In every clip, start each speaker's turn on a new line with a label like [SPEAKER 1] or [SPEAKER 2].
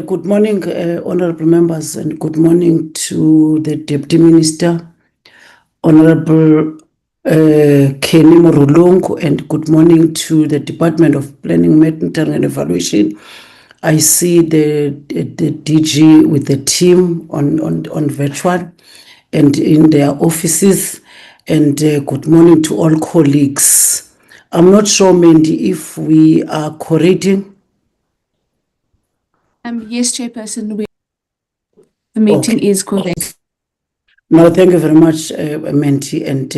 [SPEAKER 1] Good morning, honorable members, and good morning to the Deputy Minister, Honorable Kenny Morulungu, and good morning to the Department of Planning, Monitoring and Evaluation. I see the DG with the team on virtual and in their offices, and good morning to all colleagues. I'm not sure, Mandy, if we are correcting.
[SPEAKER 2] Yes, Chairperson, the meeting is correct.
[SPEAKER 1] No, thank you very much, Menti. And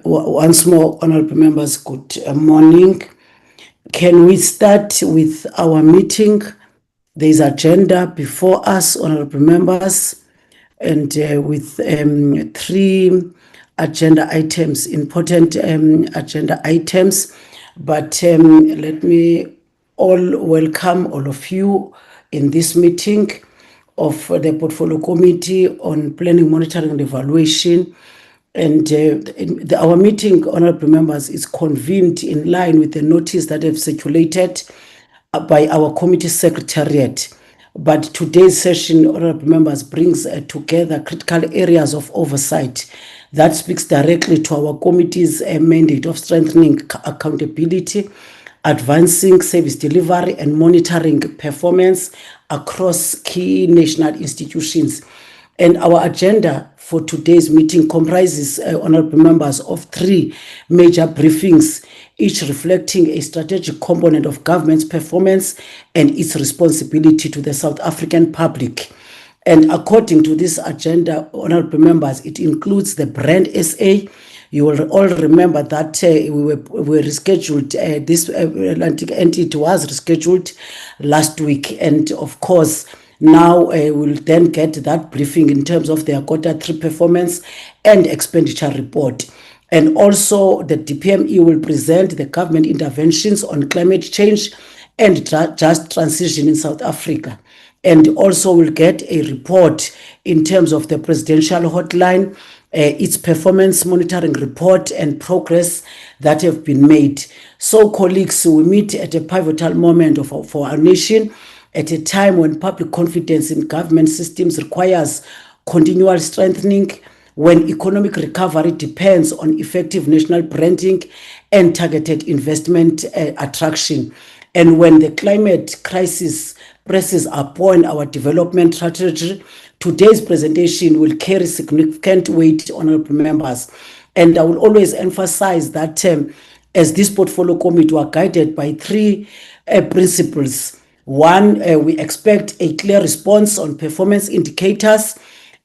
[SPEAKER 1] once more, honorable members, good morning. Can we start with our meeting? There is agenda before us, honorable members, and with three agenda items, important agenda items. But let me welcome all of you in this meeting of the Portfolio Committee on Planning, Monitoring and Evaluation. And our meeting, honorable members, is convened in line with the notice that have circulated by our committee secretariat. But today's session, honorable members, brings together critical areas of oversight that speaks directly to our committee's mandate of strengthening accountability, advancing service delivery, and monitoring performance across key national institutions. And our agenda for today's meeting comprises, honorable members, of three major briefings, each reflecting a strategic component of government's performance and its responsibility to the South African public. And according to this agenda, honorable members, it includes the Brand SA. You will all remember that we were rescheduled, this Atlantic entity was rescheduled last week. And of course, now we'll then get that briefing in terms of their Q3 performance and expenditure report. And also the DPME will present the government interventions on climate change and just transition in South Africa. And also we'll get a report in terms of the presidential hotline, its performance monitoring report and progress that have been made. So colleagues, we meet at a pivotal moment for our nation, at a time when public confidence in government systems requires continual strengthening, when economic recovery depends on effective national branding and targeted investment attraction, and when the climate crisis presses upon our development strategy. Today's presentation will carry significant weight, honorable members. And I will always emphasize that as this portfolio committee, we are guided by three principles. One, we expect a clear response on performance indicators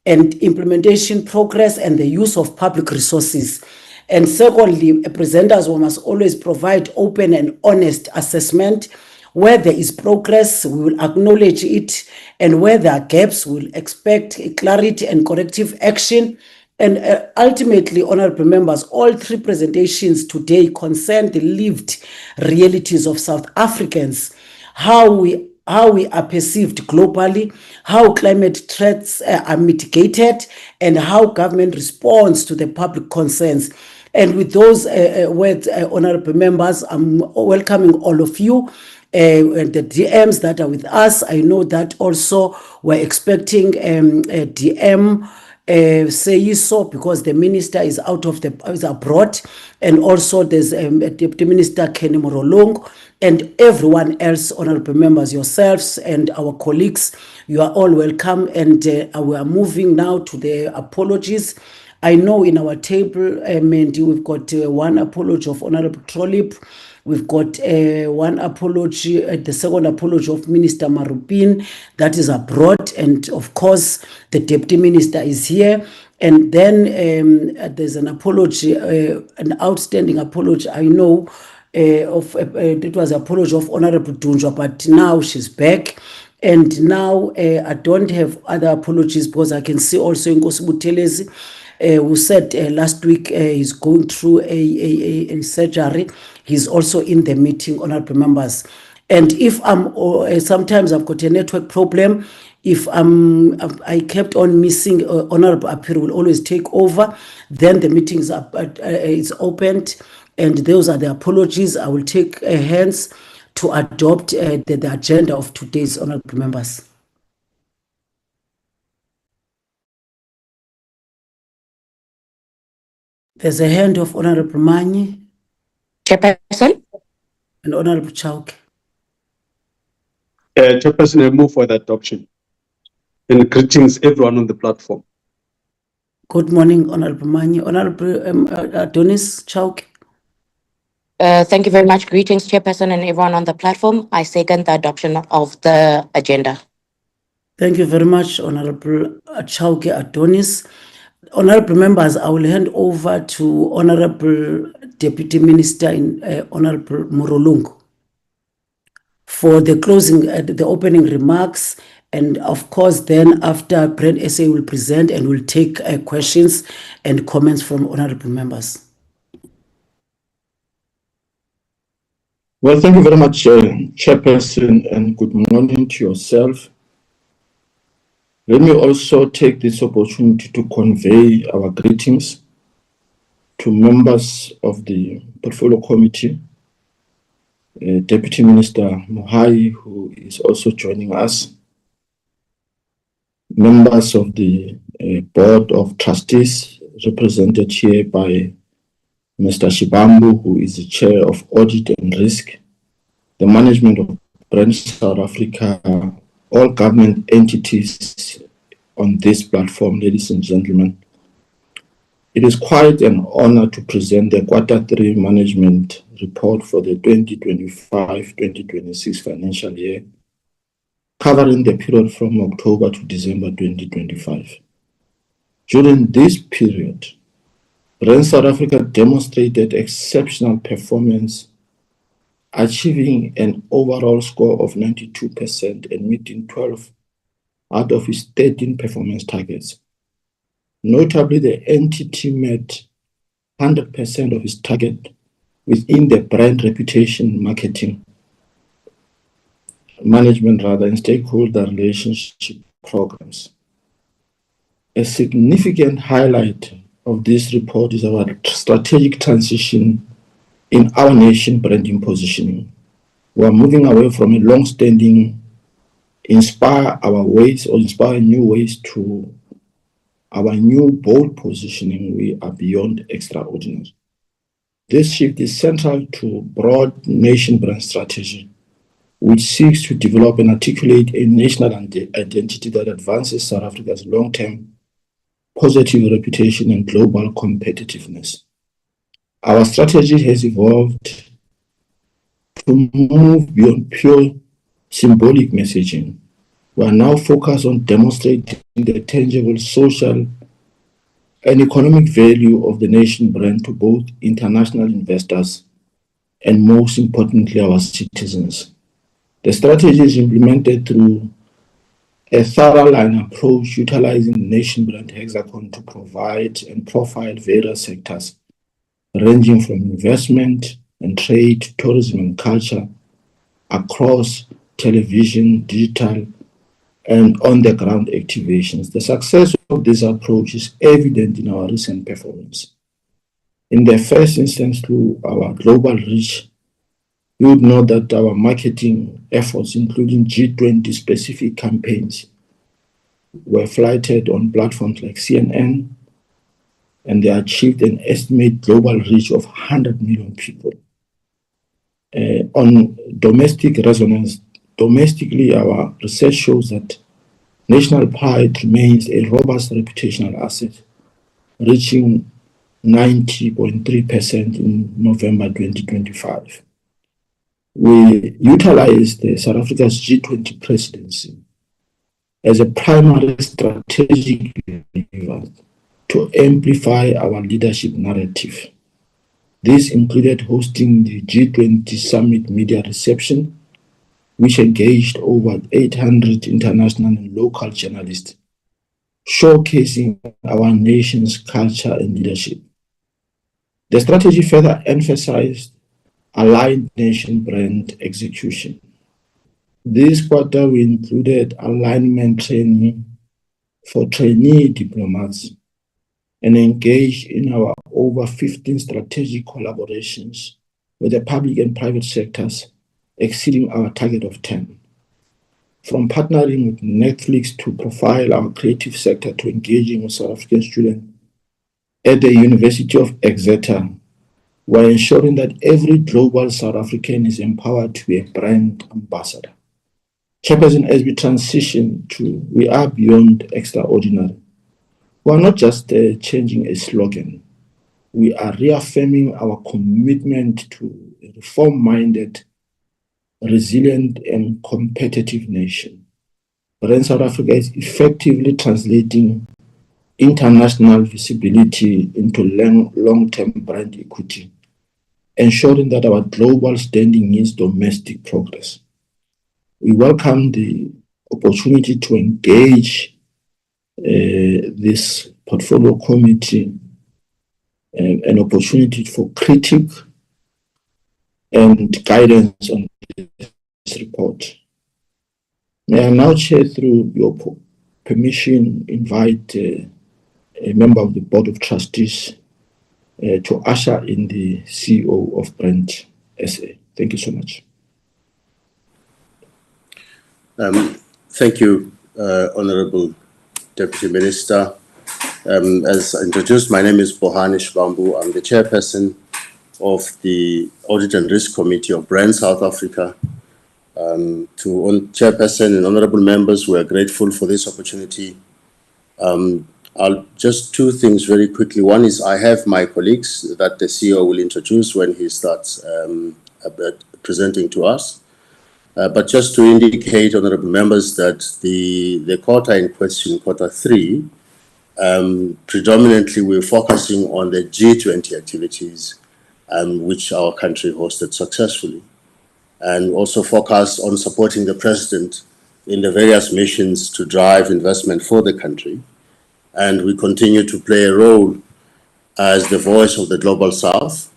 [SPEAKER 1] and implementation progress and the use of public resources. And secondly, presenters must always provide open and honest assessment. Where there is progress, we will acknowledge it, and where there are gaps, we will expect clarity and corrective action. And ultimately, honorable members, all three presentations today concern the lived realities of South Africans, how we are perceived globally, how climate threats are mitigated, and how government responds to the public concerns. And with those words, honorable members, I'm welcoming all of you. And the DMs that are with us, I know that also we're expecting a DM say so, because the minister is is abroad, and also there's Deputy Minister Kenny Morulungu, and everyone else, honorable members, yourselves and our colleagues, you are all welcome. And we are moving now to the apologies. I know in our table, Mandy, we've got one apology of Honorable Trolip. We've got one apology, the second apology of Minister Marupin, that is abroad. And of course, the Deputy Minister is here. And then there's an apology, an outstanding apology, I know, it was an apology of Honorable Dunjwa, but now she's back. And now I don't have other apologies, because I can see also Nkosi Buthelezi, who said last week he's going through a surgery. He's also in the meeting, honorable members. And if sometimes I've got a network problem, if I kept on missing, Honorable Appeal will always take over. Then the meeting is opened, and those are the apologies. I will take hands to adopt the agenda of today's honorable members. There's a hand of Honorable Manyi
[SPEAKER 3] Chairperson,
[SPEAKER 1] and Honorable Chauke.
[SPEAKER 4] Chairperson, I move for the adoption. And greetings everyone on the platform.
[SPEAKER 1] Good morning, Honorable Manyi. Honorable Adonis Chauke.
[SPEAKER 3] thank you very much. Greetings, Chairperson, and everyone on the platform. I second the adoption of the agenda.
[SPEAKER 1] Thank you very much, Honorable Chauke Adonis. Honorable members, I will hand over to Honorable Deputy Minister Honorable Murulungu for the closing, the opening remarks. And of course, then after Brand SA will present and will take questions and comments from honorable members.
[SPEAKER 5] Well, thank you very much, Chairperson, and good morning to yourself. Let me also take this opportunity to convey our greetings to members of the Portfolio Committee, Deputy Minister Mohai, who is also joining us, members of the Board of Trustees, represented here by Mr. Shibambu, who is the Chair of Audit and Risk, the management of Brand South Africa, all government entities on this platform, ladies and gentlemen. It is quite an honor to present the Q3 management report for the 2025-2026 financial year, covering the period from October to December 2025. During this period, Brand South Africa demonstrated exceptional performance, achieving an overall score of 92% and meeting 12 out of its 13 performance targets. Notably, the entity met 100% of its target within the brand reputation management and stakeholder relationship programs. A significant highlight of this report is our strategic transition in our nation branding positioning. We are moving away from a long-standing inspire new ways to our new bold positioning. We are beyond extraordinary. This shift is central to broad nation brand strategy, which seeks to develop and articulate a national identity that advances South Africa's long-term positive reputation and global competitiveness. Our strategy has evolved to move beyond pure symbolic messaging. We are now focused on demonstrating the tangible social and economic value of the nation brand to both international investors and, most importantly, our citizens. The strategy is implemented through a thorough line approach utilizing the nation brand hexagon to provide and profile various sectors ranging from investment and trade, tourism and culture, across television, digital, and on-the-ground activations. The success of this approach is evident in our recent performance. In the first instance, through our global reach, you would know that our marketing efforts, including G20-specific campaigns, were flighted on platforms like CNN, and they achieved an estimated global reach of 100 million people. On domestic resonance, domestically, our research shows that national pride remains a robust reputational asset, reaching 90.3% in November 2025. We utilized South Africa's G20 presidency as a primary strategic lever to amplify our leadership narrative. This included hosting the G20 Summit media reception, which engaged over 800 international and local journalists, showcasing our nation's culture and leadership. The strategy further emphasized aligned nation brand execution. This quarter, we included alignment training for trainee diplomats and engaged in our over 15 strategic collaborations with the public and private sectors, exceeding our target of 10. From partnering with Netflix to profile our creative sector to engaging with South African students At the University of Exeter, we're ensuring that every global South African is empowered to be a brand ambassador. Chairperson, as we transition to We Are Beyond Extraordinary, we are not just changing a slogan. We are reaffirming our commitment to a reform-minded, resilient, and competitive nation. Brand South Africa is effectively translating international visibility into long-term brand equity, ensuring that our global standing meets domestic progress. We welcome the opportunity to engage this portfolio committee, an opportunity for critique and guidance on this report. May I now, Chair, through your permission, invite a member of the Board of Trustees to usher in the CEO of Brand SA. Thank you so much.
[SPEAKER 6] Thank you, Honorable Deputy Minister. As introduced, my name is Bohane Shibambu. I'm the Chairperson of the Audit and Risk Committee of Brand South Africa. To Chairperson and Honorable members, we are grateful for this opportunity. I'll just two things very quickly. One is I have my colleagues that the CEO will introduce when he starts presenting to us. But just to indicate, honorable members, that the quarter in question, quarter 3, predominantly we're focusing on the G20 activities, which our country hosted successfully, and also focused on supporting the president in the various missions to drive investment for the country. And we continue to play a role as the voice of the Global South.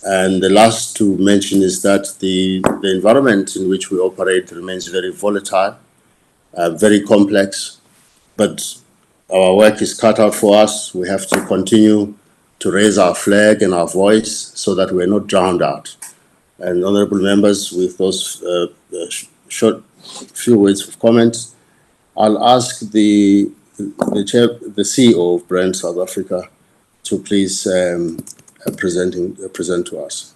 [SPEAKER 6] And the last to mention is that the environment in which we operate remains very volatile, very complex, but our work is cut out for us. We have to continue to raise our flag and our voice so that we're not drowned out. And honorable members, with those short few words of comment, I'll ask the CEO of Brand South Africa to please present to us.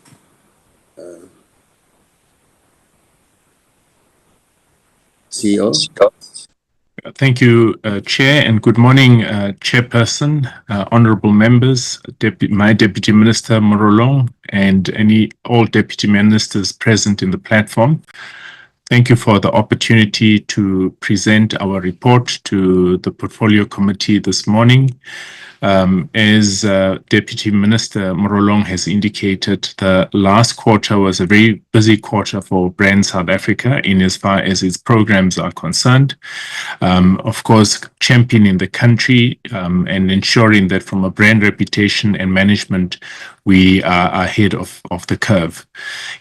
[SPEAKER 6] CEO.
[SPEAKER 7] Thank you, Chair, and good morning, Chairperson, honourable members, my Deputy Minister Morolong, and all Deputy Ministers present in the platform. Thank you for the opportunity to present our report to the Portfolio Committee this morning. As Deputy Minister Morolong has indicated, the last quarter was a very busy quarter for Brand South Africa in as far as its programs are concerned. Of course, championing the country and ensuring that from a brand reputation and management, we are ahead of the curve.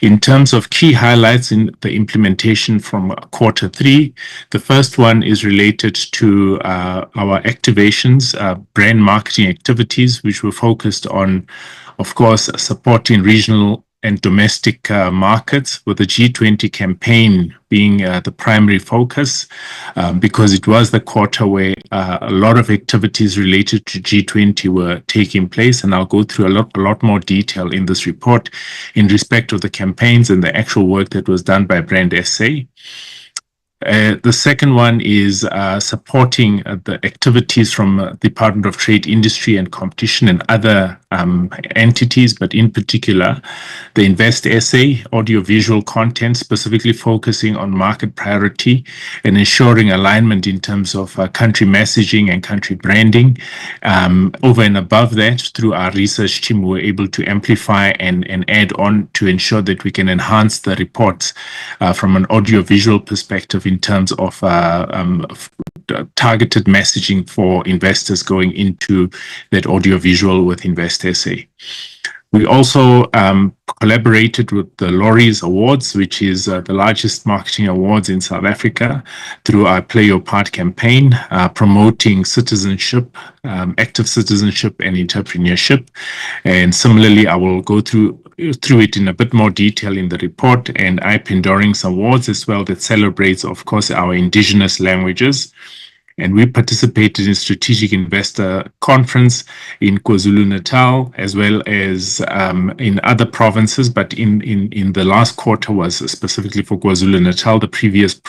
[SPEAKER 7] In terms of key highlights in the implementation from quarter 3, the first one is related to our activations, brand marketing activities, which were focused on, of course, supporting regional and domestic markets, with the G20 campaign being the primary focus, because it was the quarter where a lot of activities related to G20 were taking place, and I'll go through a lot more detail in this report in respect of the campaigns and the actual work that was done by Brand SA. The second one is supporting the activities from Department of Trade, Industry and Competition and other entities, but in particular, the Invest SA audiovisual content, specifically focusing on market priority and ensuring alignment in terms of country messaging and country branding. Over and above that, through our research team, we were able to amplify and add on to ensure that we can enhance the reports from an audiovisual perspective in terms of targeted messaging for investors going into that audiovisual with Invest SA. We also collaborated with the Laureus Awards, which is the largest marketing awards in South Africa, through our Play Your Part campaign, promoting citizenship, active citizenship and entrepreneurship. And similarly, I will go through it in a bit more detail in the report, and IPendoring's Awards as well, that celebrates, of course, our indigenous languages. and we participated in Strategic Investor Conference in KwaZulu-Natal, as well as in other provinces, but in the last quarter was specifically for KwaZulu-Natal. The previous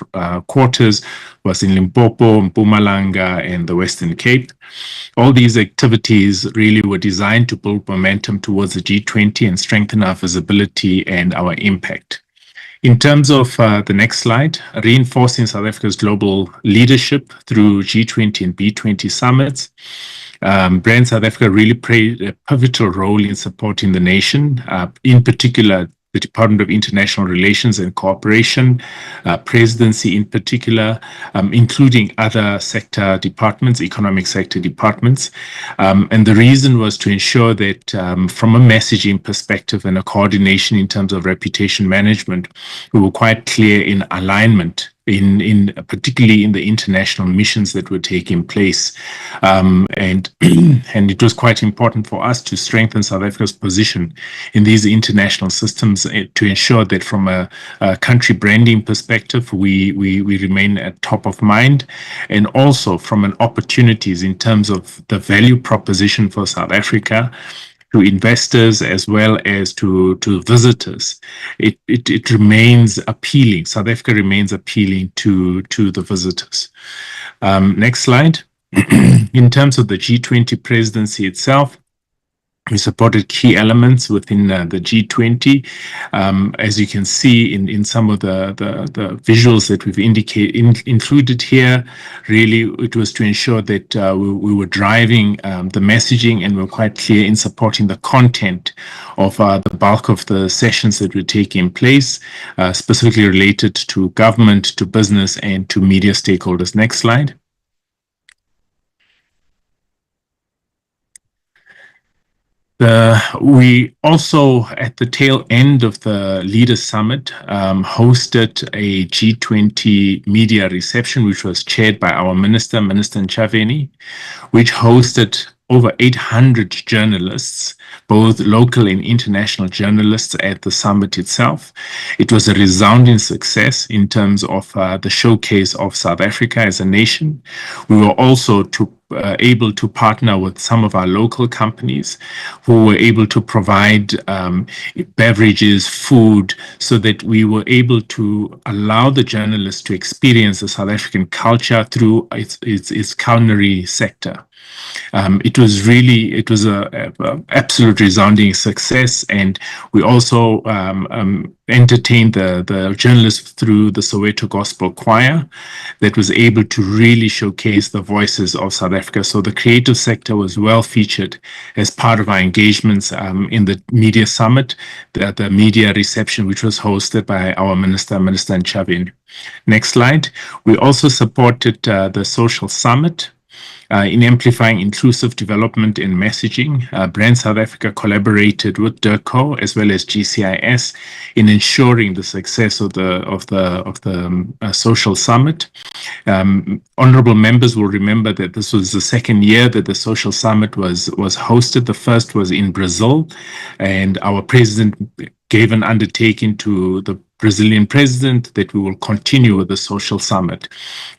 [SPEAKER 7] quarters was in Limpopo, Mpumalanga, and the Western Cape. All these activities really were designed to build momentum towards the G20 and strengthen our visibility and our impact. In terms of the next slide, reinforcing South Africa's global leadership through G20 and B20 summits, Brand South Africa really played a pivotal role in supporting the nation, in particular the Department of International Relations and Cooperation, presidency in particular, including other sector departments, economic sector departments. And the reason was to ensure that from a messaging perspective and a coordination in terms of reputation management, we were quite clear in alignment in particularly in the international missions that were taking place. And it was quite important for us to strengthen South Africa's position in these international systems to ensure that from a country branding perspective, we remain at top of mind, and also from an opportunities in terms of the value proposition for South Africa to investors as well as to visitors. It remains appealing. South Africa remains appealing to the visitors. Next slide. In terms of the G20 presidency itself, we supported key elements within the G20. As you can see in some of the visuals that we've included here, really it was to ensure that we were driving the messaging, and we're quite clear in supporting the content of the bulk of the sessions that were taking place, specifically related to government, to business, and to media stakeholders. Next slide. We also, at the tail end of the Leaders Summit, hosted a G20 media reception, which was chaired by our Minister Nchaveni, which hosted over 800 journalists, both local and international journalists, at the summit itself. It was a resounding success in terms of the showcase of South Africa as a nation. We were also able to partner with some of our local companies who were able to provide beverages, food, so that we were able to allow the journalists to experience the South African culture through its culinary sector. It was a absolute resounding success, and we also entertained the journalists through the Soweto Gospel Choir that was able to really showcase the voices of South Africa. So the creative sector was well featured as part of our engagements in the media summit, the media reception, which was hosted by our Minister Nchaveni. Next slide. We also supported the social summit. In amplifying inclusive development and messaging, Brand South Africa collaborated with DIRCO as well as GCIS in ensuring the success of the social summit. Honorable members will remember that this was the second year that the social summit was hosted. The first was in Brazil, and our president gave an undertaking to the Brazilian president that we will continue with the social summit,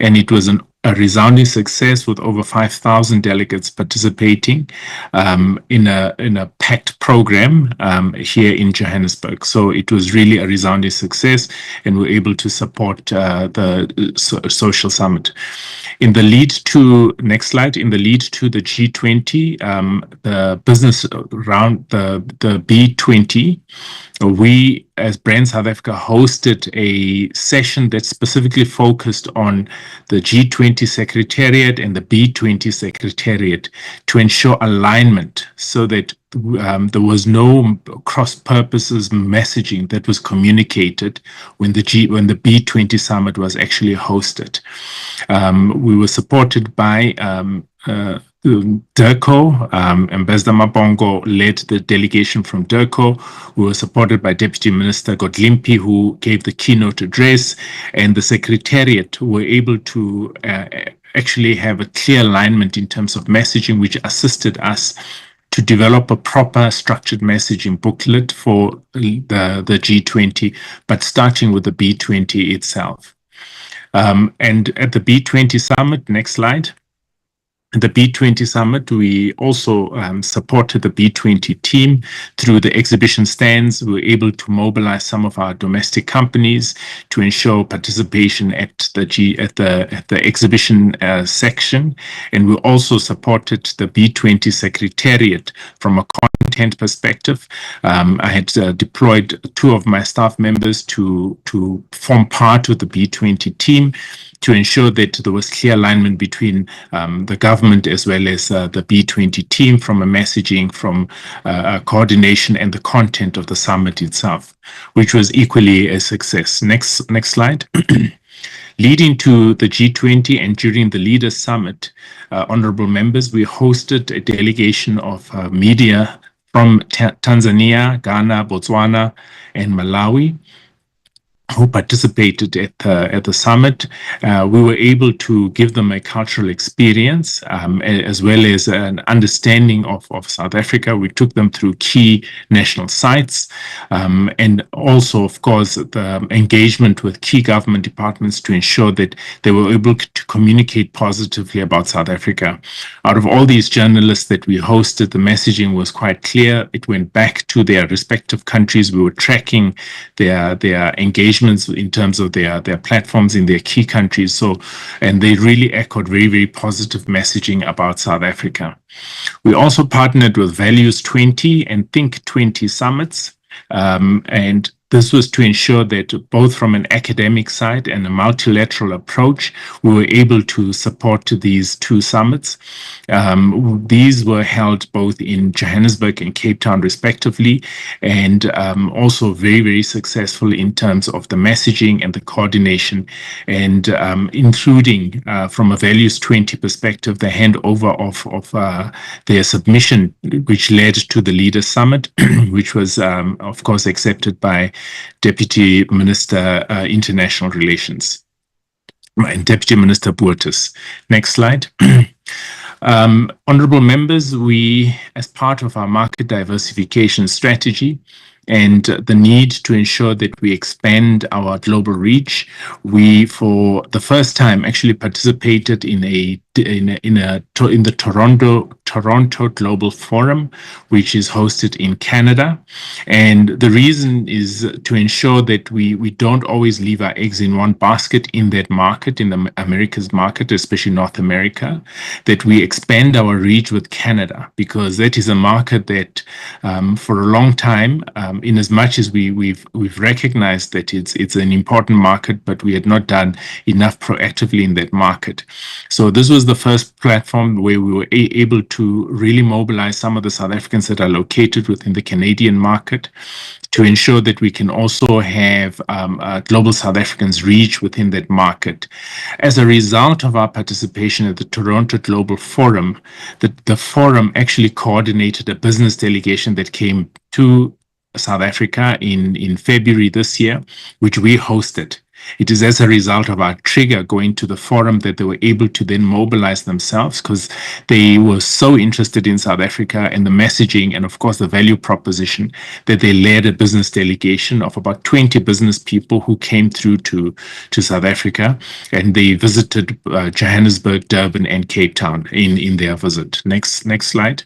[SPEAKER 7] and it was a resounding success with over 5,000 delegates participating in a packed program here in Johannesburg. So it was really a resounding success, and we're able to support the social summit. In the lead to, next slide, in the lead to the G20, the business round, the B20, we as Brand South Africa hosted a session that specifically focused on the G20 Secretariat and the B20 Secretariat to ensure alignment so that there was no cross-purposes messaging that was communicated when the B20 summit was actually hosted. We were supported by DIRCO. Ambassador Mabongo led the delegation from DIRCO. We were supported by Deputy Minister Godlimpi, who gave the keynote address, and the Secretariat were able to actually have a clear alignment in terms of messaging, which assisted us to develop a proper structured messaging booklet for the G20, but starting with the B20 itself. And at the B20 summit, next slide. The B20 summit, we also supported the B20 team through the exhibition stands. We were able to mobilize some of our domestic companies to ensure participation at the exhibition section, and we also supported the B20 secretariat from a content perspective. I had deployed 2 of my staff members to form part of the B20 team to ensure that there was clear alignment between the government as well as the B20 team from a messaging, from coordination and the content of the summit itself, which was equally a success. Next slide. Leading to the G20 and during the Leaders Summit, honorable members, we hosted a delegation of media from Tanzania, Ghana, Botswana, and Malawi, who participated at the summit. We were able to give them a cultural experience as well as an understanding of South Africa. We took them through key national sites and also, of course, the engagement with key government departments to ensure that they were able to communicate positively about South Africa. Out of all these journalists that we hosted, the messaging was quite clear. It went back to their respective countries. We were tracking their engagement in terms of their platforms in their key countries. And they really echoed very, very positive messaging about South Africa. We also partnered with Values 20 and Think 20 summits. And this was to ensure that both from an academic side and a multilateral approach, we were able to support these 2 summits. These were held both in Johannesburg and Cape Town, respectively, and also very, very successful in terms of the messaging and the coordination, and including from a Values 20 perspective, the handover of their submission, which led to the Leaders Summit, which was, of course, accepted by Deputy Minister International Relations and Deputy Minister Boertes. Next slide. Honorable members, we, as part of our market diversification strategy and the need to ensure that we expand our global reach, we, for the first time, actually participated in the Toronto Global Forum, which is hosted in Canada. And the reason is to ensure that we don't always leave our eggs in one basket in that market, in the Americas market, especially North America, that we expand our reach with Canada, because that is a market that for a long time, in as much as we've recognized that it's an important market, but we had not done enough proactively in that market. So this was the first platform where we were able to really mobilize some of the South Africans that are located within the Canadian market to ensure that we can also have global South Africans reach within that market. As a result of our participation at the Toronto Global Forum, the forum actually coordinated a business delegation that came to South Africa in February this year, which we hosted. It is as a result of our trigger going to the forum that they were able to then mobilize themselves, because they were so interested in South Africa and the messaging and, of course, the value proposition, that they led a business delegation of about 20 business people who came through to South Africa, and they visited Johannesburg, Durban, and Cape Town in their visit. Next slide.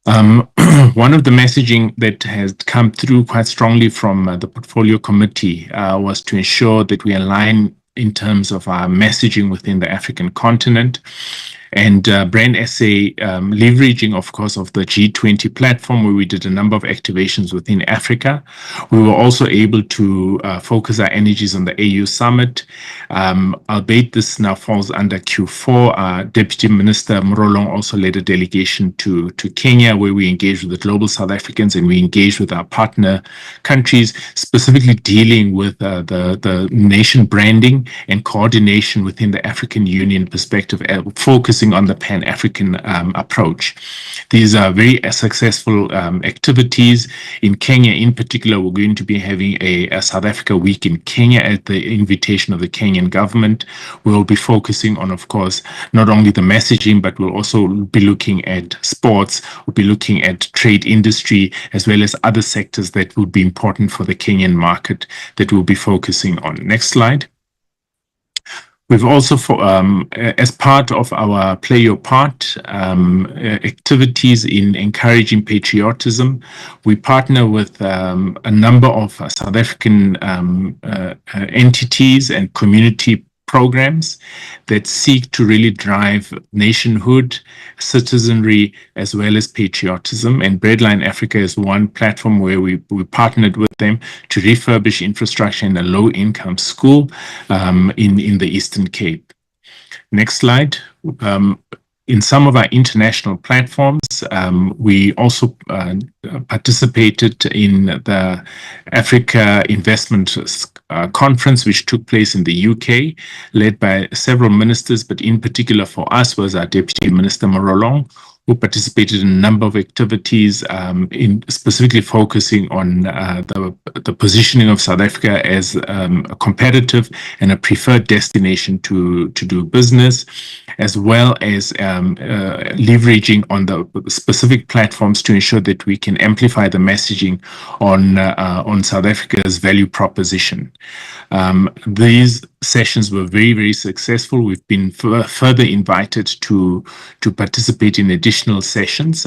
[SPEAKER 7] One of the messaging that has come through quite strongly from the portfolio committee was to ensure that we align in terms of our messaging within the African continent. And brand SA, leveraging, of course, of the G20 platform, where we did a number of activations within Africa. We were also able to focus our energies on the AU Summit. Albeit this now falls under Q4, Deputy Minister Morolong also led a delegation to Kenya, where we engaged with the global South Africans and we engaged with our partner countries, specifically dealing with the nation branding and coordination within the African Union perspective, focusing on the Pan-African approach. These are very successful activities. In Kenya in particular, we're going to be having a South Africa Week in Kenya at the invitation of the Kenyan government. We'll be focusing on, of course, not only the messaging, but we'll also be looking at sports, we'll be looking at trade industry, as well as other sectors that would be important for the Kenyan market that we'll be focusing on. Next slide. We've also, as part of our Play Your Part activities in encouraging patriotism, we partner with a number of South African entities and community programs that seek to really drive nationhood, citizenry, as well as patriotism. And Breadline Africa is one platform where we partnered with them to refurbish infrastructure in a low-income school in the Eastern Cape. Next slide. In some of our international platforms, we also participated in the Africa Investment Conference, which took place in the UK, led by several ministers, but in particular for us was our Deputy Minister Morolong, who participated in a number of activities, in specifically focusing on the positioning of South Africa as a competitive and a preferred destination to do business, as well as leveraging on the specific platforms to ensure that we can amplify the messaging on South Africa's value proposition. These sessions were very, very successful. We've been further invited to participate in additional sessions.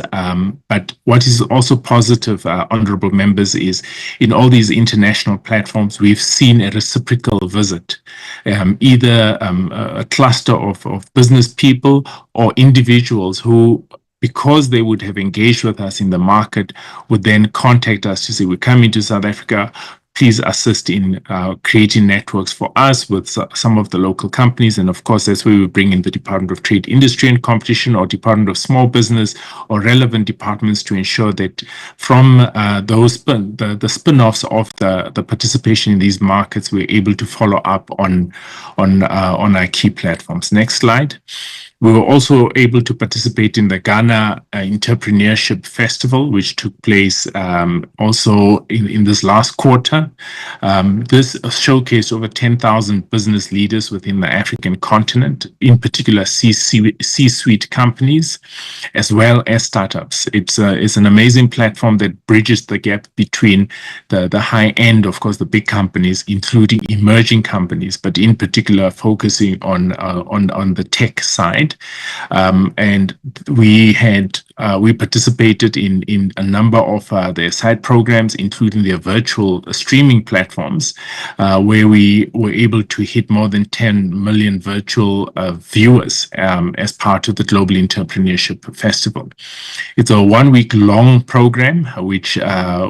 [SPEAKER 7] But what is also positive, honorable members, is in all these international platforms, we've seen a reciprocal visit, either a cluster of business people or individuals who, because they would have engaged with us in the market, would then contact us to say, we're coming to South Africa, please assist in creating networks for us with some of the local companies. And of course, that's where we bring in the Department of Trade, Industry and Competition or Department of Small Business or relevant departments to ensure that from the spin-offs of the participation in these markets, we're able to follow up on our key platforms. Next slide. We were also able to participate in the Ghana Entrepreneurship Festival, which took place also in this last quarter. This showcased over 10,000 business leaders within the African continent, in particular C-suite companies, as well as startups. It's an amazing platform that bridges the gap between the high end, of course, the big companies, including emerging companies, but in particular focusing on the tech side. And we participated in a number of their side programs, including their virtual streaming platforms, where we were able to hit more than 10 million virtual viewers as part of the Global Entrepreneurship Festival. It's a 1-week-long program, which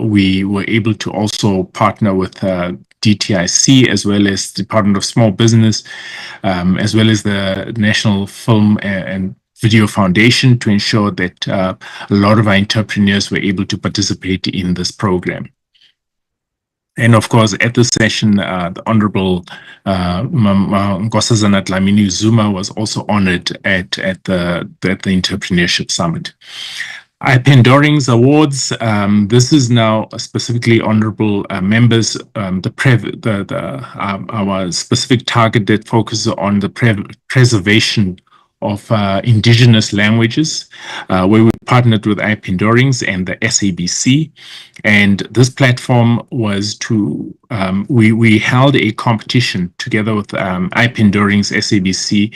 [SPEAKER 7] we were able to also partner with DTIC, as well as Department of Small Business, as well as the National Film and Video Foundation, to ensure that a lot of our entrepreneurs were able to participate in this program. And of course, at the session, the Honorable Nkosazana Dlamini Zuma was also honored at the Entrepreneurship Summit. Pandorings Awards. This is now specifically honorable members. Our specific target that focuses on the preservation of indigenous languages, where we partnered with Pandorings and the SABC. And this platform was we held a competition together with Pandorings, SABC,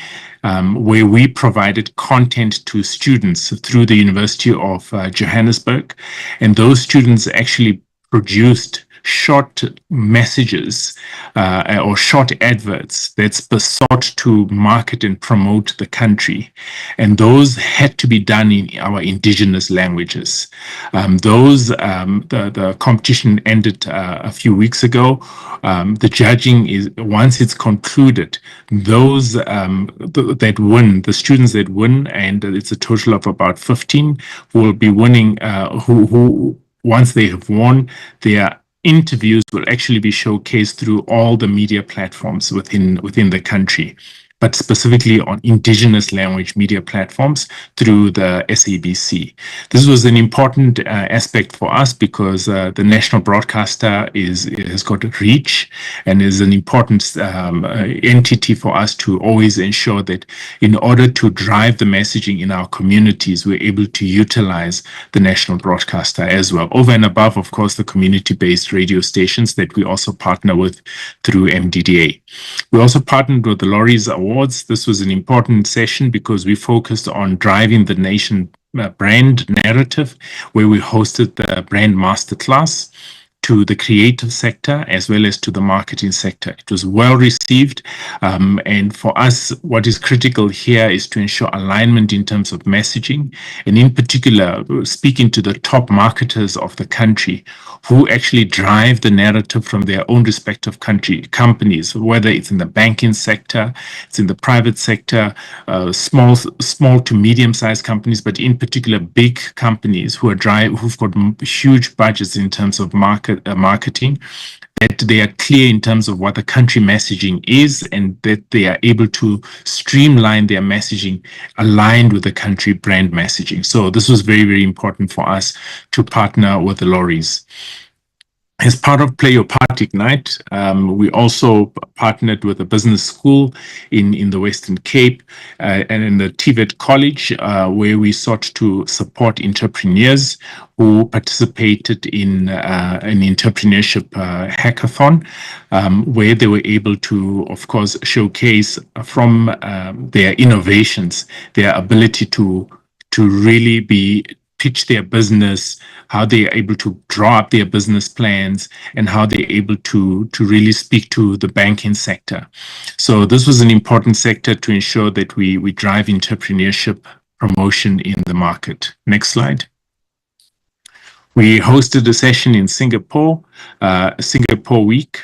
[SPEAKER 7] where we provided content to students through the University of Johannesburg. And those students actually produced short messages or short adverts that's sought to market and promote the country. And those had to be done in our indigenous languages. The competition ended a few weeks ago. The judging is, once it's concluded, those that win, the students that win, and it's a total of about 15, will be winning, who once they have won, their interviews will actually be showcased through all the media platforms within the country. but specifically on indigenous language media platforms through the SABC. This was an important aspect for us because the national broadcaster has got reach and is an important entity for us to always ensure that in order to drive the messaging in our communities, we're able to utilize the national broadcaster as well, over and above, of course, the community-based radio stations that we also partner with through MDDA. We also partnered with the Laurie's Awards. This was an important session because we focused on driving the nation brand narrative, where we hosted the brand masterclass to the creative sector as well as to the marketing sector. It was well received. And for us, what is critical here is to ensure alignment in terms of messaging, and in particular, speaking to the top marketers of the country who actually drive the narrative from their own respective companies, whether it's in the banking sector, it's in the private sector, small to medium-sized companies, but in particular, big companies who've got huge budgets in terms of marketing, that they are clear in terms of what the country messaging is and that they are able to streamline their messaging aligned with the country brand messaging. So this was very, very important for us to partner with the Laurie's. As part of Play Your Part Ignite, we also partnered with a business school in the Western Cape and in the TVET College, where we sought to support entrepreneurs who participated in an entrepreneurship hackathon, where they were able to, of course, showcase from their innovations, their ability to really pitch their business, how they are able to draw up their business plans, and how they're able to really speak to the banking sector. So this was an important sector to ensure that we drive entrepreneurship promotion in the market. Next slide. We hosted a session in Singapore, Singapore Week,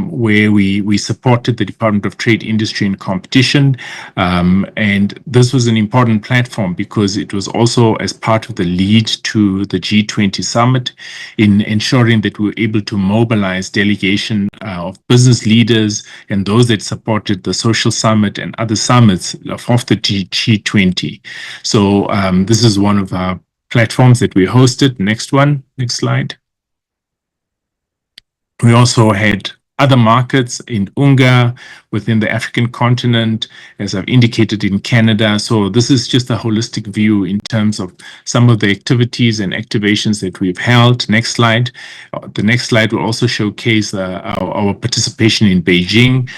[SPEAKER 7] where we supported the Department of Trade, Industry and Competition. And this was an important platform because it was also as part of the lead to the G20 summit in ensuring that we were able to mobilize delegation of business leaders and those that supported the social summit and other summits of the G20. So this is one of our platforms that we hosted. Next one, next slide. We also had other markets in UNGA, within the African continent, as I've indicated, in Canada. So this is just a holistic view in terms of some of the activities and activations that we've held. Next slide. The next slide will also showcase our participation in Beijing,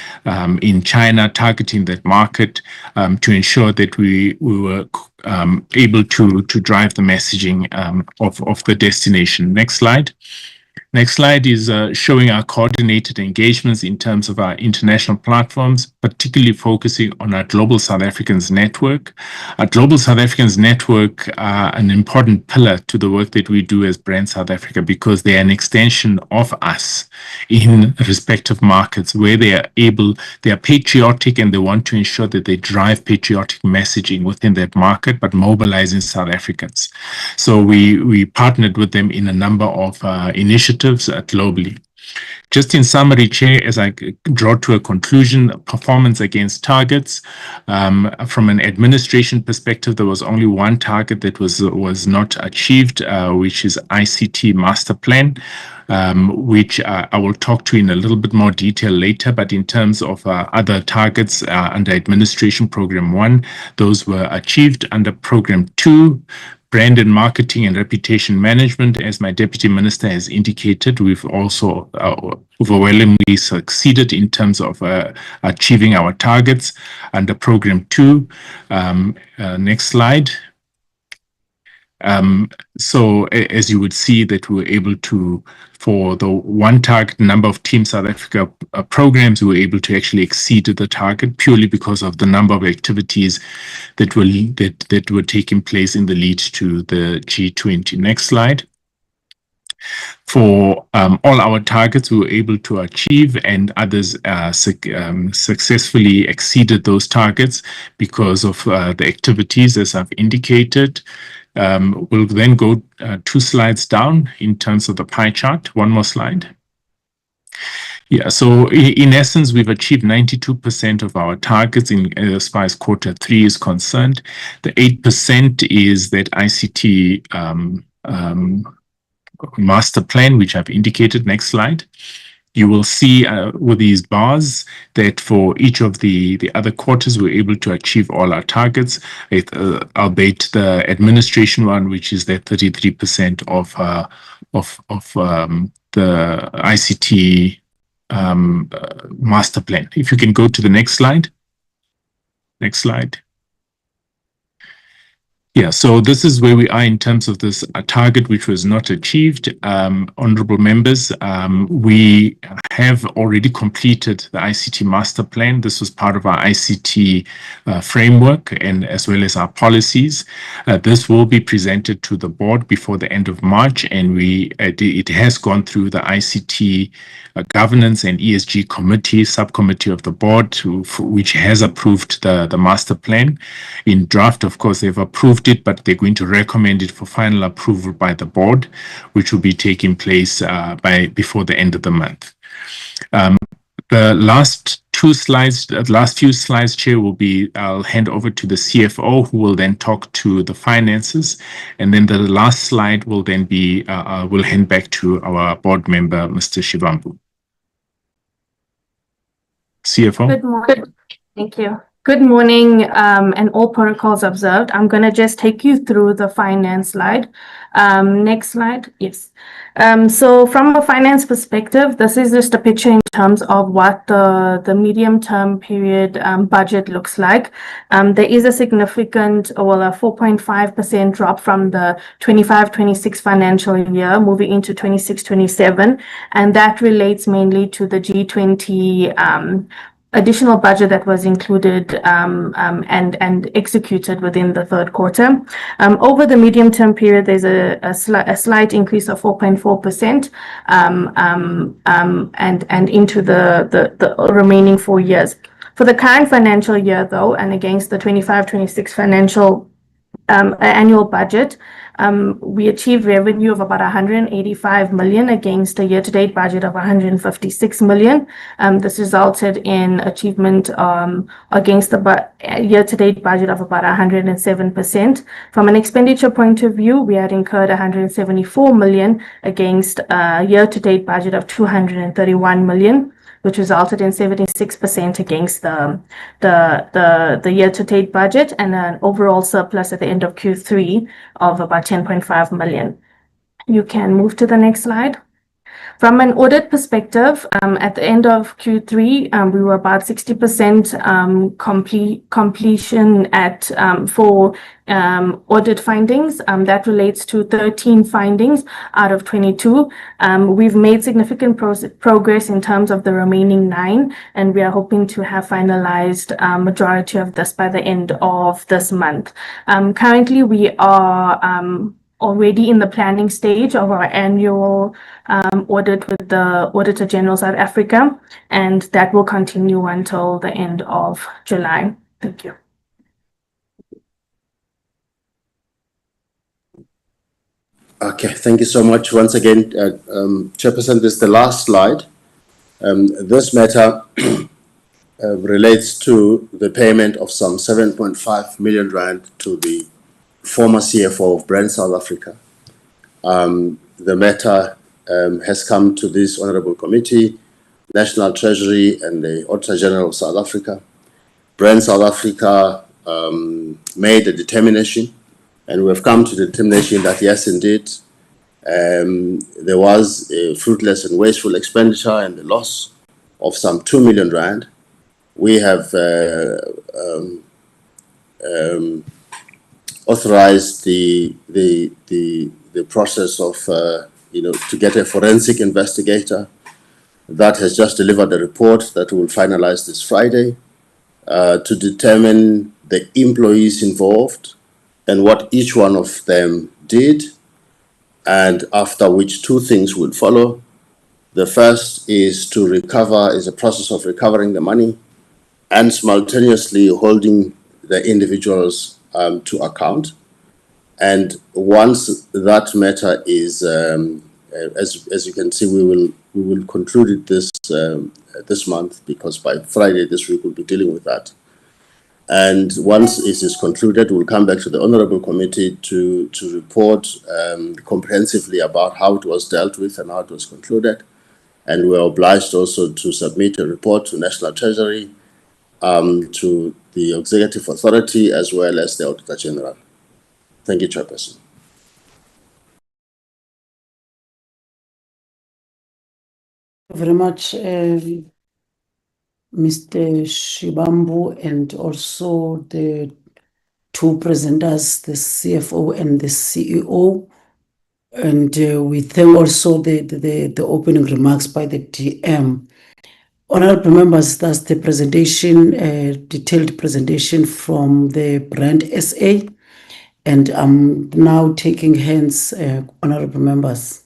[SPEAKER 7] in China, targeting that market to ensure that we were able to drive the messaging of the destination. Next slide. Next slide is showing our coordinated engagements in terms of our international platforms, particularly focusing on our Global South Africans Network. Our Global South Africans Network are an important pillar to the work that we do as Brand South Africa because they are an extension of us in respective markets where they are patriotic and they want to ensure that they drive patriotic messaging within that market, but mobilizing South Africans. So we partnered with them in a number of initiatives globally. Just in summary, Chair, as I draw to a conclusion, performance against targets. From an administration perspective, there was only one target that was not achieved, which is ICT Master Plan, which I will talk to in a little bit more detail later. But in terms of other targets under Administration Program 1, those were achieved. Under Program 2, Brand and Marketing and Reputation Management, as my Deputy Minister has indicated, we've also overwhelmingly succeeded in terms of achieving our targets under Program 2. Next slide. So as you would see that we were able to, for the one target number of Team South Africa programs, we were able to actually exceed the target purely because of the number of activities that were taking place in the lead to the G20. Next slide. For all our targets, we were able to achieve, and others successfully exceeded those targets because of the activities, as I've indicated. We'll then go 2 slides down in terms of the pie chart. One more slide. Yeah, so in essence, we've achieved 92% of our targets as far as Q3 is concerned. The 8% is that ICT master plan, which I've indicated. Next slide. You will see with these bars that for each of the other quarters, we're able to achieve all our targets, albeit the administration one, which is that 33% of the ICT master plan. If you can go to the next slide. Next slide. Yeah, so this is where we are in terms of this target, which was not achieved. Honorable members, we have already completed the ICT master plan. This was part of our ICT framework and as well as our policies. This will be presented to the board before the end of March, and it has gone through the ICT governance and ESG committee, subcommittee of the board, which has approved the master plan. In draft, of course, they've approved it, but they're going to recommend it for final approval by the board, which will be taking place before the end of the month. The last few slides, Chair, I'll hand over to the CFO, who will then talk to the finances, and then the last slide will then be we'll hand back to our board member, Mr. Shivambu. CFO.
[SPEAKER 2] Good morning. Thank you. Good morning, and all protocols observed. I'm going to just take you through the finance slide. Next slide. Yes. So from a finance perspective, this is just a picture in terms of what the medium-term period budget looks like. There is a significant, a 4.5% drop from the 25-26 financial year moving into 26-27, and that relates mainly to the G20 additional budget that was included and executed within the third quarter. Over the medium-term period, there's a slight increase of 4.4% and into the remaining 4 years. For the current financial year, though, and against the 25-26 financial annual budget, we achieved revenue of about 185 million against a year-to-date budget of 156 million. This resulted in achievement against the year-to-date budget of about 107%. From an expenditure point of view, we had incurred 174 million against a year-to-date budget of 231 million. Which resulted in 76% against the year-to-date budget and an overall surplus at the end of Q3 of about 10.5 million. You can move to the next slide. From an audit perspective, at the end of Q3, we were about 60% completion for audit findings. That relates to 13 findings out of 22. We've made significant progress in terms of the remaining 9, and we are hoping to have finalized majority of this by the end of this month. Currently, we are already in the planning stage of our annual audit with the Auditor General South Africa, and that will continue until the end of July. Thank you.
[SPEAKER 6] Okay, thank you so much once again, Chairperson. This is the last slide. This matter relates to the payment of some 7.5 million rand to the former CFO of Brand South Africa. The matter has come to this honorable committee, National Treasury and the Auditor General of South Africa. Brand South Africa made a determination, and we have come to the determination that yes, indeed, there was a fruitless and wasteful expenditure and the loss of some 2 million rand. We have authorized the process of to get a forensic investigator that has just delivered a report that will finalize this Friday to determine the employees involved and what each one of them did, and after which 2 things will follow. The first is a process of recovering the money and simultaneously holding the individuals to account. And once that matter is, as you can see, we will conclude this this month, because by Friday this week we'll be dealing with that. And once it is concluded, we'll come back to the Honourable Committee to report comprehensively about how it was dealt with and how it was concluded. And we're obliged also to submit a report to National Treasury, to the Executive Authority, as well as the Auditor General. Thank you, Chairperson.
[SPEAKER 1] Very much, Mr. Shibambu, and also the two presenters, the CFO and the CEO. And we thank also the opening remarks by the DM. Honorable members, that's the presentation, detailed presentation from the brand SA. And I'm now taking hands, honorable members.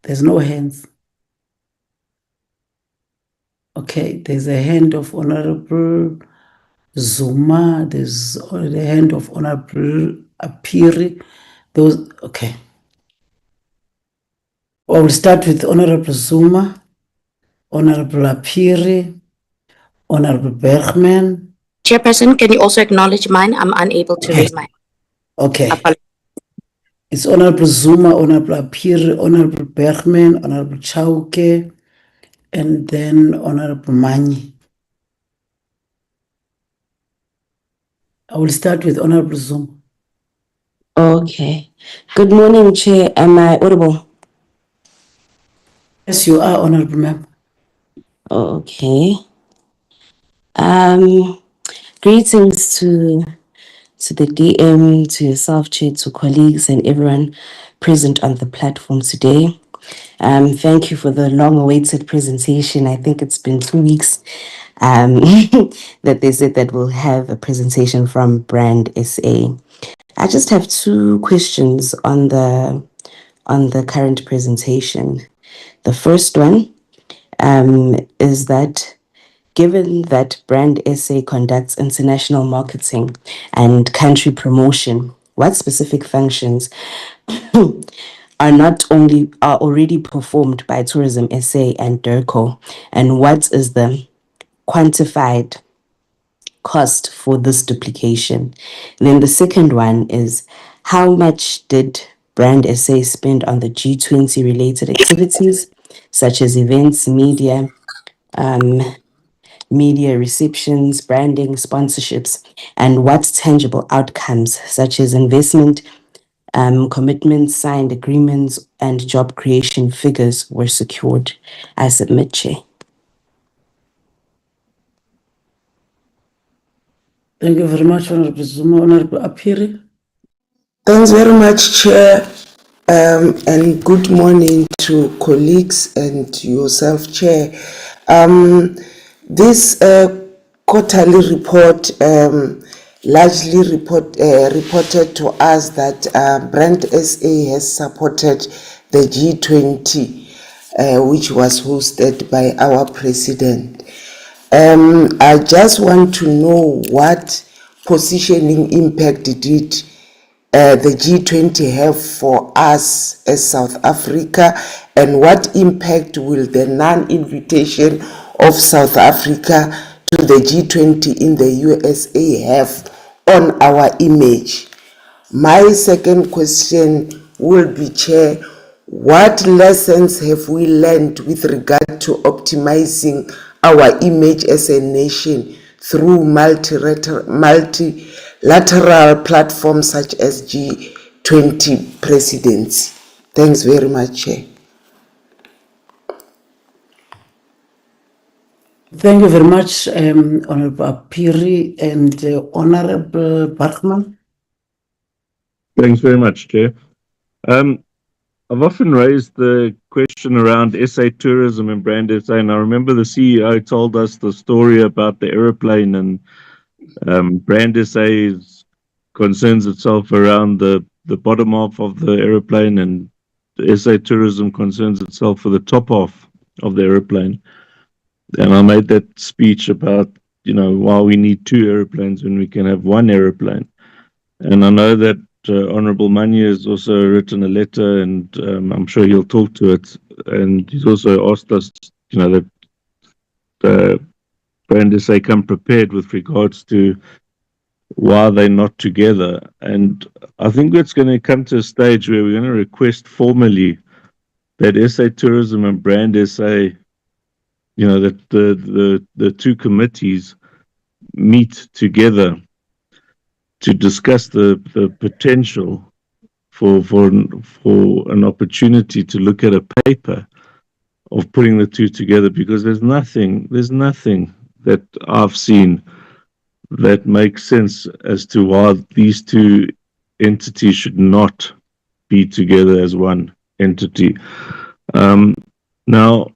[SPEAKER 1] There's no hands. Okay, there's a hand of Honorable Zuma. There's the hand of Honorable Apiri. Those, okay. I will start with Honorable Zuma, Honorable Apiri, Honorable Bergman.
[SPEAKER 3] Chairperson, can you also acknowledge mine? I'm unable to read mine.
[SPEAKER 1] Okay.
[SPEAKER 3] Apologies.
[SPEAKER 1] It's Honorable Zuma, Honorable Apiri, Honorable Bergman, Honorable Chauke, and then Honorable Mani. I will start with Honorable Zuma.
[SPEAKER 8] Okay. Good morning, Chair. Am I audible?
[SPEAKER 1] Yes, you are, Honorable Member.
[SPEAKER 8] Okay. Greetings to the DM, to yourself, Chair, to colleagues and everyone present on the platform today. Thank you for the long-awaited presentation. I think it's been 2 weeks that they said that we'll have a presentation from Brand SA. I just have 2 questions on the current presentation. The first one is that given that Brand SA conducts international marketing and country promotion, what specific functions are already performed by Tourism SA and DIRCO, and what is the quantified cost for this duplication? And then the second one is, how much did Brand SA spend on the G20 related activities, such as events, media receptions, branding, sponsorships, and what tangible outcomes, such as investment, commitments, signed agreements, and job creation figures were secured? I submit, Chair.
[SPEAKER 1] Thank you very much, Honorable Zuma. Honorable Apiri.
[SPEAKER 9] Thanks very much, Chair, and good morning to colleagues and yourself, Chair. This quarterly report largely reported to us that Brand SA has supported the G20, which was hosted by our president. I just want to know what positioning impact did the G20 have for us as South Africa, and what impact will the non-invitation of South Africa to the G20 in the USA have on our image? My second question will be, Chair, what lessons have we learned with regard to optimizing our image as a nation through multilateral platforms such as G20 presidency? Thanks very much, Chair.
[SPEAKER 1] Thank you very much, Honorable Apiri and Honorable Bergman.
[SPEAKER 4] Thanks very much, Chair. I've often raised the question around SA tourism and Brand SA, and I remember the CEO told us the story about the aeroplane, and Brand SA concerns itself around the bottom half of the aeroplane, and the SA tourism concerns itself for the top half of the aeroplane. And I made that speech about, why we need 2 aeroplanes when we can have 1 aeroplane. And I know that Honorable Mani has also written a letter, and I'm sure he'll talk to it. And he's also asked us, that Brand SA come prepared with regards to why they're not together. And I think it's going to come to a stage where we're going to request formally that SA Tourism and Brand SA, that the two committees meet together to discuss the potential for an opportunity to look at a paper of putting the two together, because there's nothing that I've seen that makes sense as to why these two entities should not be together as one entity. Now,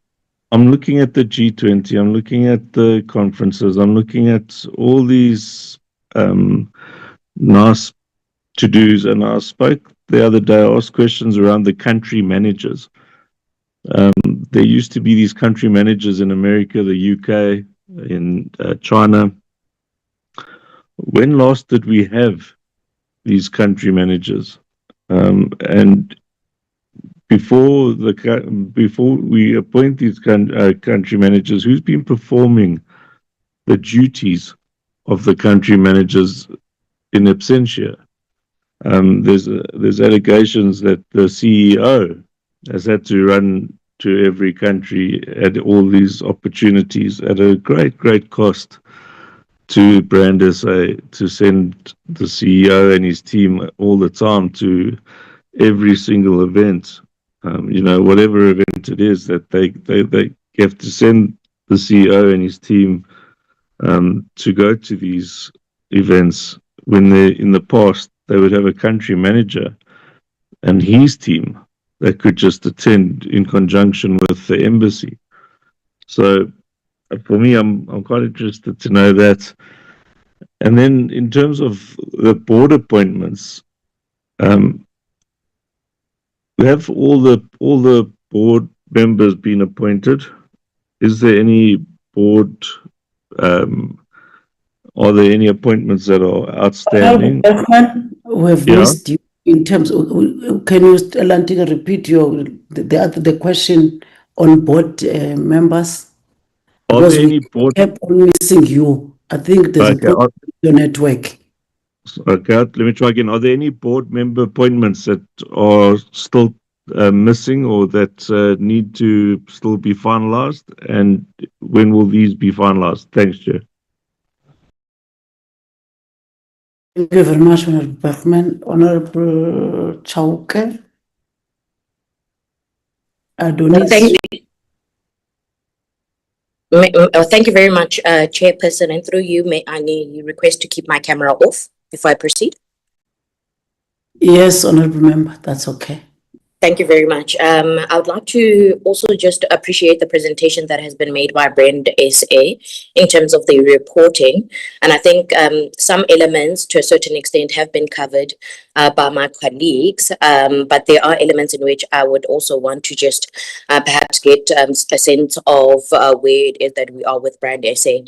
[SPEAKER 4] I'm looking at the G20, I'm looking at the conferences, I'm looking at all these nice to-dos, and I spoke the other day, I asked questions around the country managers. There used to be these country managers in America, the UK, in China. When last did we have these country managers? And before we appoint these country managers, who's been performing the duties of the country managers in absentia? There's allegations that the CEO has had to run to every country at all these opportunities at a great cost to Brand SA, to send the CEO and his team all the time to every single event. Whatever event it is, that they have to send the CEO and his team to go to these events, when they, in the past, they would have a country manager and his team that could just attend in conjunction with the embassy. So for me, I'm quite interested to know that. And then in terms of the board appointments, we have all the board members been appointed. Is there any board? Are there any appointments that are outstanding?
[SPEAKER 1] We have missed you in terms of. Can you, Lantika, repeat the question on board members?
[SPEAKER 4] Are there any board?
[SPEAKER 1] Kept on missing you. I think there's a problem with your network.
[SPEAKER 4] Okay, let me try again. Are there any board member appointments that are still missing, or that need to still be finalized? And when will these be finalized? Thanks, Chair.
[SPEAKER 1] Thank you very much, Honorable Bergman. Honorable Chauke. Adonis.
[SPEAKER 3] Thank you very much, Chairperson. And through you, may I request to keep my camera off before I proceed?
[SPEAKER 1] Yes, Honorable Member, that's okay.
[SPEAKER 3] Thank you very much. I would like to also just appreciate the presentation that has been made by Brand SA in terms of the reporting. And I think some elements to a certain extent have been covered by my colleagues, but there are elements in which I would also want to just perhaps get a sense of where it is that we are with Brand SA.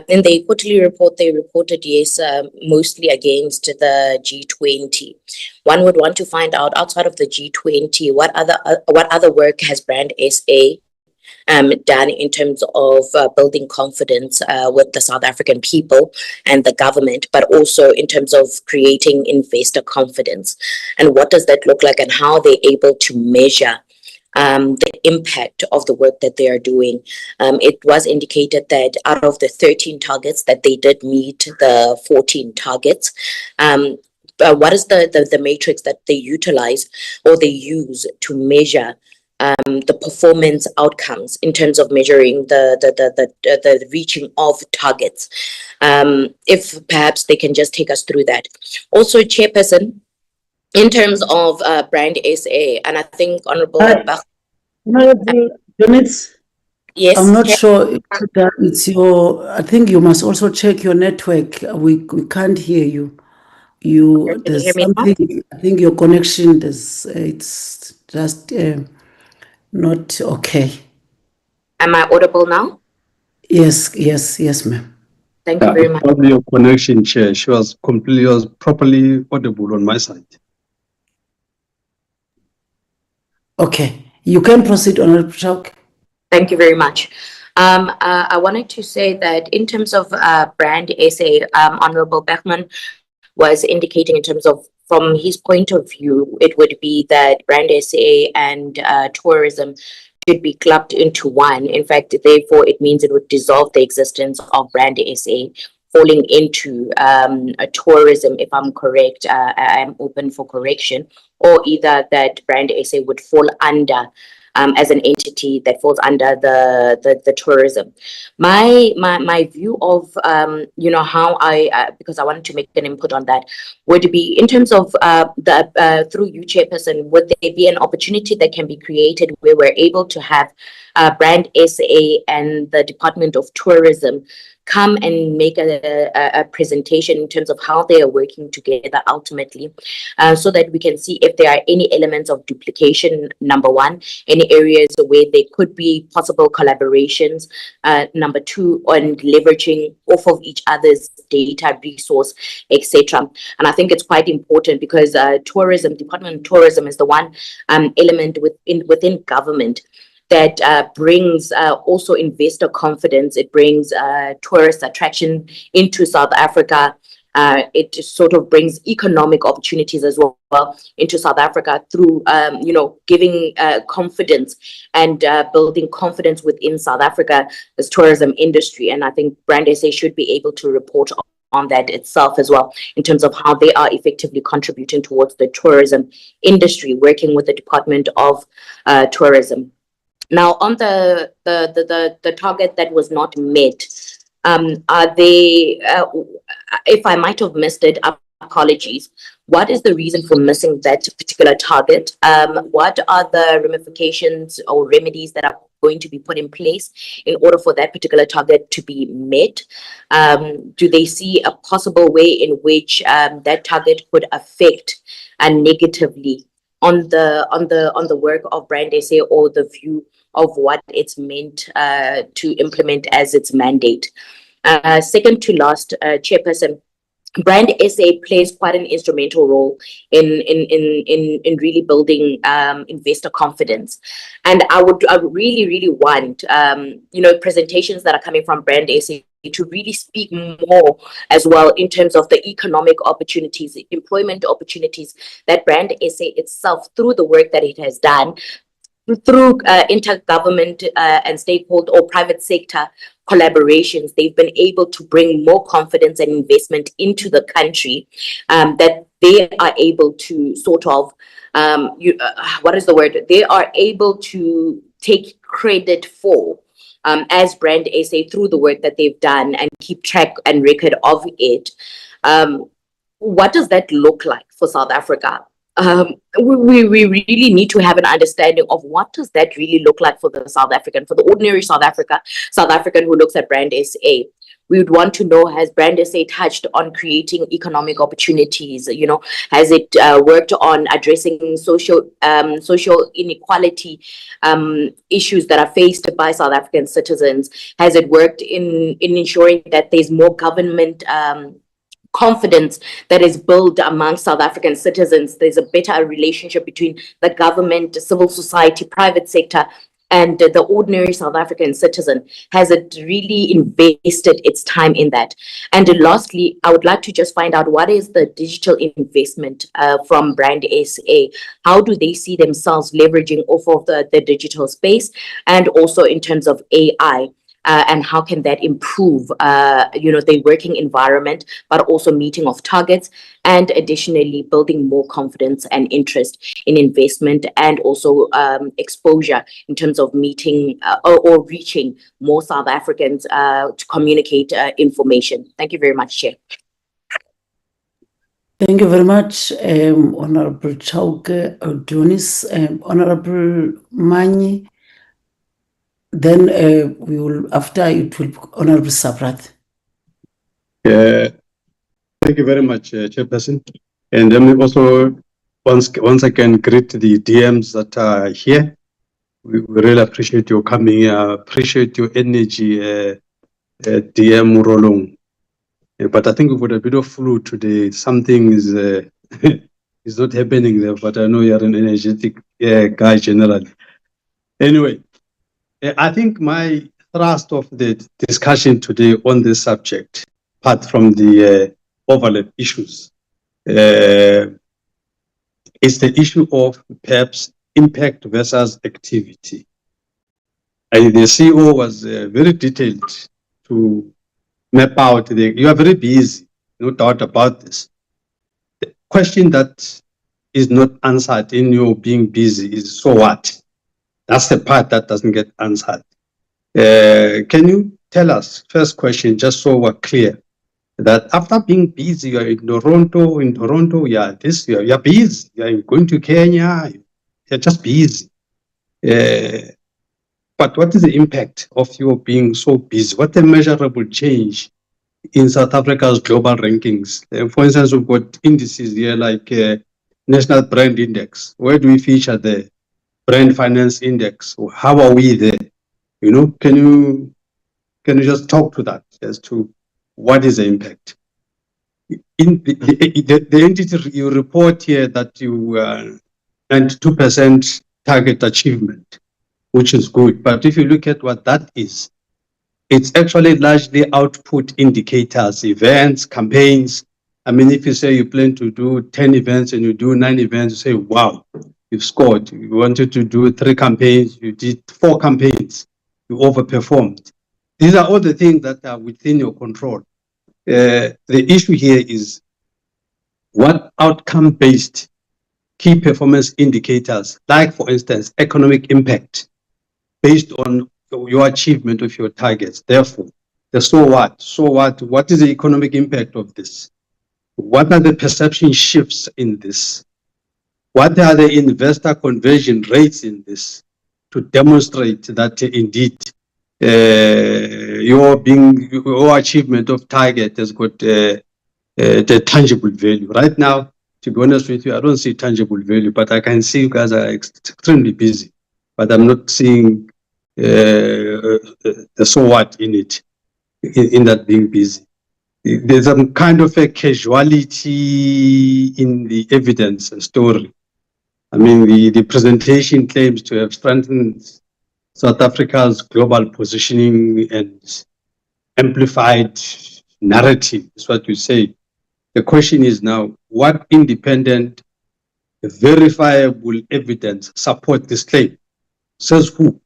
[SPEAKER 3] In the quarterly report, they reported, yes, mostly against the G20. One would want to find out, outside of the G20, what other work has Brand SA done in terms of building confidence with the South African people and the government, but also in terms of creating investor confidence. And what does that look like, and how they're able to measure the impact of the work that they are doing. It was indicated that out of the 13 targets that they did meet the 14 targets. What is the matrix that they utilize or they use to measure the performance outcomes in terms of measuring the reaching of targets? If perhaps they can just take us through that. Also, Chairperson, in terms of Brand SA, and I think Honorable
[SPEAKER 1] Dennis,
[SPEAKER 3] yes,
[SPEAKER 1] I'm not sure if it's your. I think you must also check your network. We can't hear you. There's something. I think your connection it's just not okay.
[SPEAKER 3] Am I audible now?
[SPEAKER 1] Yes, ma'am.
[SPEAKER 3] Thank you very much.
[SPEAKER 10] Probably your connection, Chair. She was properly audible on my side.
[SPEAKER 1] Okay, you can proceed, Honorable Chok.
[SPEAKER 3] Thank you very much. I wanted to say that in terms of Brand SA, Honorable Beckman was indicating in terms of, from his point of view, it would be that Brand SA and tourism should be clubbed into one. In fact, therefore, it means it would dissolve the existence of Brand SA, falling into a tourism, if I'm correct. I'm open for correction, or either that Brand SA would fall under as an entity that falls under the tourism. My view of how because I wanted to make an input on that, would be in terms of through you, Chairperson, would there be an opportunity that can be created where we're able to have Brand SA and the Department of Tourism come and make a presentation in terms of how they are working together ultimately, so that we can see if there are any elements of duplication, number one, any areas where there could be possible collaborations, number two, on leveraging off of each other's data, resource, etc. And I think it's quite important because Department of Tourism is the one element within government that brings also investor confidence. It brings tourist attraction into South Africa. It just sort of brings economic opportunities as well into South Africa through, giving confidence and building confidence within South Africa as tourism industry. And I think Brand SA should be able to report on that itself as well, in terms of how they are effectively contributing towards the tourism industry, working with the Department of Tourism. Now, on the target that was not met, are they, if I might have missed it, apologies. What is the reason for missing that particular target? What are the ramifications or remedies that are going to be put in place in order for that particular target to be met? Do they see a possible way in which that target could affect negatively on the work of Brand SA, or the view of what it's meant to implement as its mandate? Second to last, Chairperson, Brand SA plays quite an instrumental role in really building investor confidence, and I would really want presentations that are coming from Brand SA to really speak more as well in terms of the economic opportunities, the employment opportunities that Brand SA itself, through the work that it has done, through intergovernment and stakeholder or private sector collaborations, they've been able to bring more confidence and investment into the country, that they are able to sort of, they are able to take credit for as Brand SA through the work that they've done and keep track and record of it. What does that look like for South Africa? We really need to have an understanding of what does that really look like for the South African, for the ordinary South African who looks at Brand SA. We would want to know, has Brand SA touched on creating economic opportunities? Has it worked on addressing social inequality issues that are faced by South African citizens? Has it worked in ensuring that there's more government confidence that is built among South African citizens? There's a better relationship between the government, civil society, private sector, and the ordinary South African citizen. Has it really invested its time in that? And lastly, I would like to just find out, what is the digital investment from Brand SA? How do they see themselves leveraging off of the digital space, and also in terms of AI? And how can that improve, their working environment, but also meeting of targets, and additionally building more confidence and interest in investment, and also exposure in terms of meeting or reaching more South Africans to communicate information. Thank you very much, Chair.
[SPEAKER 1] Thank you very much, Honorable Chauke Adonis, Honorable Manyi. Then we will, after it will be Honorable Saprath.
[SPEAKER 10] Thank you very much, Chairperson. And let me also once again greet the DMs that are here. We really appreciate your coming. Appreciate your energy, DM Murolong. But I think we've got a bit of flu today. Something is is not happening there. But I know you're an energetic guy generally. Anyway, I think my thrust of the discussion today on this subject, apart from the overlap issues, is the issue of perhaps impact versus activity. And the CEO was very detailed to map out you are very busy, no doubt about this. The question that is not answered in your being busy is so what? That's the part that doesn't get answered. Can you tell us, first question, just so we're clear, that after being busy, you're in Toronto, yeah, you're busy, you're going to Kenya, you're just busy. But what is the impact of your being so busy? What a measurable change in South Africa's global rankings? For instance, we've got indices here like National Brand Index. Where do we feature the Brand Finance Index? How are we there? You know, can you just talk to that as to what is the impact? In the entity you report here that you 92% target achievement, which is good. But if you look at what that is, it's actually largely output indicators, events, campaigns. I mean, if you say you plan to do 10 events and you do 9 events, you say, wow, you've scored. You wanted to do 3 campaigns, you did 4 campaigns, you overperformed. These are all the things that are within your control. The issue here is what outcome-based key performance indicators, like for instance, economic impact, based on your achievement of your targets. Therefore, the so what? What is the economic impact of this? What are the perception shifts in this? What are the investor conversion rates in this to demonstrate that indeed your achievement of target has got the tangible value? Right now, to be honest with you, I don't see tangible value, but I can see you guys are extremely busy, but I'm not seeing the so what in it, in that being busy. There's some kind of a casuality in the evidence story. I mean, the presentation claims to have strengthened South Africa's global positioning and amplified narrative, is what you say. The question is now, what independent, verifiable evidence support this claim? Says who?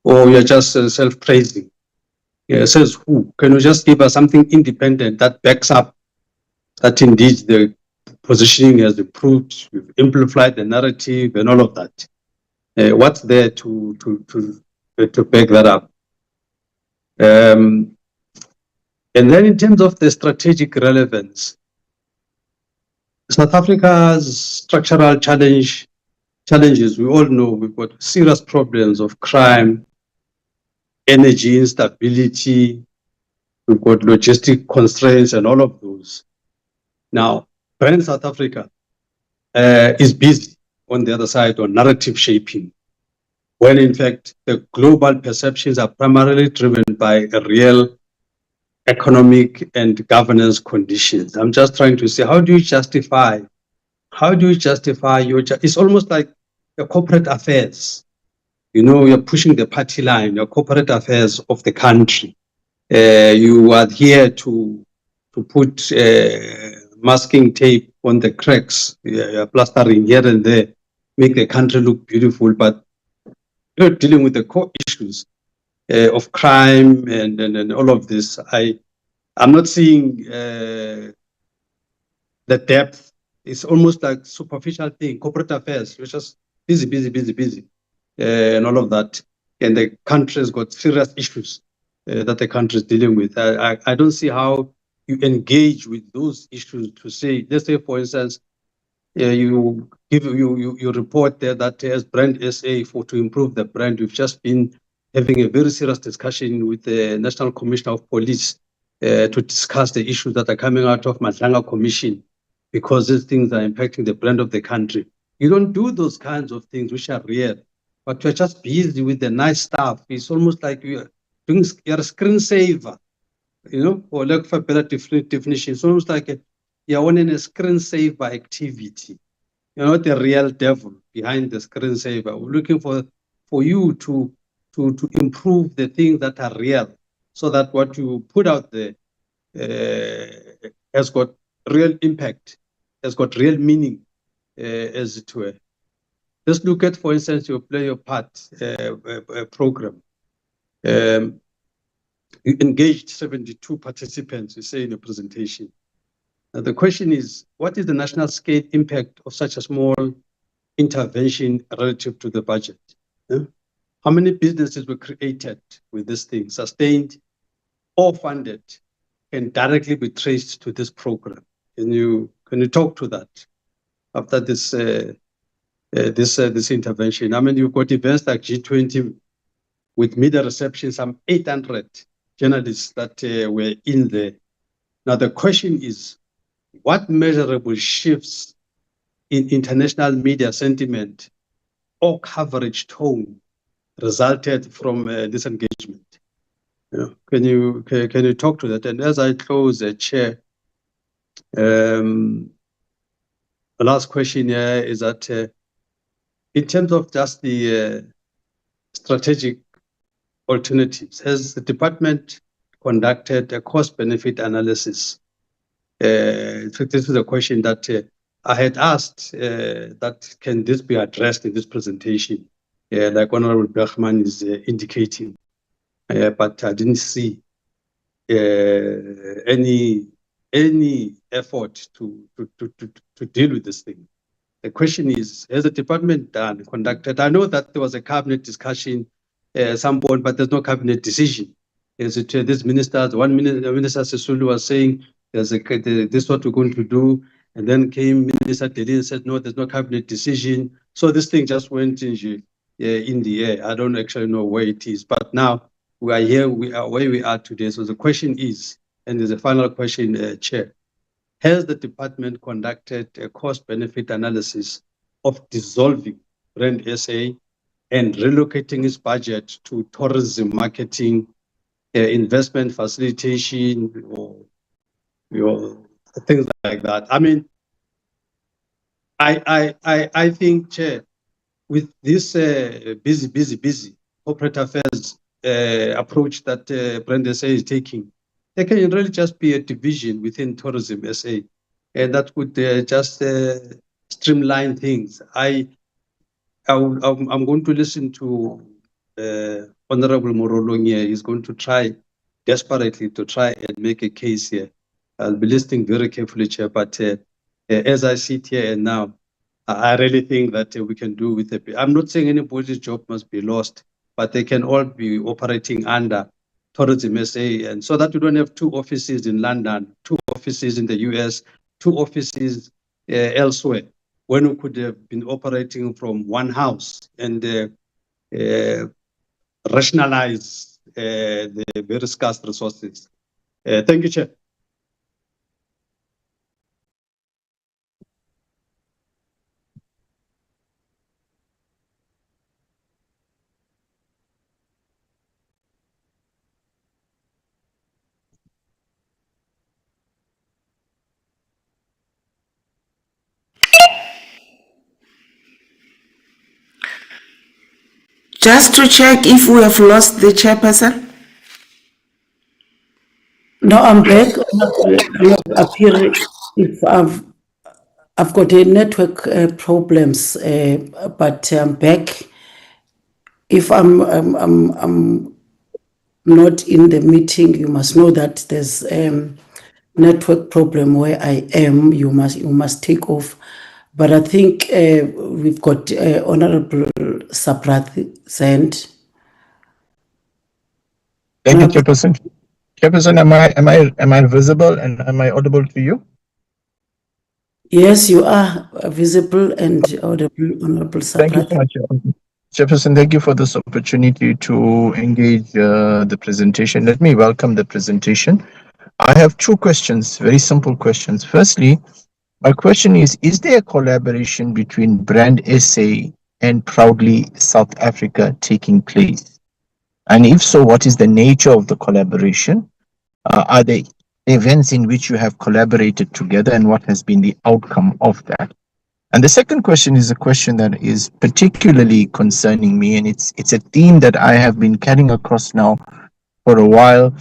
[SPEAKER 10] Or you're just self-praising? Says who? Can you just give us something independent that backs up that indeed the positioning has improved, we've amplified the narrative and all of that? What's there to back that up? And then in terms of the strategic relevance, South Africa's structural challenges, we all know we've got serious problems of crime, energy instability, we've got logistic constraints and all of those. Now, Brand South Africa is busy on the other side on narrative shaping, when in fact the global perceptions are primarily driven by a real economic and governance conditions. I'm just trying to say, how do you justify your, it's almost like your corporate affairs. You know, you're pushing the party line, your corporate affairs of the country. You are here to put masking tape on the cracks, plastering here and there, make the country look beautiful, but you're dealing with the core issues of crime and all of this. I'm not seeing the depth. It's almost like superficial thing, corporate affairs. You're just busy, and all of that. And the country's got serious issues that the country is dealing with. I don't see how you engage with those issues to say, let's say, for instance, you report there that as Brand SA to improve the brand, we've just been having a very serious discussion with the National Commissioner of Police to discuss the issues that are coming out of Matlanga Commission, because these things are impacting the brand of the country. You don't do those kinds of things which are real, but you're just busy with the nice stuff. It's almost like you're a screensaver for lack of a better definition, it's almost like you're on a screensaver activity. You're not the real devil behind the screensaver. We're looking for you to improve the things that are real, so that what you put out there has got real impact, has got real meaning, as it were. Let's look at, for instance, your Play Your Part program. You engaged 72 participants, you say in your presentation. Now the question is, what is the national scale impact of such a small intervention relative to the budget? How many businesses were created with this thing, sustained or funded, and directly be traced to this program? Can you talk to that after this this intervention? I mean, you've got events like G20 with media reception, some 800 journalists that were in there. Now the question is, what measurable shifts in international media sentiment or coverage tone resulted from this engagement? Can you talk to that? And as I close, Chair, the last question here is that in terms of just the strategic alternatives, has the department conducted a cost-benefit analysis? In fact, this is a question that I had asked, that can this be addressed in this presentation, like Honorable Bergman is indicating, but I didn't see any effort to deal with this thing. The question is, has the department conducted? I know that there was a cabinet discussion at some point, but there's no cabinet decision. Is it this ministers? One Minister Sisulu was saying this is what we're going to do, and then came Minister Deli and said no, there's no cabinet decision. So this thing just went in the air. I don't actually know where it is, but now we are here. We are where we are today. So the question is, and there's a final question, Chair. Has the department conducted a cost-benefit analysis of dissolving Brand SA and relocating its budget to tourism marketing, investment facilitation, or things like that? I mean, I think, Chair, with this busy corporate affairs approach that Brand SA is taking, there can really just be a division within Tourism SA, and that would just streamline things. I'm going to listen to Honorable Morolong here. He's going to try desperately to try and make a case here. I'll be listening very carefully, Chair, but as I sit here and now, I really think that we can do with it. I'm not saying anybody's job must be lost, but they can all be operating under Tourism SA, and so that we don't have 2 offices in London, 2 offices in the US, 2 offices elsewhere, when we could have been operating from one house and rationalize the very scarce resources. Thank you, Chair.
[SPEAKER 9] Just to check if we have lost the chairperson.
[SPEAKER 1] No, I'm back. I'm not appearing. If I've got a network problems, but I'm back. If I'm not in the meeting, you must know that there's network problem where I am. You must take off. But I think we've got Honorable Saprathi sent.
[SPEAKER 11] Thank you, Chairperson. Chairperson, am I visible and am I audible to you?
[SPEAKER 1] Yes, you are visible and audible, Honorable Saprathi.
[SPEAKER 11] Thank you so much, Chairperson. Thank you for this opportunity to engage the presentation. Let me welcome the presentation. I have 2 questions, very simple questions. Firstly, my question is there a collaboration between Brand SA and Proudly South Africa taking place? And if so, what is the nature of the collaboration? Are there events in which you have collaborated together, and what has been the outcome of that? And the second question is a question that is particularly concerning me, and it's a theme that I have been carrying across now for a while,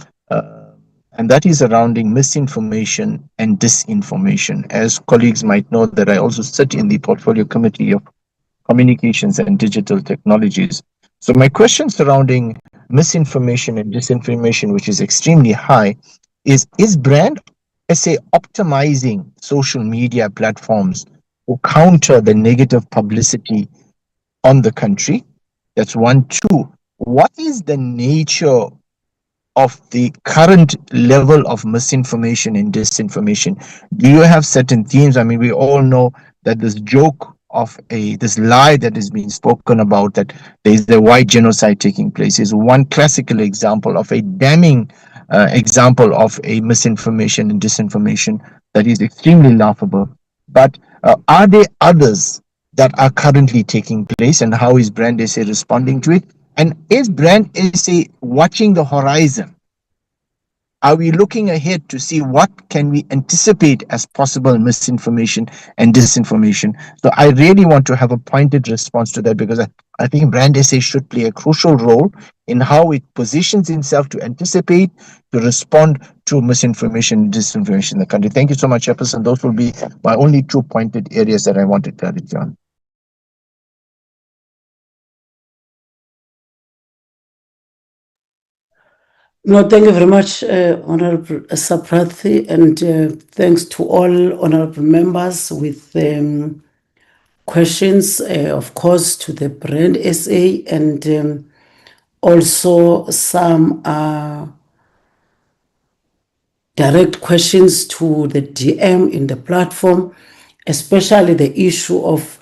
[SPEAKER 11] and that is surrounding misinformation and disinformation. As colleagues might know, that I also sit in the portfolio committee of communications and digital technologies. So my question surrounding misinformation and disinformation, which is extremely high, is Brand SA optimizing social media platforms to counter the negative publicity on the country? That's one. Two, what is the nature of the current level of misinformation and disinformation? Do you have certain themes? I mean, we all know that this joke of this lie that is being spoken about, that there is the white genocide taking place, is one classical example of a damning example of a misinformation and disinformation that is extremely laughable. But are there others that are currently taking place, and how is Brand SA responding to it? And is Brand SA watching the horizon? Are we looking ahead to see what can we anticipate as possible misinformation and disinformation? So I really want to have a pointed response to that, because I think Brand SA should play a crucial role in how it positions itself to anticipate, to respond to misinformation and disinformation in the country. Thank you so much, Chairperson. Those will be my only two pointed areas that I wanted clarity on.
[SPEAKER 1] No, thank you very much, Honorable Saprathi, and thanks to all honorable members with questions, of course, to the Brand SA, and also some direct questions to the DM in the platform, especially the issue of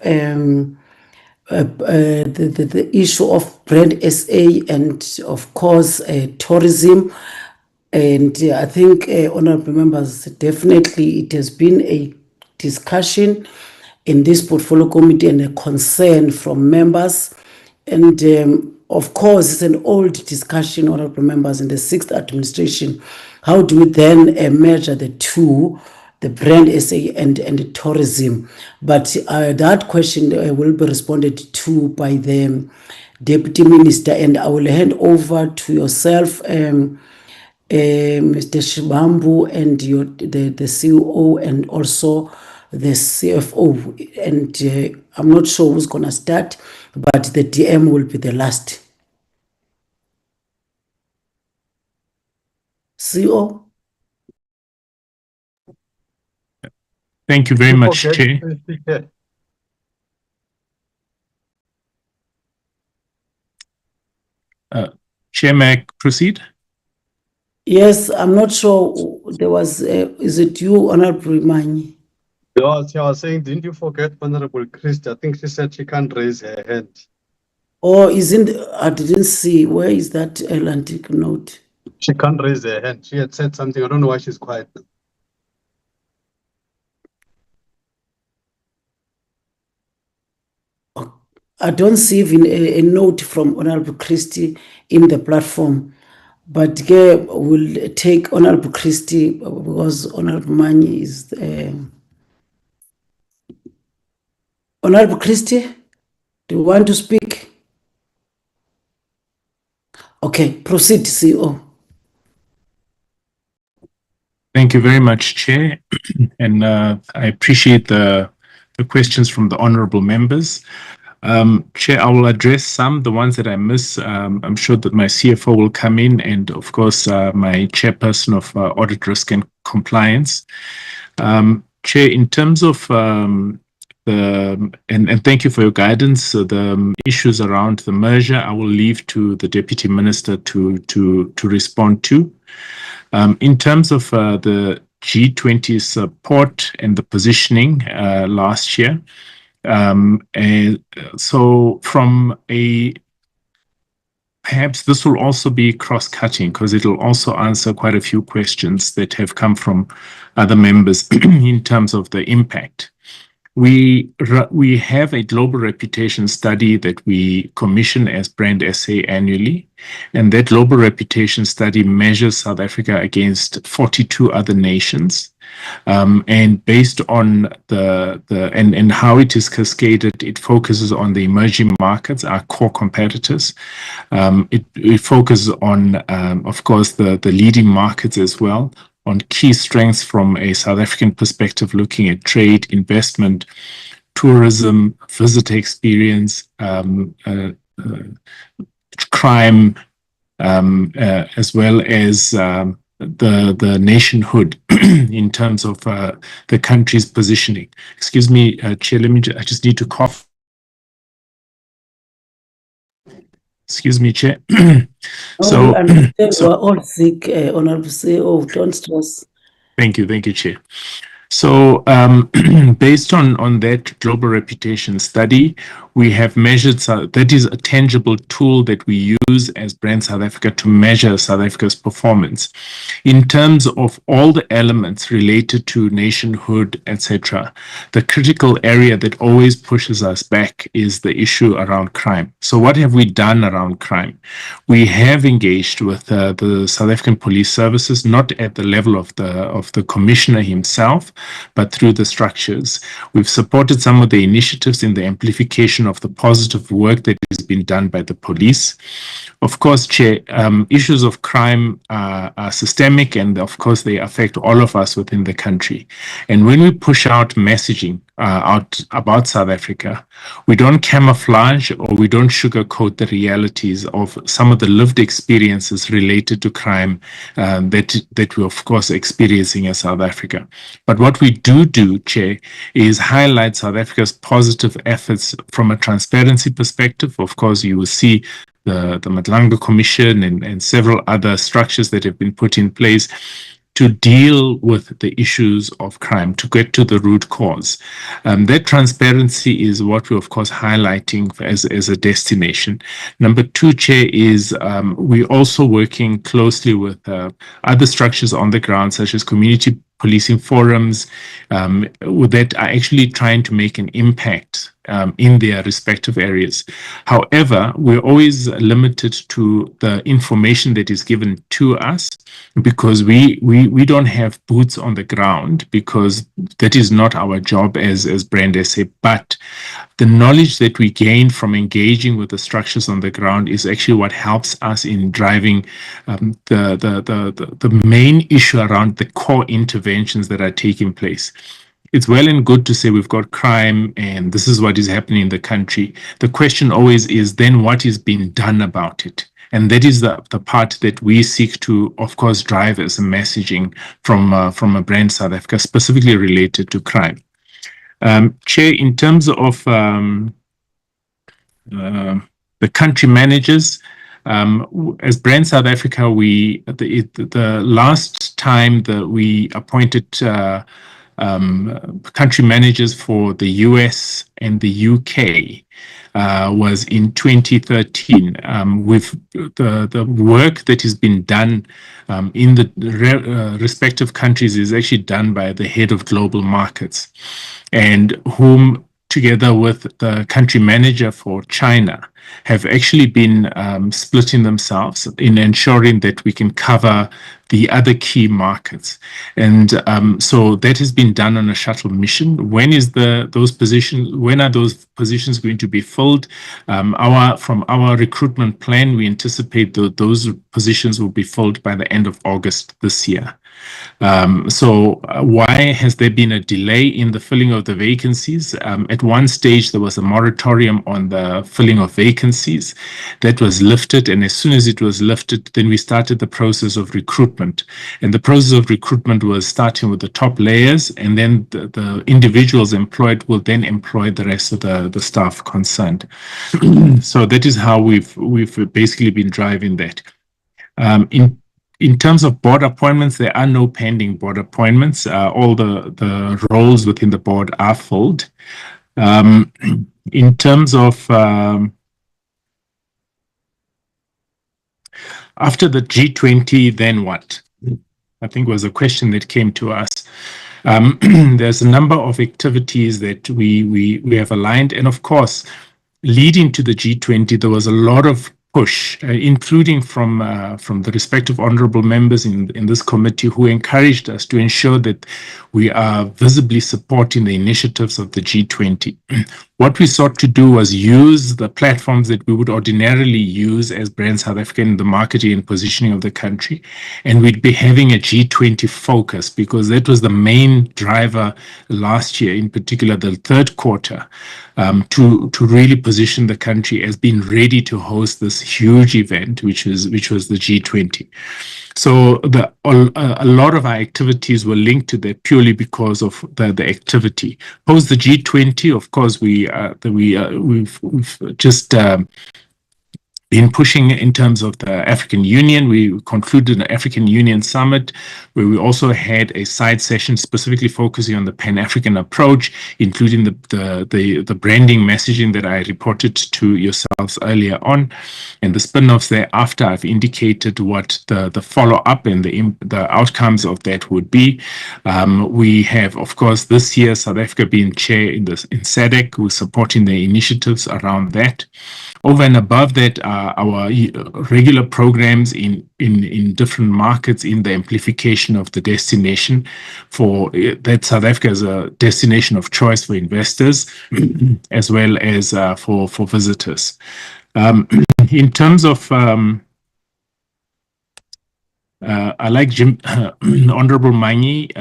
[SPEAKER 1] the issue of Brand SA and, of course, tourism. And I think, honorable members, definitely it has been a discussion in this portfolio committee and a concern from members. And of course, it's an old discussion, honorable members, in the 6th administration. How do we then measure the two, the Brand SA and the tourism? But that question will be responded to by the Deputy Minister, and I will hand over to yourself, Mr. Shibambu, and the CEO, and also the CFO. And I'm not sure who's going to start, but the DM will be the last. CEO?
[SPEAKER 7] Thank you very much, Chair. Chair, may I proceed?
[SPEAKER 1] Yes, I'm not sure. There was, is it you, Honorable Manyi?
[SPEAKER 10] Yes, I was saying, didn't you forget Honorable Christ? I think she said she can't raise her hand.
[SPEAKER 1] Or isn't, I didn't see, where is that Atlantic note?
[SPEAKER 10] She can't raise her hand. She had said something. I don't know why she's quiet now.
[SPEAKER 1] I don't see even a note from Honorable Christie in the platform. But we'll take Honorable Christie because Honorable Manyi is Honorable Christie, do you want to speak? Okay, proceed, CEO.
[SPEAKER 7] Thank you very much, Chair. And I appreciate the questions from the honorable members. Chair, I will address some, the ones that I miss. I'm sure that my CFO will come in, and of course, my chairperson of Audit, Risk and Compliance. Chair, in terms of and thank you for your guidance. The issues around the merger, I will leave to the Deputy Minister to respond to. In terms of the G20 support and the positioning last year, so from perhaps this will also be cross-cutting, because it will also answer quite a few questions that have come from other members in terms of the impact. We have a global reputation study that we commission as Brand SA annually, and that global reputation study measures South Africa against 42 other nations. And based on and how it is cascaded, it focuses on the emerging markets, our core competitors. It focuses on, of course, the leading markets as well, on key strengths from a South African perspective, looking at trade, investment, tourism, visitor experience, crime, as well as the nationhood in terms of the country's positioning. Excuse me, Chair, I just need to cough. Excuse me, Chair.
[SPEAKER 1] So, we're all sick, Honorable CEO, don't stress.
[SPEAKER 7] Thank you, Chair. So based on that global reputation study, we have measured, that is a tangible tool that we use as Brand South Africa to measure South Africa's performance. In terms of all the elements related to nationhood, etc., the critical area that always pushes us back is the issue around crime. So what have we done around crime? We have engaged with the South African Police Services, not at the level of the Commissioner himself, but through the structures. We've supported some of the initiatives in the amplification of the positive work that has been done by the police. Of course, Chair, issues of crime are systemic, and of course they affect all of us within the country. And when we push out messaging out about South Africa, we don't camouflage or we don't sugarcoat the realities of some of the lived experiences related to crime that we're of course experiencing in South Africa. But what we do, Chair, is highlight South Africa's positive efforts from a transparency perspective. Of course, you will see the Madlanga Commission and several other structures that have been put in place to deal with the issues of crime, to get to the root cause. That transparency is what we're, of course, highlighting as a destination. Number two, Chair, is we're also working closely with other structures on the ground, such as community policing forums that are actually trying to make an impact in their respective areas. However, we're always limited to the information that is given to us because we don't have boots on the ground, because that is not our job as Brand SA. But the knowledge that we gain from engaging with the structures on the ground is actually what helps us in driving the main issue around the core interventions that are taking place. It's well and good to say we've got crime and this is what is happening in the country. The question always is then what is being done about it? And that is the part that we seek to, of course, drive as a messaging from a Brand South Africa, specifically related to crime. Chair, in terms of the country managers, as Brand South Africa, the last time that we appointed country managers for the US and the UK was in 2013. With the work that has been done in the respective countries is actually done by the head of global markets, and whom, together with the country manager for China, have actually been splitting themselves in ensuring that we can cover the other key markets. And so that has been done on a shuttle mission. When are those positions going to be filled? From our recruitment plan, we anticipate that those positions will be filled by the end of August this year. So why has there been a delay in the filling of the vacancies? At one stage, there was a moratorium on the filling of vacancies. That was lifted, and as soon as it was lifted, then we started the process of recruitment. And the process of recruitment was starting with the top layers, and then the individuals employed will then employ the rest of the staff concerned. So that is how we've basically been driving that. In terms of board appointments, there are no pending board appointments. All the roles within the board are filled. In terms of after the G20, then what? I think was a question that came to us. There's a number of activities that we have aligned, and of course, leading to the G20, there was a lot of push, including from the respective honourable members in this committee who encouraged us to ensure that we are visibly supporting the initiatives of the G20. What we sought to do was use the platforms that we would ordinarily use as Brand South Africa in the marketing and positioning of the country, and we'd be having a G20 focus because that was the main driver last year, in particular the third quarter, to really position the country as being ready to host this huge event, which was the G20. So a lot of our activities were linked to that purely because of the activity. Post the G20, of course, we've just been pushing in terms of the African Union. We concluded an African Union summit where we also had a side session specifically focusing on the Pan-African approach, including the branding messaging that I reported to yourselves earlier on. And the spin-offs thereafter, I've indicated what the follow-up and the outcomes of that would be. We have, of course, this year, South Africa being chair in SADC, we're supporting the initiatives around that. Over and above that, our regular programs in different markets in the amplification of the destination for that South Africa is a destination of choice for investors as well as for visitors. In terms of I like Honorable Manyi,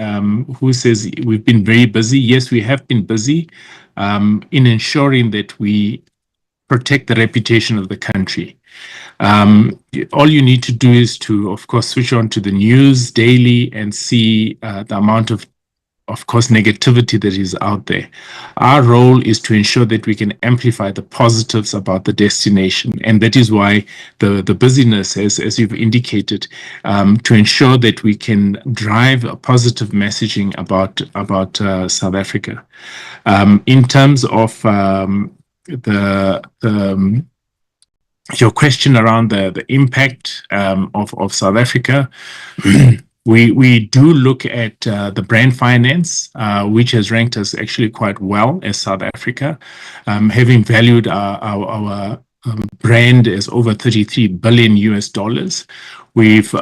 [SPEAKER 7] who says we've been very busy. Yes, we have been busy in ensuring that we protect the reputation of the country. All you need to do is to, of course, switch on to the news daily and see the amount of course, negativity that is out there. Our role is to ensure that we can amplify the positives about the destination. And that is why the busyness, as you've indicated, to ensure that we can drive a positive messaging about South Africa. In terms of your question around the impact of South Africa, we do look at the brand finance, which has ranked us actually quite well as South Africa, having valued our brand as over $33 billion US. We've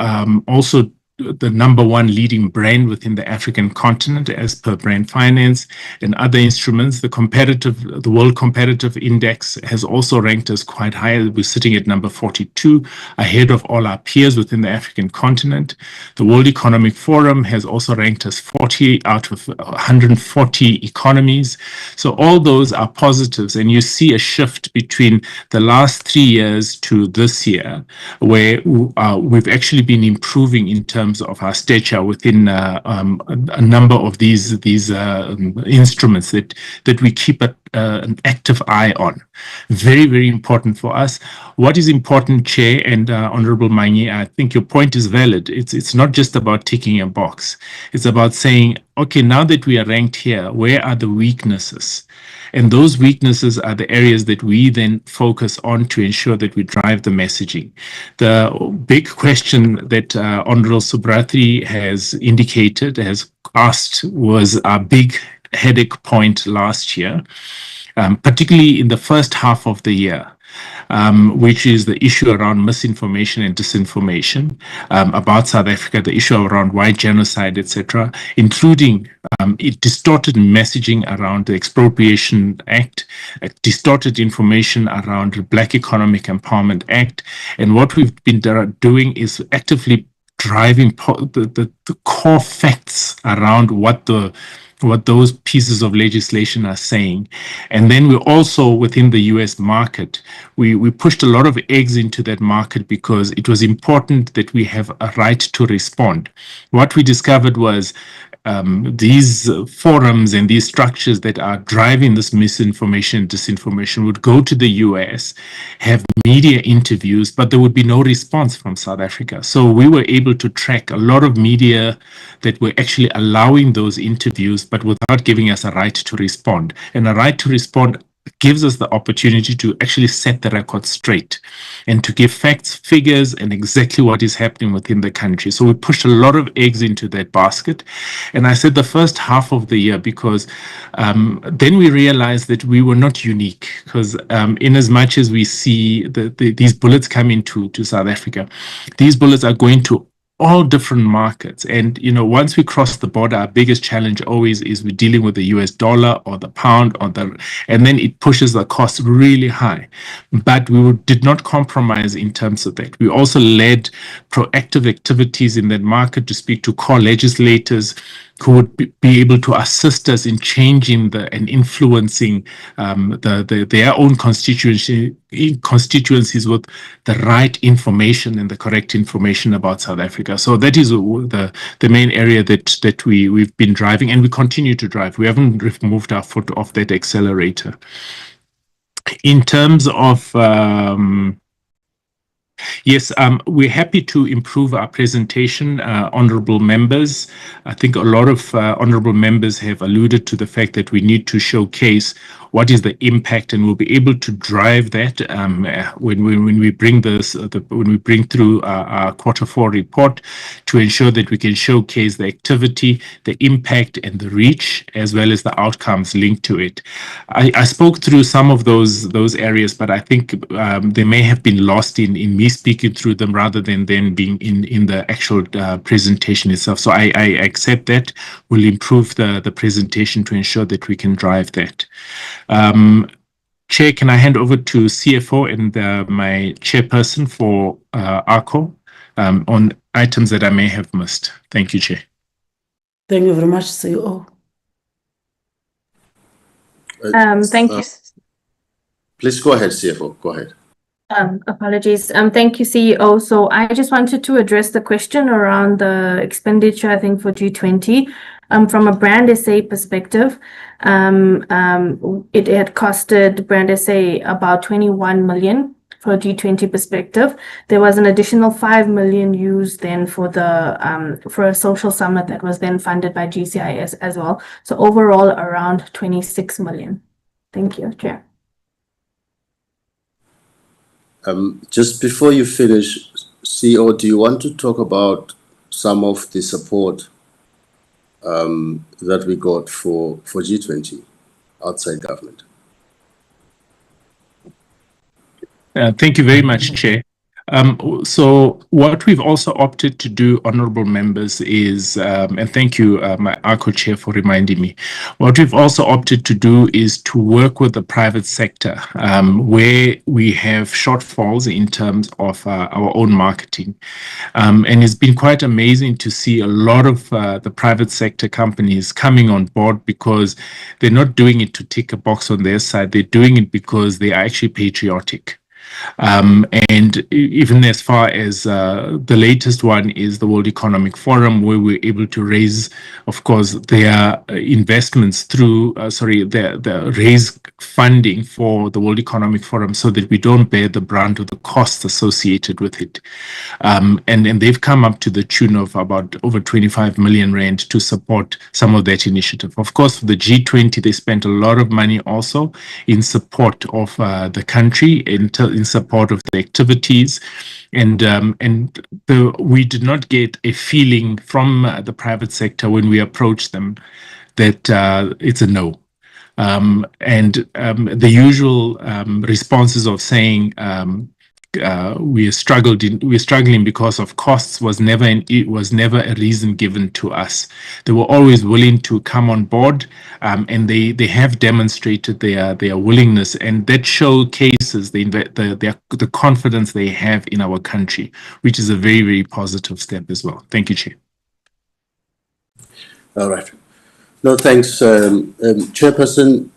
[SPEAKER 7] also the number one leading brand within the African continent as per Brand Finance and other instruments. The World Competitive Index has also ranked us quite high. We're sitting at number 42, ahead of all our peers within the African continent. The World Economic Forum has also ranked us 40 out of 140 economies. So all those are positives, and you see a shift between the last 3 years to this year, where we've actually been improving in terms of our stature within a number of these instruments that we keep an active eye on. Very, very important for us. What is important, Chair and Honorable Manyi, I think your point is valid. It's not just about ticking a box. It's about saying, okay, now that we are ranked here, where are the weaknesses? And those weaknesses are the areas that we then focus on to ensure that we drive the messaging. The big question that Honorable Subratri has indicated, has asked, was our big headache point last year, particularly in the first half of the year. Which is the issue around misinformation and disinformation about South Africa, the issue around white genocide, etc., including distorted messaging around the Expropriation Act, distorted information around the Black Economic Empowerment Act. And what we've been doing is actively driving the core facts around what those pieces of legislation are saying. And then we also, within the US market, we pushed a lot of eggs into that market because it was important that we have a right to respond. What we discovered was these forums and these structures that are driving this misinformation and disinformation would go to the US, have media interviews, but there would be no response from South Africa. So we were able to track a lot of media that were actually allowing those interviews, but without giving us a right to respond. And a right to respond gives us the opportunity to actually set the record straight and to give facts, figures, and exactly what is happening within the country. So we pushed a lot of eggs into that basket. And I said the first half of the year because then we realized that we were not unique, because in as much as we see these bullets come into South Africa, these bullets are going to all different markets. And, you know, once we cross the border, our biggest challenge always is we're dealing with the US dollar or the pound and then it pushes the cost really high. But we did not compromise in terms of that. We also led proactive activities in that market to speak to core legislators who would be able to assist us in changing and influencing their own constituencies with the right information and the correct information about South Africa. So that is the main area that we've been driving, and we continue to drive. We haven't removed our foot off that accelerator. In terms of yes, we're happy to improve our presentation, honorable members. I think a lot of honorable members have alluded to the fact that we need to showcase what is the impact, and we'll be able to drive that when we bring when we bring through our Q4 report, to ensure that we can showcase the activity, the impact, and the reach, as well as the outcomes linked to it. I spoke through some of those areas, but I think they may have been lost in me speaking through them rather than being in the actual presentation itself. So I accept that. We'll improve the presentation to ensure that we can drive that. Chair, can I hand over to CFO and my chairperson for ARCO on items that I may have missed? Thank you, Chair.
[SPEAKER 1] Thank you very much, CEO.
[SPEAKER 2] Thank you.
[SPEAKER 6] Please go ahead, CFO. Go ahead.
[SPEAKER 2] Apologies. Thank you, CEO. So I just wanted to address the question around the expenditure, I think, for G20. From a Brand SA perspective, it had costed Brand SA about 21 million for a G20 perspective. There was an additional 5 million used then for a social summit that was then funded by GCIS as well. So overall, around 26 million. Thank you, Chair.
[SPEAKER 6] Just before you finish, CEO, do you want to talk about some of the support that we got for G20 outside government?
[SPEAKER 7] Thank you very much, Chair. So what we've also opted to do, honorable members, is, and thank you, my ARCO chair, for reminding me. What we've also opted to do is to work with the private sector where we have shortfalls in terms of our own marketing. And it's been quite amazing to see a lot of the private sector companies coming on board, because they're not doing it to tick a box on their side. They're doing it because they are actually patriotic. And even as far as the latest one is the World Economic Forum, where we're able to raise, of course, their investments through, the raise funding for the World Economic Forum, so that we don't bear the brunt of the costs associated with it. And they've come up to the tune of about over 25 million rand to support some of that initiative. Of course, for the G20, they spent a lot of money also in support of the country, in support of the activities, and we did not get a feeling from the private sector when we approached them that it's a no. The usual responses of saying we're struggling because of costs was never a reason given to us. They were always willing to come on board, and they have demonstrated their willingness, and that showcases the confidence they have in our country, which is a very, very positive step as well. Thank you, Chair.
[SPEAKER 6] All right. No, thanks, Chairperson.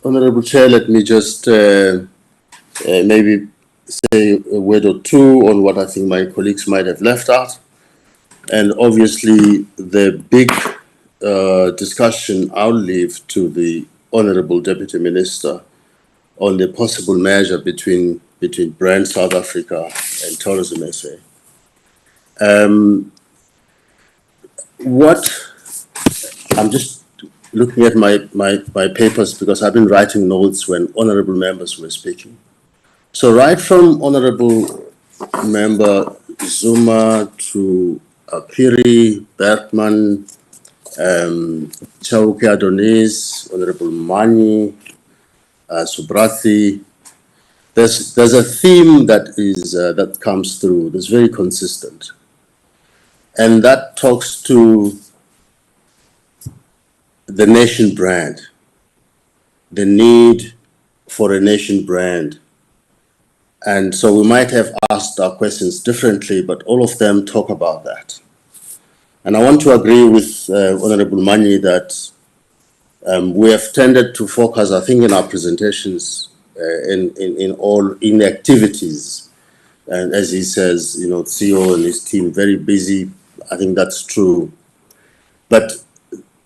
[SPEAKER 6] Honorable Chair, let me just maybe say a word or two on what I think my colleagues might have left out. And obviously, the big discussion I'll leave to the Honorable Deputy Minister on the possible merger between Brand South Africa and Tourism SA. What I'm just looking at my papers because I've been writing notes when honorable members were speaking. So right from Honorable Member Zuma to Piri, Bergman, Chauke Adonis, Honorable Mani, Subrathi, there's a theme that is that comes through that's very consistent, and that talks to the nation brand, the need for a nation brand. And so we might have asked our questions differently, but all of them talk about that. And I want to agree with Honorable Mani that we have tended to focus, I think, in our presentations in activities. And as he says, you know, CEO and his team very busy. I think that's true. But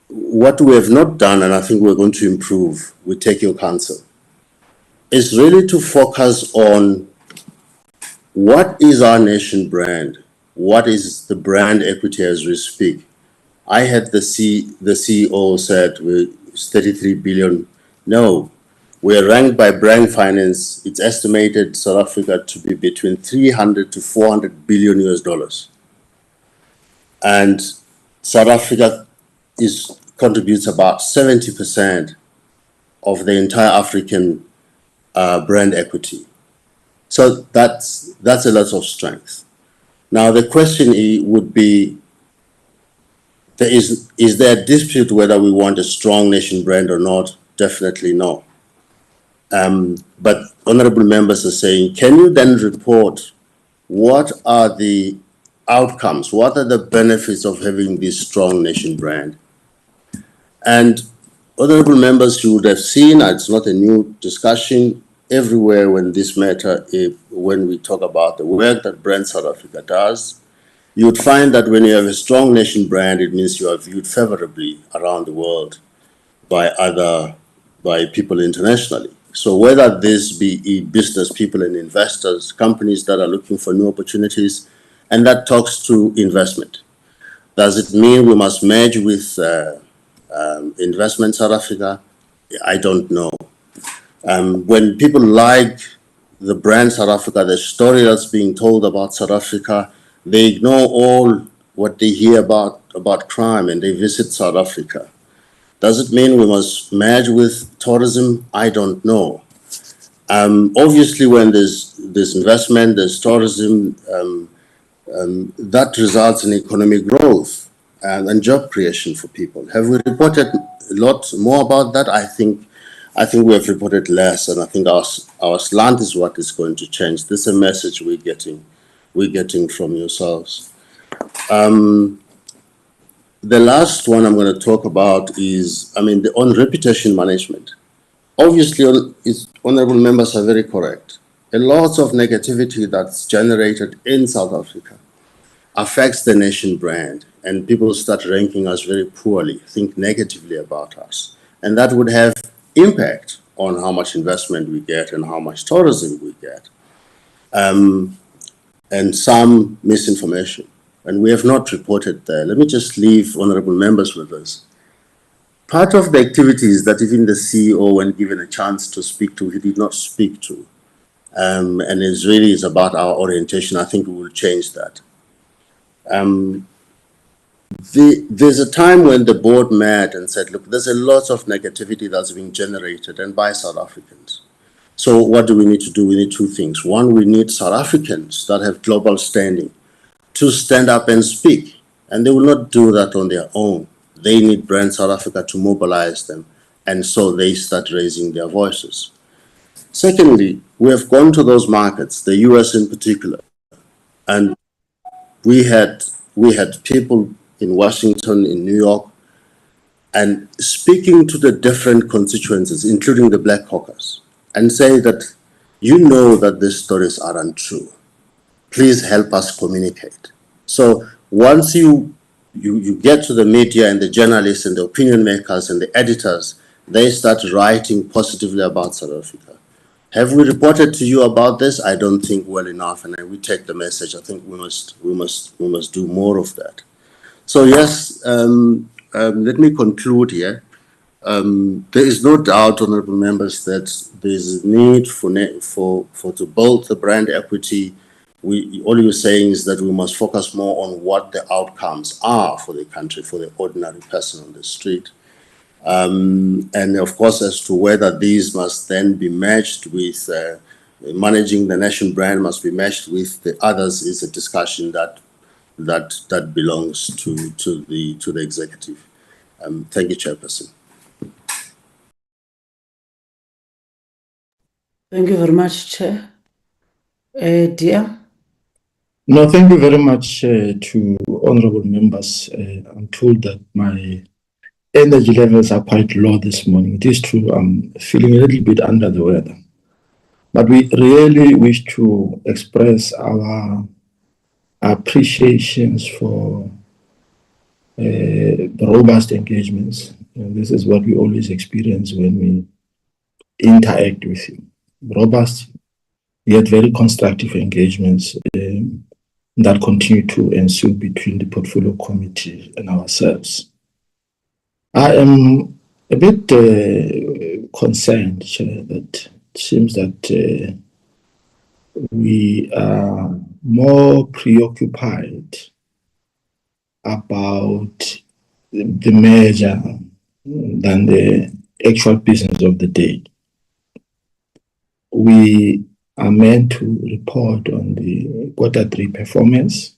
[SPEAKER 6] what we have not done, and I think we're going to improve, we take your counsel, is really to focus on what is our nation brand? What is the brand equity as we speak? I had the CEO said it's 33 billion. No, we're ranked by Brand Finance. It's estimated South Africa to be between 300 to 400 billion US dollars. And South Africa contributes about 70% of the entire African brand equity. So that's a lot of strength. Now the question would be, is there a dispute whether we want a strong nation brand or not? Definitely no. But honorable members are saying, can you then report what are the outcomes? What are the benefits of having this strong nation brand? And honorable members, you would have seen, it's not a new discussion, everywhere when this matter, when we talk about the work that Brand South Africa does, you would find that when you have a strong nation brand, it means you are viewed favorably around the world by people internationally. So whether this be business people and investors, companies that are looking for new opportunities, and that talks to investment. Does it mean we must merge with Investment South Africa? I don't know. When people like the brand South Africa, the story that's being told about South Africa, they ignore all what they hear about crime and they visit South Africa. Does it mean we must merge with tourism? I don't know. Obviously, when there's investment, there's tourism, that results in economic growth and job creation for people. Have we reported a lot more about that? I think we have reported less, and I think our slant is what is going to change. This is a message we're getting from yourselves. The last one I'm going to talk about is, on reputation management. Obviously, honorable members are very correct. A lot of negativity that's generated in South Africa affects the nation brand, and people start ranking us very poorly, think negatively about us. And that would have impact on how much investment we get and how much tourism we get, and some misinformation. And we have not reported there. Let me just leave honorable members with this. Part of the activities that even the CEO, when given a chance to speak to, he did not speak to, and it really is about our orientation. I think we will change that. There's a time when the board met and said, look, there's a lot of negativity that's being generated and by South Africans. So what do we need to do? We need two things. One, we need South Africans that have global standing to stand up and speak, and they will not do that on their own. They need Brand South Africa to mobilize them, and so they start raising their voices. Secondly, we have gone to those markets, the US in particular, and we had people in Washington, in New York, and speaking to the different constituencies, including the Black Caucus, and say that you know that these stories are untrue. Please help us communicate. So once you get to the media and the journalists and the opinion makers and the editors, they start writing positively about South Africa. Have we reported to you about this? I don't think well enough, and we take the message. I think we must do more of that. So yes, let me conclude here. There is no doubt, honourable members, that there is a need for to build the brand equity. All you're saying is that we must focus more on what the outcomes are for the country, for the ordinary person on the street. And of course, as to whether these must then be matched with managing the national brand must be matched with the others is a discussion that belongs to the executive. Thank you, Chairperson.
[SPEAKER 1] Thank you very much, Chair. Dear.
[SPEAKER 5] No, thank you very much to honorable members. I'm told that my energy levels are quite low this morning. It is true, I'm feeling a little bit under the weather. But we really wish to express our appreciations for the robust engagements. This is what we always experience when we interact with you. Robust, yet very constructive engagements that continue to ensue between the portfolio committee and ourselves. I am a bit concerned, Chair, that it seems that we are more preoccupied about the merger than the actual business of the day. We are meant to report on the Q3 performance,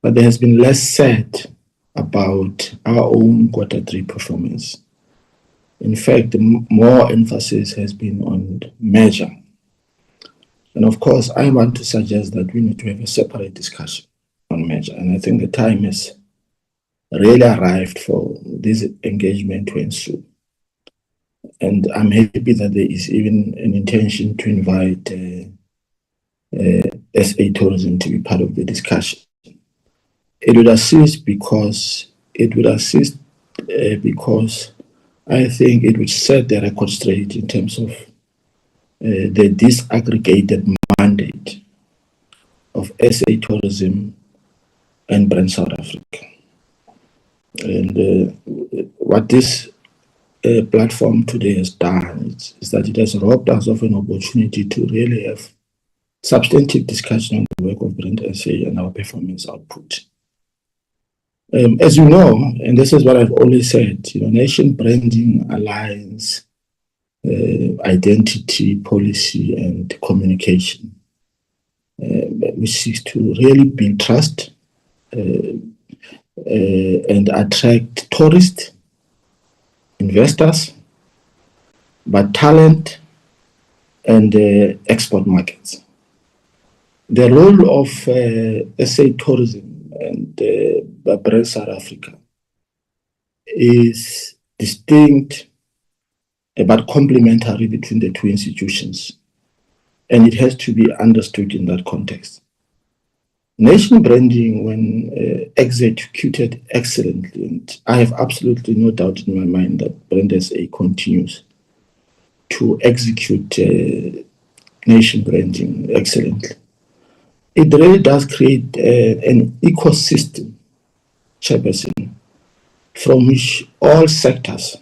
[SPEAKER 5] but there has been less said about our own Q3 performance. In fact, more emphasis has been on the merger. And of course, I want to suggest that we need to have a separate discussion on merger. And I think the time has really arrived for this engagement to ensue. And I'm happy that there is even an intention to invite SA Tourism to be part of the discussion. It would assist because I think it would set the record straight in terms of the disaggregated mandate of SA Tourism and Brand South Africa. And what this platform today has done is that it has robbed us of an opportunity to really have substantive discussion on the work of Brand SA and our performance output. As you know, and this is what I've always said, nation branding aligns identity, policy, and communication, which seeks to really build trust and attract tourists, investors, but talent and export markets. The role of SA Tourism and Brand South Africa is distinct but complementary between the two institutions, and it has to be understood in that context. Nation branding, when executed excellently, and I have absolutely no doubt in my mind that Brand SA continues to execute nation branding excellently. It really does create an ecosystem, Chairperson, from which all sectors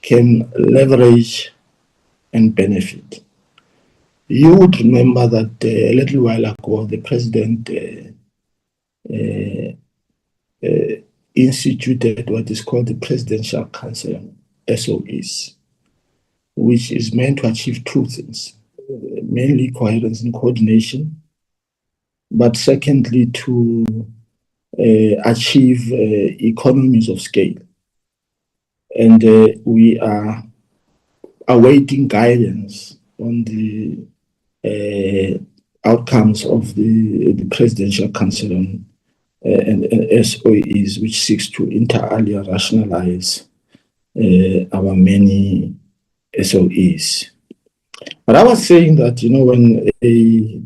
[SPEAKER 5] can leverage and benefit. You would remember that a little while ago, the President instituted what is called the Presidential Council SOEs, which is meant to achieve two things, mainly coherence and coordination, but secondly, to achieve economies of scale. And we are awaiting guidance on the outcomes of the Presidential Council and SOEs, which seeks to inter alia rationalize our many SOEs. But I was saying that, when the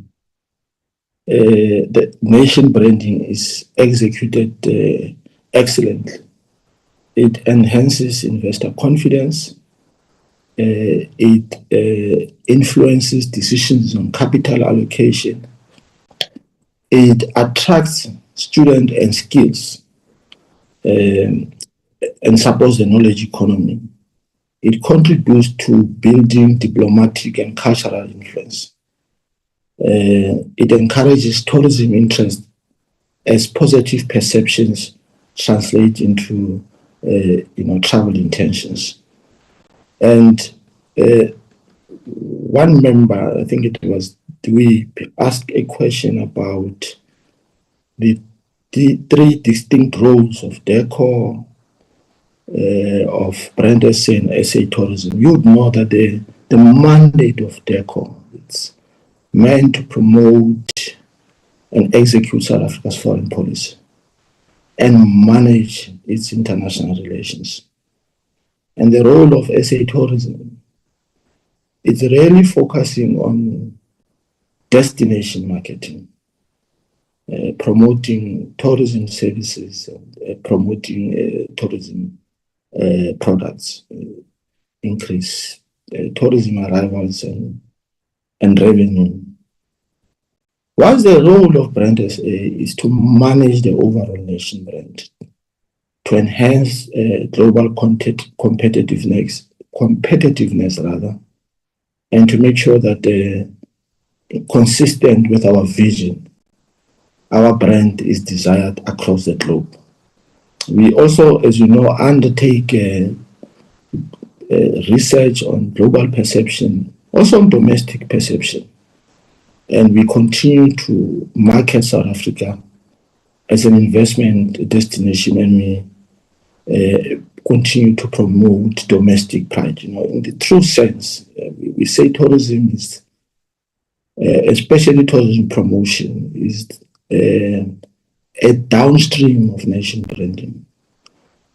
[SPEAKER 5] nation branding is executed excellently, it enhances investor confidence, it influences decisions on capital allocation, it attracts students and skills, and and supports the knowledge economy. It contributes to building diplomatic and cultural influence. It encourages tourism interest as positive perceptions translate into travel intentions. And one member, I think it was Dweeb, asked a question about the three distinct roles of decor, of brand SA and SA tourism. You would know that the mandate of decor, it's meant to promote and execute South Africa's foreign policy and manage its international relations. And the role of SA tourism is really focusing on destination marketing, promoting tourism services, promoting tourism products, increase tourism arrivals and revenue. Whilst the role of brand SA is to manage the overall nation brand, to enhance global competitiveness, and to make sure that consistent with our vision, our brand is desired across the globe. We also, as you know, undertake research on global perception, also on domestic perception. And we continue to market South Africa as an investment destination, and we continue to promote domestic pride. In the true sense, we say tourism is, especially tourism promotion, is a downstream of nation branding.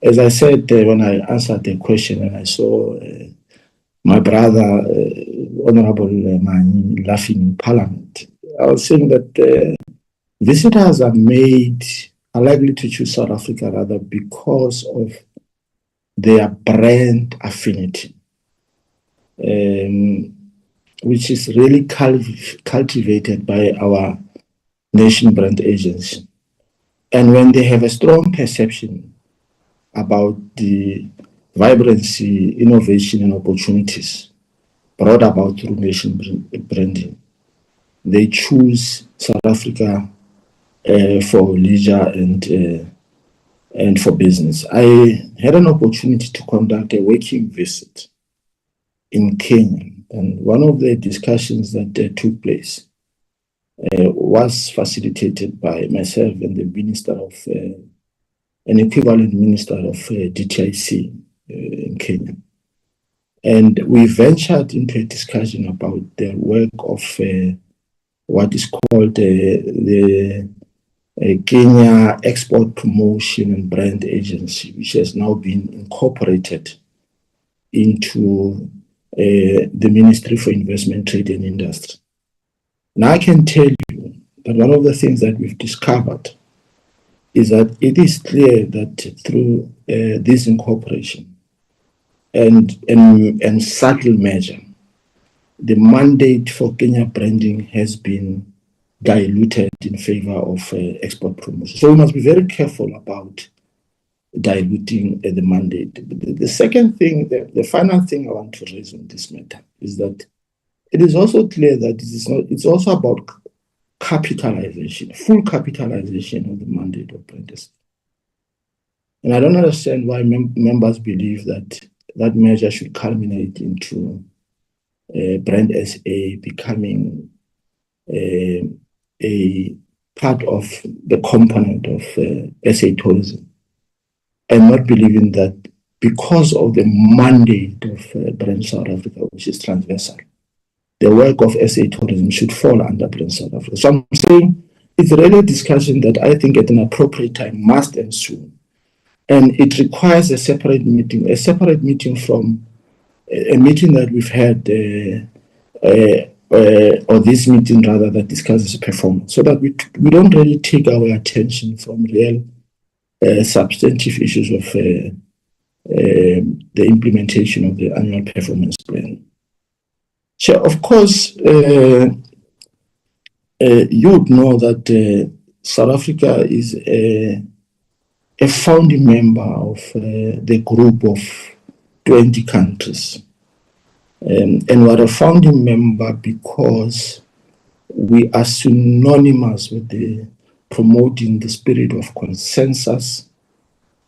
[SPEAKER 5] As I said when I answered the question, and I saw my brother, Honorable Mani, laughing in Parliament, I was saying that visitors are likely to choose South Africa rather because of their brand affinity, which is really cultivated by our nation brand agency. And when they have a strong perception about the vibrancy, innovation, and opportunities brought about through nation branding, they choose South Africa for leisure and for business. I had an opportunity to conduct a working visit in Kenya, and one of the discussions that took place was facilitated by myself and the minister of an equivalent minister of DTIC in Kenya. And we ventured into a discussion about the work of what is called the Kenya Export Promotion and Brand Agency, which has now been incorporated into the Ministry for Investment, Trade and Industry. Now I can tell you that one of the things that we've discovered is that it is clear that through this incorporation and subtle measure, the mandate for Kenya branding has been diluted in favor of export promotion. So we must be very careful about diluting the mandate. The second thing, the final thing I want to raise on this matter is that it is also clear that it's also about capitalization, full capitalization of the mandate of brand SA. And I don't understand why members believe that that measure should culminate into brand SA becoming a part of the component of SA tourism, and not believing that because of the mandate of Brand South Africa, which is transversal, the work of SA tourism should fall under Brand South Africa. So I'm saying it's really a discussion that I think at an appropriate time must ensue. And it requires a separate meeting from a meeting that we've had, or this meeting rather, that discusses performance, so that we don't really take our attention from real substantive issues of the implementation of the annual performance plan. So, of course, you would know that South Africa is a a founding member of the group of 20 countries. And we're a founding member because we are synonymous with promoting the spirit of consensus,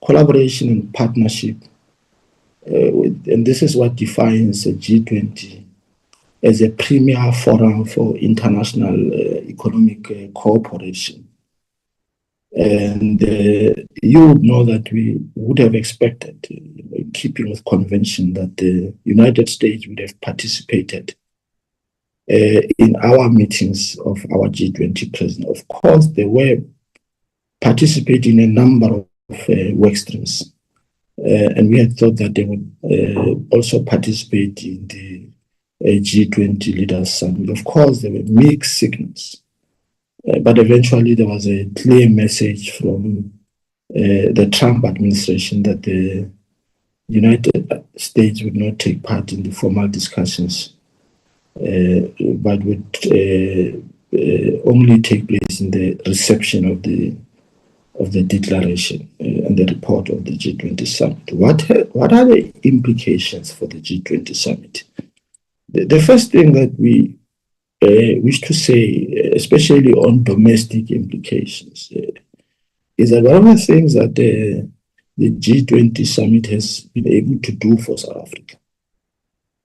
[SPEAKER 5] collaboration, and partnership. And this is what defines the G20 as a premier forum for international economic cooperation. And you would know that we would have expected, in keeping with convention, that the United States would have participated in our meetings of our G20 president. Of course, they were participating in a number of work streams. And we had thought that they would also participate in the G20 Leaders Summit. Of course, there were mixed signals. But eventually there was a clear message from the Trump administration that the United States would not take part in the formal discussions, but would only take place in the reception of the declaration and the report of the G20 summit. What are the implications for the G20 summit? The first thing that we wish to say, especially on domestic implications, is that one of the things that the G20 summit has been able to do for South Africa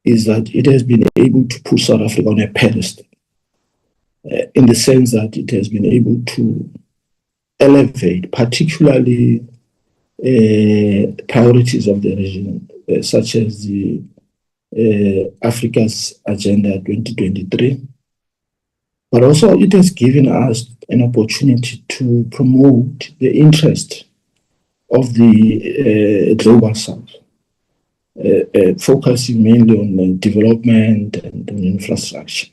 [SPEAKER 5] is that it has been able to put South Africa on a pedestal, in the sense that it has been able to elevate particularly priorities of the region, such as the Africa's Agenda 2023. But also it has given us an opportunity to promote the interest of the global south, focusing mainly on development and on infrastructure.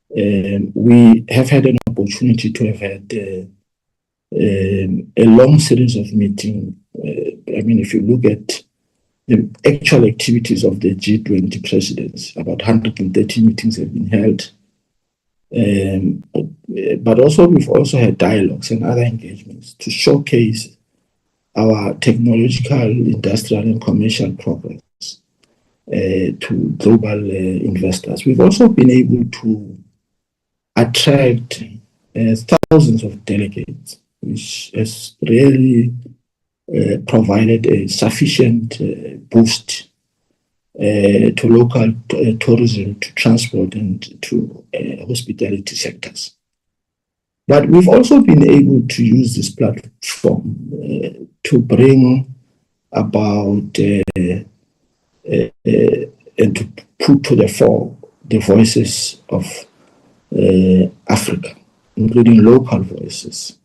[SPEAKER 5] We have had an opportunity to have had a long series of meetings. I mean, if you look at the actual activities of the G20 presidents, about 130 meetings have been held. But also we've also had dialogues and other engagements to showcase our technological, industrial, and commercial progress to global investors. We've also been able to attract thousands of delegates, which has really provided a sufficient boost to local tourism, to transport, and to hospitality sectors. But we've also been able to use this platform to bring about and to put to the fore the voices of Africa, including local voices,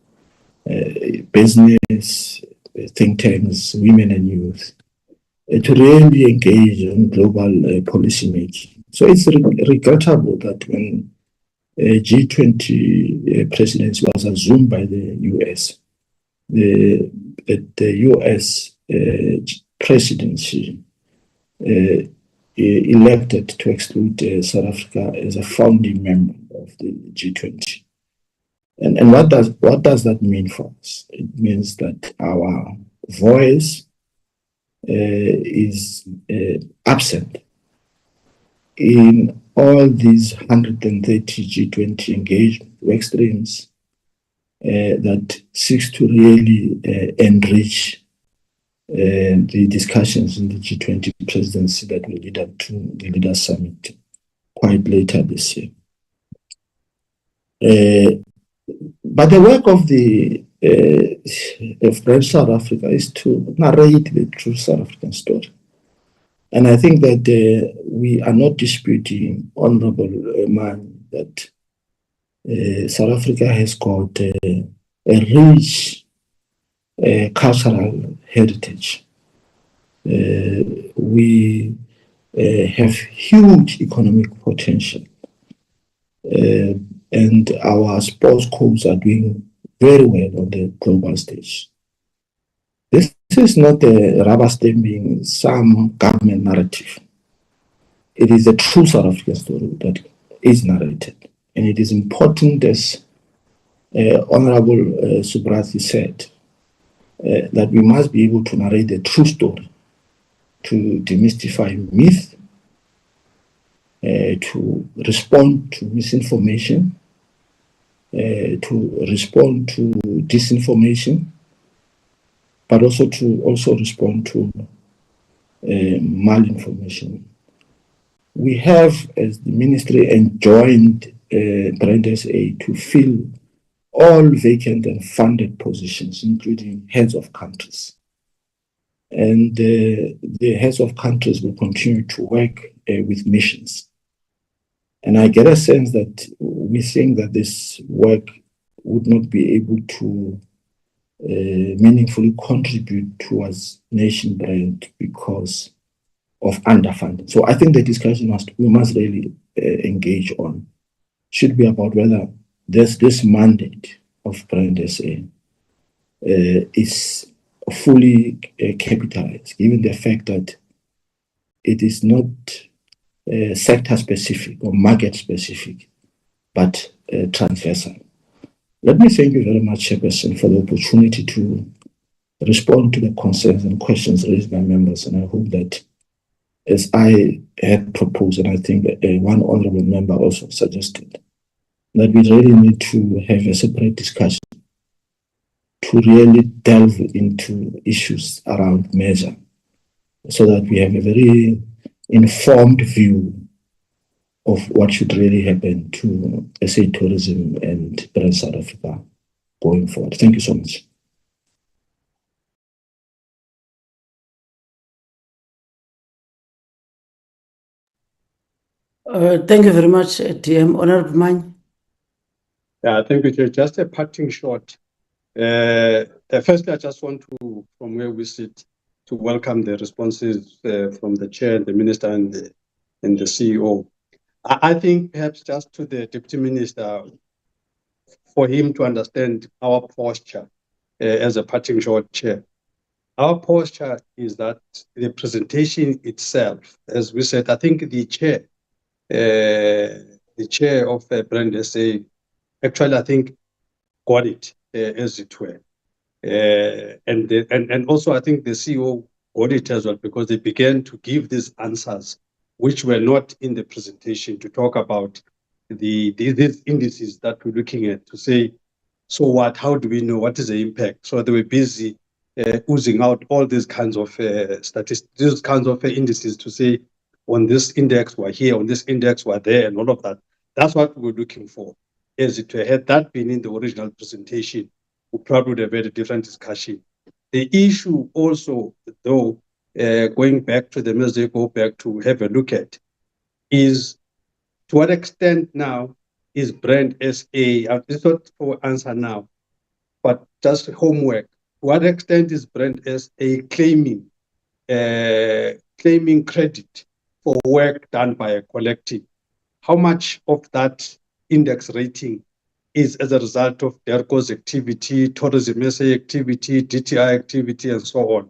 [SPEAKER 5] business, think tanks, women and youth, to really engage in global policy making. So it's regrettable that when G20 presidency was assumed by the US, the US presidency elected to exclude South Africa as a founding member of the G20. And what does that mean for us? It means that our voice is absent in all these 130 G20 engagement work streams that seeks to really enrich the discussions in the G20 presidency that will lead up to the Leaders Summit quite later this year. But the work of the French South Africa is to narrate the true South African story. And I think that we are not disputing, Honorable Man, that South Africa has got a rich cultural heritage. We have huge economic potential. And our sports codes are doing very well on the global stage. This is not a rubber stamping some government narrative. It is a true South African story that is narrated. And it is important, as Honorable Subrathi said, that we must be able to narrate the true story, to demystify myth, to respond to misinformation, to respond to disinformation, but also to respond to malinformation. We have, as the ministry, enjoined Brand SA to fill all vacant and funded positions, including heads of countries. And the heads of countries will continue to work with missions. And I get a sense that we think that this work would not be able to meaningfully contribute towards nation brand because of underfunding. So I think the discussion we must really engage on should be about whether this mandate of Brand SA is fully capitalized, given the fact that it is not sector specific or market specific, but transversal. Let me thank you very much, Chairperson, for the opportunity to respond to the concerns and questions raised by members. And I hope that, as I had proposed, and I think one honorable member also suggested, that we really need to have a separate discussion to really delve into issues around measure, so that we have a very informed view of what should really happen to SA tourism and Brand South Africa going forward. Thank you so much.
[SPEAKER 1] Thank you very much, TM. Honorable Mine.
[SPEAKER 10] Yeah, thank you, Chair. Just a parting shot. Firstly, I just want to, from where we sit, to welcome the responses from the Chair, the Minister, and the CEO. I think perhaps just to the Deputy Minister, for him to understand our posture as a parting shot, Chair. Our posture is that the presentation itself, as we said, I think the chair of Brand SA, actually, I think, got it as it were. And also, I think the CEO got it as well, because they began to give these answers, which were not in the presentation, to talk about these indices that we're looking at, to say, so what, how do we know, what is the impact? So they were busy oozing out all these kinds of statistics, these kinds of indices, to say, on this index we're here, on this index we're there, and all of that. That's what we're looking for. As it were, had that been in the original presentation, we probably would have had a different discussion. The issue also, though, going back to them as they go back to have a look at, is to what extent now is Brand SA, it's not for answer now, but just homework. To what extent is Brand SA claiming credit for work done by a collective? How much of that index rating is as a result of DERCO's activity, Tourism SA activity, DTI activity, and so on?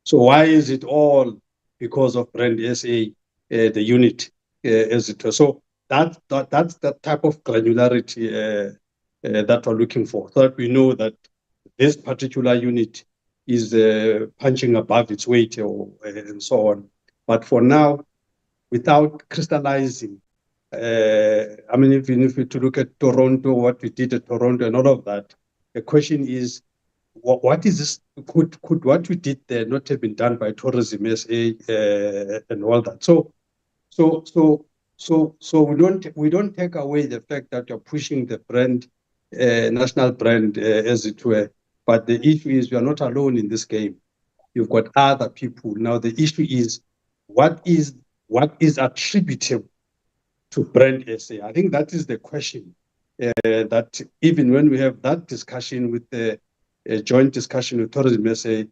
[SPEAKER 10] So why is it all because of Brand SA, the unit, as it was? So that's the type of granularity that we're looking for, so that we know that this particular unit is punching above its weight, and so on. But for now, without crystallizing, I mean, even if we to look at Toronto, what we did at Toronto and all of that, the question is, what is this? Could what we did there not have been done by Tourism SA and all that? So we don't take away the fact that you're pushing the brand, national brand, as it were. But the issue is, you are not alone in this game. You've got other people. Now the issue is, what is attributable to Brand SA? I think that is the question. That even when we have that discussion with the joint discussion with Tourism SA,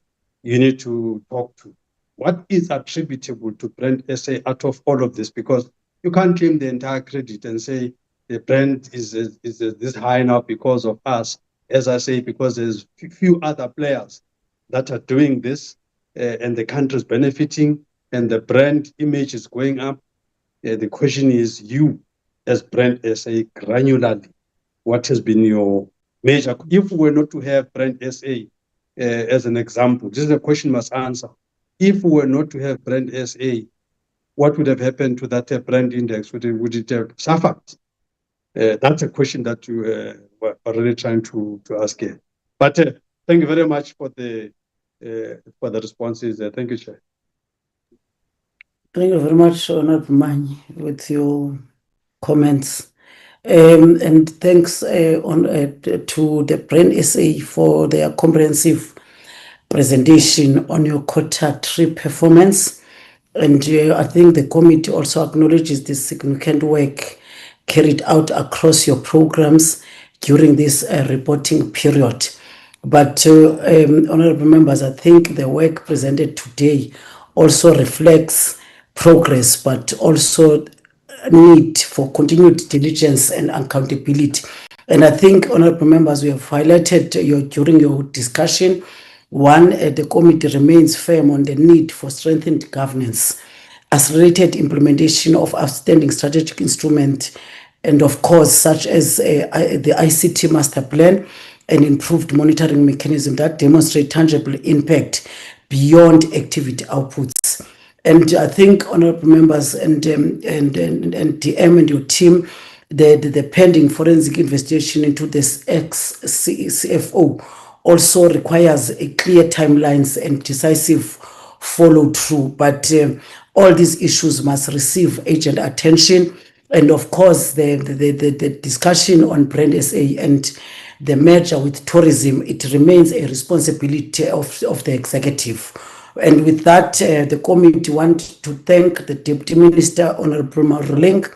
[SPEAKER 10] you need to talk to what is attributable to Brand SA out of all of this, because you can't claim the entire credit and say the brand is this high now because of us. As I say, because there's few other players that are doing this, and the country is benefiting, and the brand image is going up. The question is, you as Brand SA, granularly, what has been your major? If we were not to have Brand SA, as an example. This is a question you must answer. If we were not to have brand SA, what would have happened to that brand index? Would it have suffered? That's a question that you were already trying to ask here. But thank you very much for the responses. Thank you, Chair.
[SPEAKER 1] Thank you very much, Honorable Manyi, with your comments. And thanks to the Brand SA for their comprehensive presentation on your quarter 3 performance. And I think the committee also acknowledges the significant work carried out across your programs during this reporting period. But honorable members, I think the work presented today also reflects progress, but also need for continued diligence and accountability. And I think, honorable members, we have highlighted during your discussion, one, the committee remains firm on the need for strengthened governance, accelerated implementation of outstanding strategic instruments, and of course, such as the ICT master plan and improved monitoring mechanism that demonstrate tangible impact beyond activity outputs. And I think, honorable members and DM and your team, the pending forensic investigation into this ex-CFO also requires a clear timelines and decisive follow through. But all these issues must receive urgent attention. And of course, the discussion on Brand SA and the merger with tourism, it remains a responsibility of the executive. And with that, the committee wants to thank the Deputy Minister, Honorable Moroleng,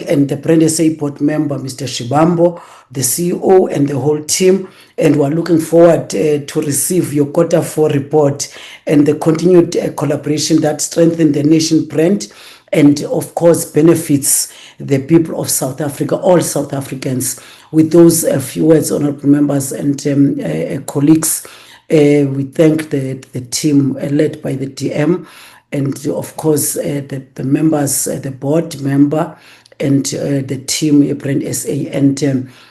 [SPEAKER 1] and the Brand SA board member, Mr. Shibambo, the CEO, and the whole team. And we're looking forward to receive your quarter 4 report and the continued collaboration that strengthens the nation brand and, of course, benefits the people of South Africa, all South Africans. With those few words, honorable members and colleagues, we thank the team led by the DM and, of course, the members, the board member and the team, Brand SA, and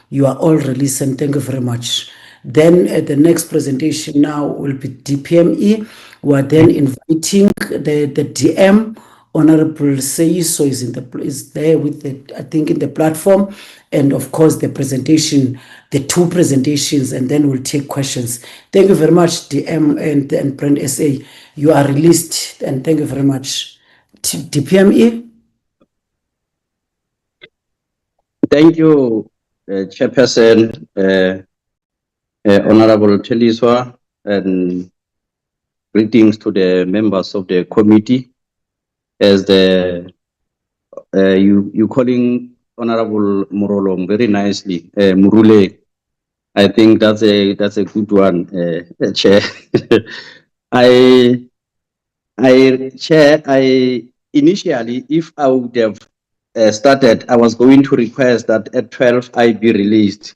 [SPEAKER 1] you are all released, and thank you very much. Then the next presentation now will be DPME. We are then inviting the DM, Honorable Seiso is there with the, I think, in the platform, and of course the presentation, the 2 presentations, and then we'll take questions. Thank you very much, DM and Brand SA. You are released, and thank you very much. DPME.
[SPEAKER 12] Thank you, Chairperson, Honorable Teliswa, and greetings to the members of the committee. As the you calling Honorable Morolong very nicely, Murule. I think that's a good one, Chair. Chair, initially, if I would have started, I was going to request that at 12 I be released,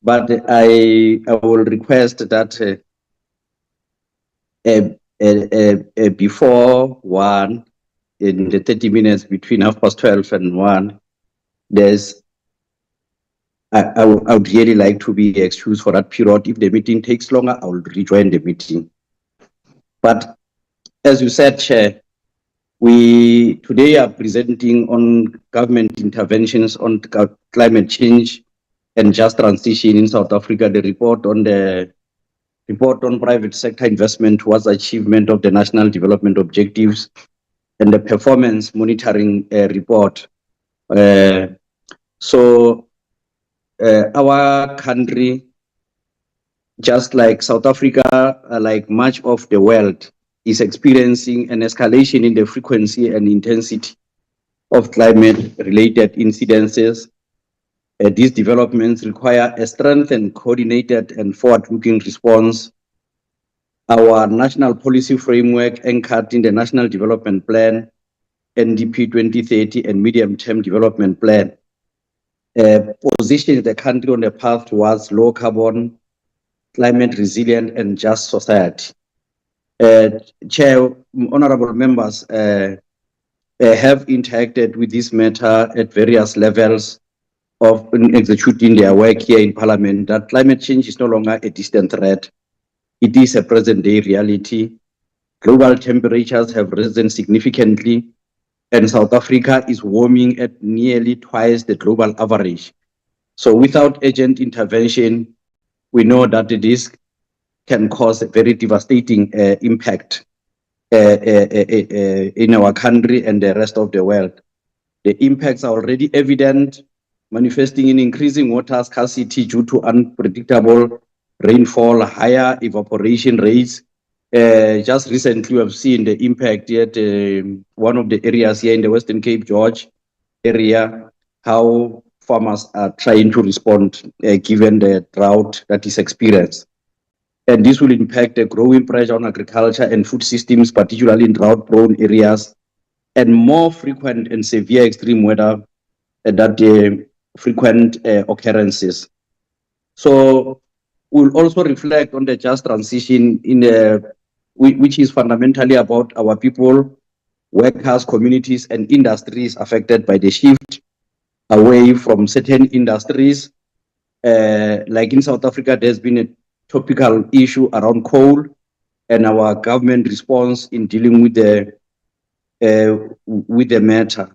[SPEAKER 12] but I will request that before 1, in the 30 minutes between 12:30 and 1, I would really like to be excused for that period. If the meeting takes longer, I will rejoin the meeting. But as you said, Chair, we today are presenting on government interventions on climate change and just transition in South Africa. The report on private sector investment towards achievement of the national development objectives and the performance monitoring report. So our country, just like South Africa, like much of the world, is experiencing an escalation in the frequency and intensity of climate-related incidences. These developments require a strengthened, coordinated, and forward-looking response. Our national policy framework anchored in the National Development Plan, NDP 2030, and Medium-Term Development Plan positions the country on a path towards low carbon, climate resilient, and just society. Chair, honorable members have interacted with this matter at various levels of executing their work here in Parliament, that climate change is no longer a distant threat. it is a present day reality. Global temperatures have risen significantly, and South Africa is warming at nearly twice the global average. So without urgent intervention, we know that this can cause a very devastating impact in our country and the rest of the world. The impacts are already evident, manifesting in increasing water scarcity due to unpredictable rainfall, higher evaporation rates. Just recently, we have seen the impact at one of the areas here in the Western Cape George area, how farmers are trying to respond given the drought that is experienced. And this will impact the growing pressure on agriculture and food systems, particularly in drought-prone areas, and more frequent and severe extreme weather that frequent occurrences. So we'll also reflect on the just transition which is fundamentally about our people, workers, communities, and industries affected by the shift away from certain industries. Like in South Africa, there's been a topical issue around coal and our government response in dealing with the matter.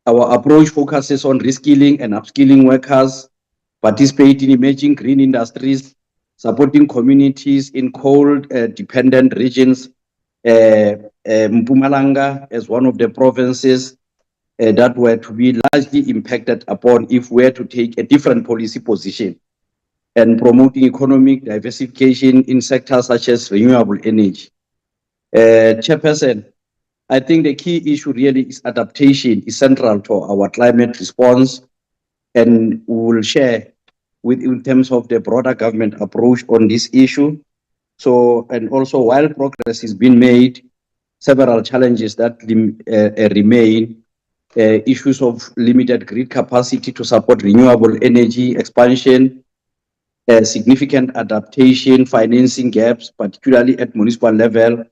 [SPEAKER 12] Our approach focuses on reskilling and upskilling workers, participate in emerging green industries, supporting communities in coal-dependent regions. Mpumalanga as one of the provinces that were to be largely impacted upon if we were to take a different policy position and promoting economic diversification in sectors such as renewable energy. Chairperson, I think the key issue really is adaptation is central to our climate response, and we will share in terms of the broader government approach on this issue. So, and also while progress is being made, several challenges that remain, issues of limited grid capacity to support renewable energy expansion, significant adaptation, financing gaps, particularly at municipal level,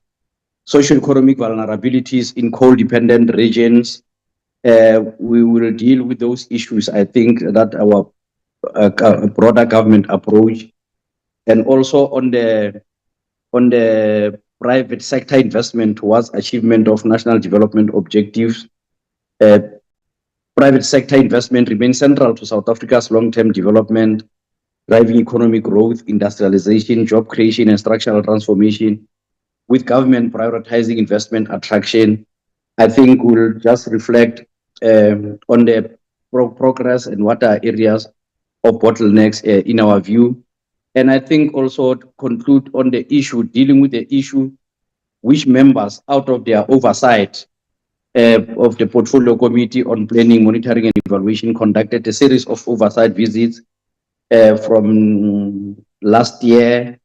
[SPEAKER 12] socio-economic vulnerabilities in coal-dependent regions. We will deal with those issues. I think that our broader government approach, and also on the private sector investment towards achievement of national development objectives. Private sector investment remains central to South Africa's long-term development, driving economic growth, industrialization, job creation, and structural transformation. With government prioritizing investment attraction, I think we'll just reflect on the progress and what are areas of bottlenecks in our view. And I think also to conclude on the issue, dealing with the issue, which members out of their oversight of the Portfolio Committee on Planning, Monitoring and Evaluation conducted a series of oversight visits from last year.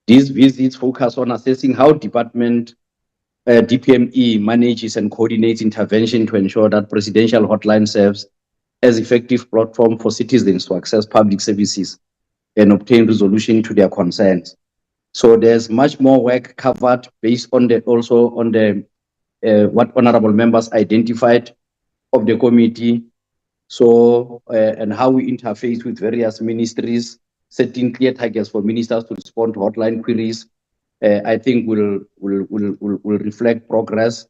[SPEAKER 12] These visits focus on assessing how department DPME manages and coordinates intervention to ensure that presidential hotline serves as effective platform for citizens to access public services and obtain resolution to their concerns. So there's much more work covered based on what honorable members identified of the committee. So and how we interface with various ministries, setting clear targets for ministers to respond to hotline queries. I think will reflect progress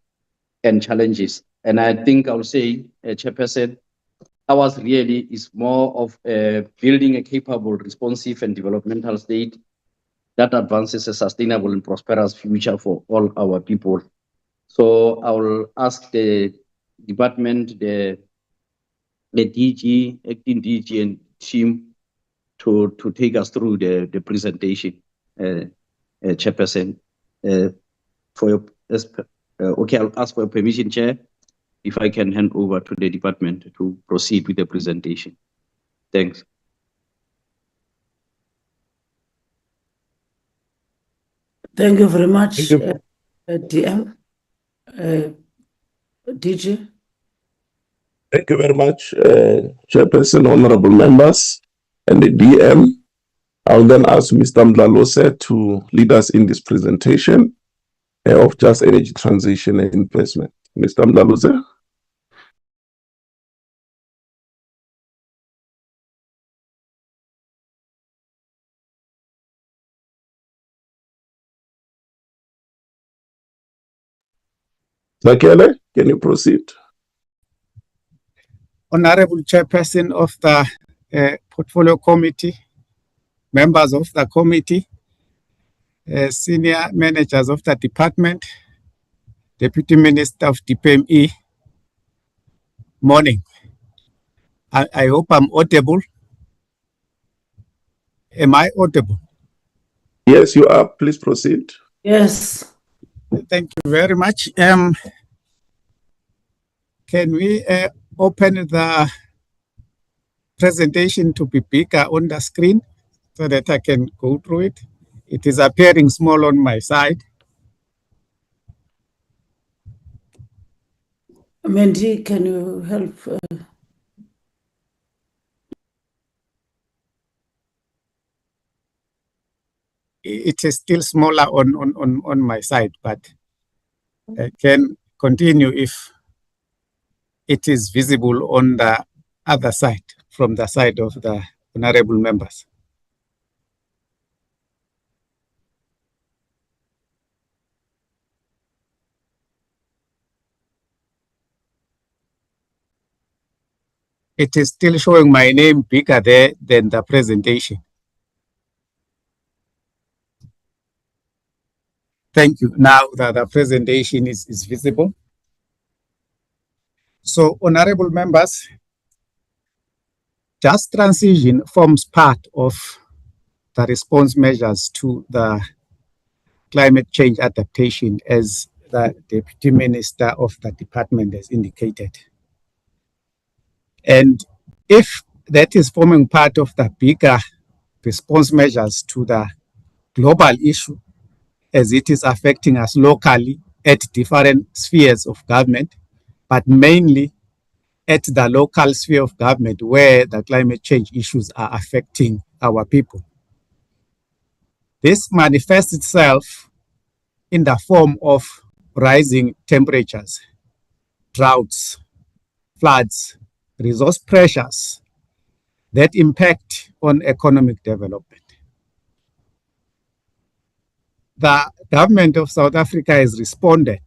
[SPEAKER 12] and challenges. And I think I'll say, Chairperson, ours really is more of building a capable, responsive, and developmental state that advances a sustainable and prosperous future for all our people. So I will ask the department, the DG, acting DG, and team to take us through the presentation, Chairperson. For your, okay, I'll ask for your permission, Chair, if I can hand over to the department to proceed with the presentation. Thanks.
[SPEAKER 1] Thank you very much, DM. DG.
[SPEAKER 13] Thank you very much, Chairperson, honorable members, and the DM. I'll then ask Mr. Mdlalose to lead us in this presentation of just energy transition and investment. Mr. Mdlalose. Zakele, can you proceed?
[SPEAKER 14] Honorable Chairperson of the Portfolio Committee, members of the committee, senior managers of the department, Deputy Minister of DPME, morning. I hope I'm audible. Am I audible?
[SPEAKER 13] Yes, you are. Please proceed.
[SPEAKER 1] Yes.
[SPEAKER 14] Thank you very much. Can we open the presentation to be bigger on the screen so that I can go through it? It is appearing small on my side.
[SPEAKER 1] Mandy, can you help?
[SPEAKER 14] It is still smaller on my side, but I can continue if it is visible on the other side, from the side of the honorable members. It is still showing my name bigger there than the presentation. Thank you. Now the presentation is visible. So, honorable members, just transition forms part of the response measures to the climate change adaptation, as the Deputy Minister of the department has indicated. And if that is forming part of the bigger response measures to the global issue, as it is affecting us locally at different spheres of government, but mainly at the local sphere of government where the climate change issues are affecting our people. This manifests itself in the form of rising temperatures, droughts, floods, resource pressures that impact on economic development. The government of South Africa has responded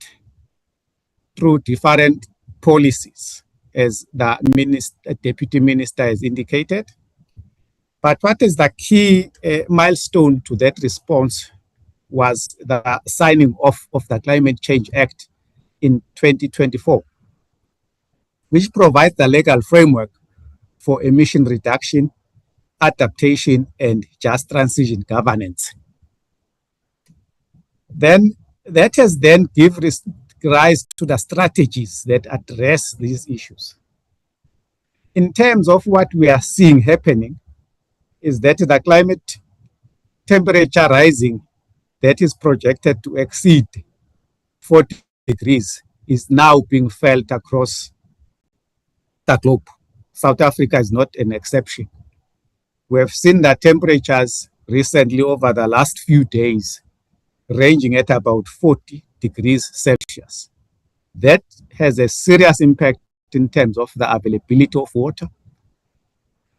[SPEAKER 14] through different policies, as the Deputy Minister has indicated. But what is the key milestone to that response was the signing off of the Climate Change Act in 2024, which provides the legal framework for emission reduction, adaptation, and just transition governance. Then that has then given rise to the strategies that address these issues. In terms of what we are seeing happening is that the climate temperature rising that is projected to exceed 40 degrees is now being felt across the globe. South Africa is not an exception. We have seen the temperatures recently over the last few days ranging at about 40 degrees Celsius. That has a serious impact in terms of the availability of water,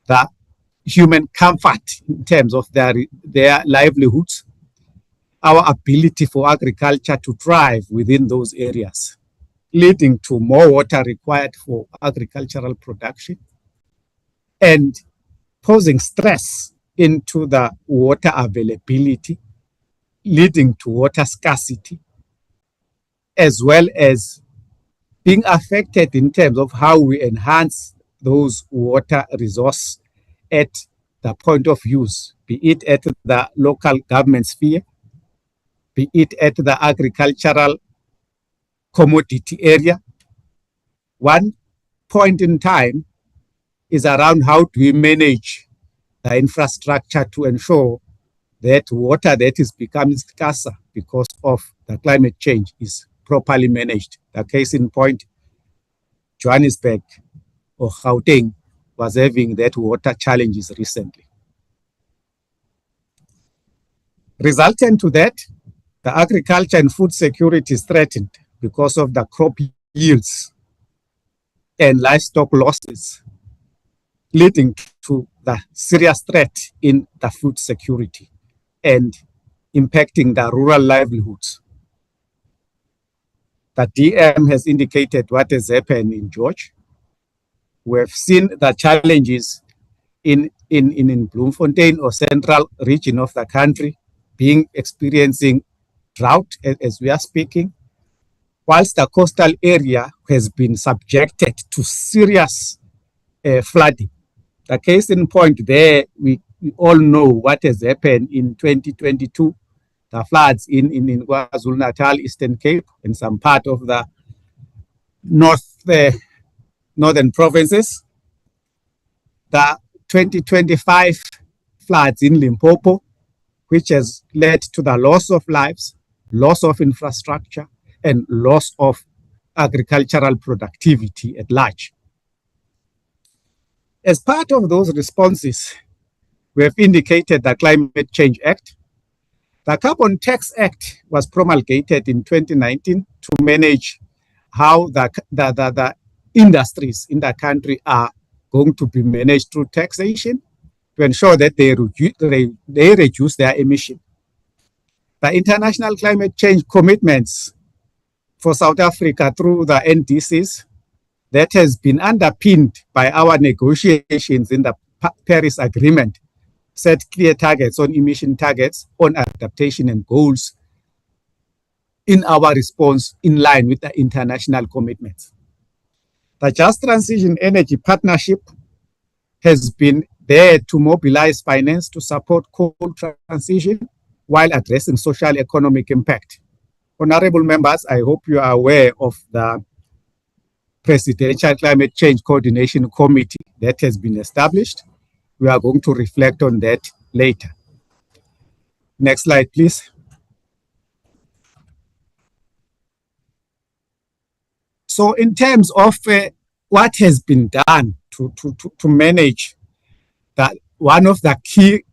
[SPEAKER 14] the human comfort in terms of their livelihoods, our ability for agriculture to thrive within those areas, leading to more water required for agricultural production and posing stress into the water availability, leading to water scarcity, as well as being affected in terms of how we enhance those water resources at the point of use, be it at the local government sphere, be it at the agricultural commodity area. One point in time is around how do we manage the infrastructure to ensure that water that is becoming scarcer because of the climate change is properly managed. The case in point, Johannesburg or Gauteng was having that water challenges recently. Resultant to that, the agriculture and food security is threatened because of the crop yields and livestock losses, leading to the serious threat in the food security and impacting the rural livelihoods. The DM has indicated what has happened in George. We have seen the challenges in Bloemfontein or central region of the country experiencing drought as we are speaking, whilst the coastal area has been subjected to serious flooding. The case in point there, we all know what has happened in 2022, the floods in KwaZulu-Natal, Eastern Cape, and some part of the northern provinces. The 2025 floods in Limpopo, which has led to the loss of lives, loss of infrastructure, and loss of agricultural productivity at large. As part of those responses, we have indicated the Climate Change Act. The Carbon Tax Act was promulgated in 2019 to manage how the industries in the country are going to be managed through taxation to ensure that they reduce their emission. The international climate change commitments for South Africa through the NDCs that has been underpinned by our negotiations in the Paris Agreement set clear targets on emission targets, on adaptation and goals in our response in line with the international commitments. The Just Transition Energy Partnership has been there to mobilize finance to support coal transition while addressing social economic impact. Honorable members, I hope you are aware of the Presidential Climate Change Coordination Committee that has been established. We are going to reflect on that later. Next slide, please. So in terms of what has been done to manage that, one of the key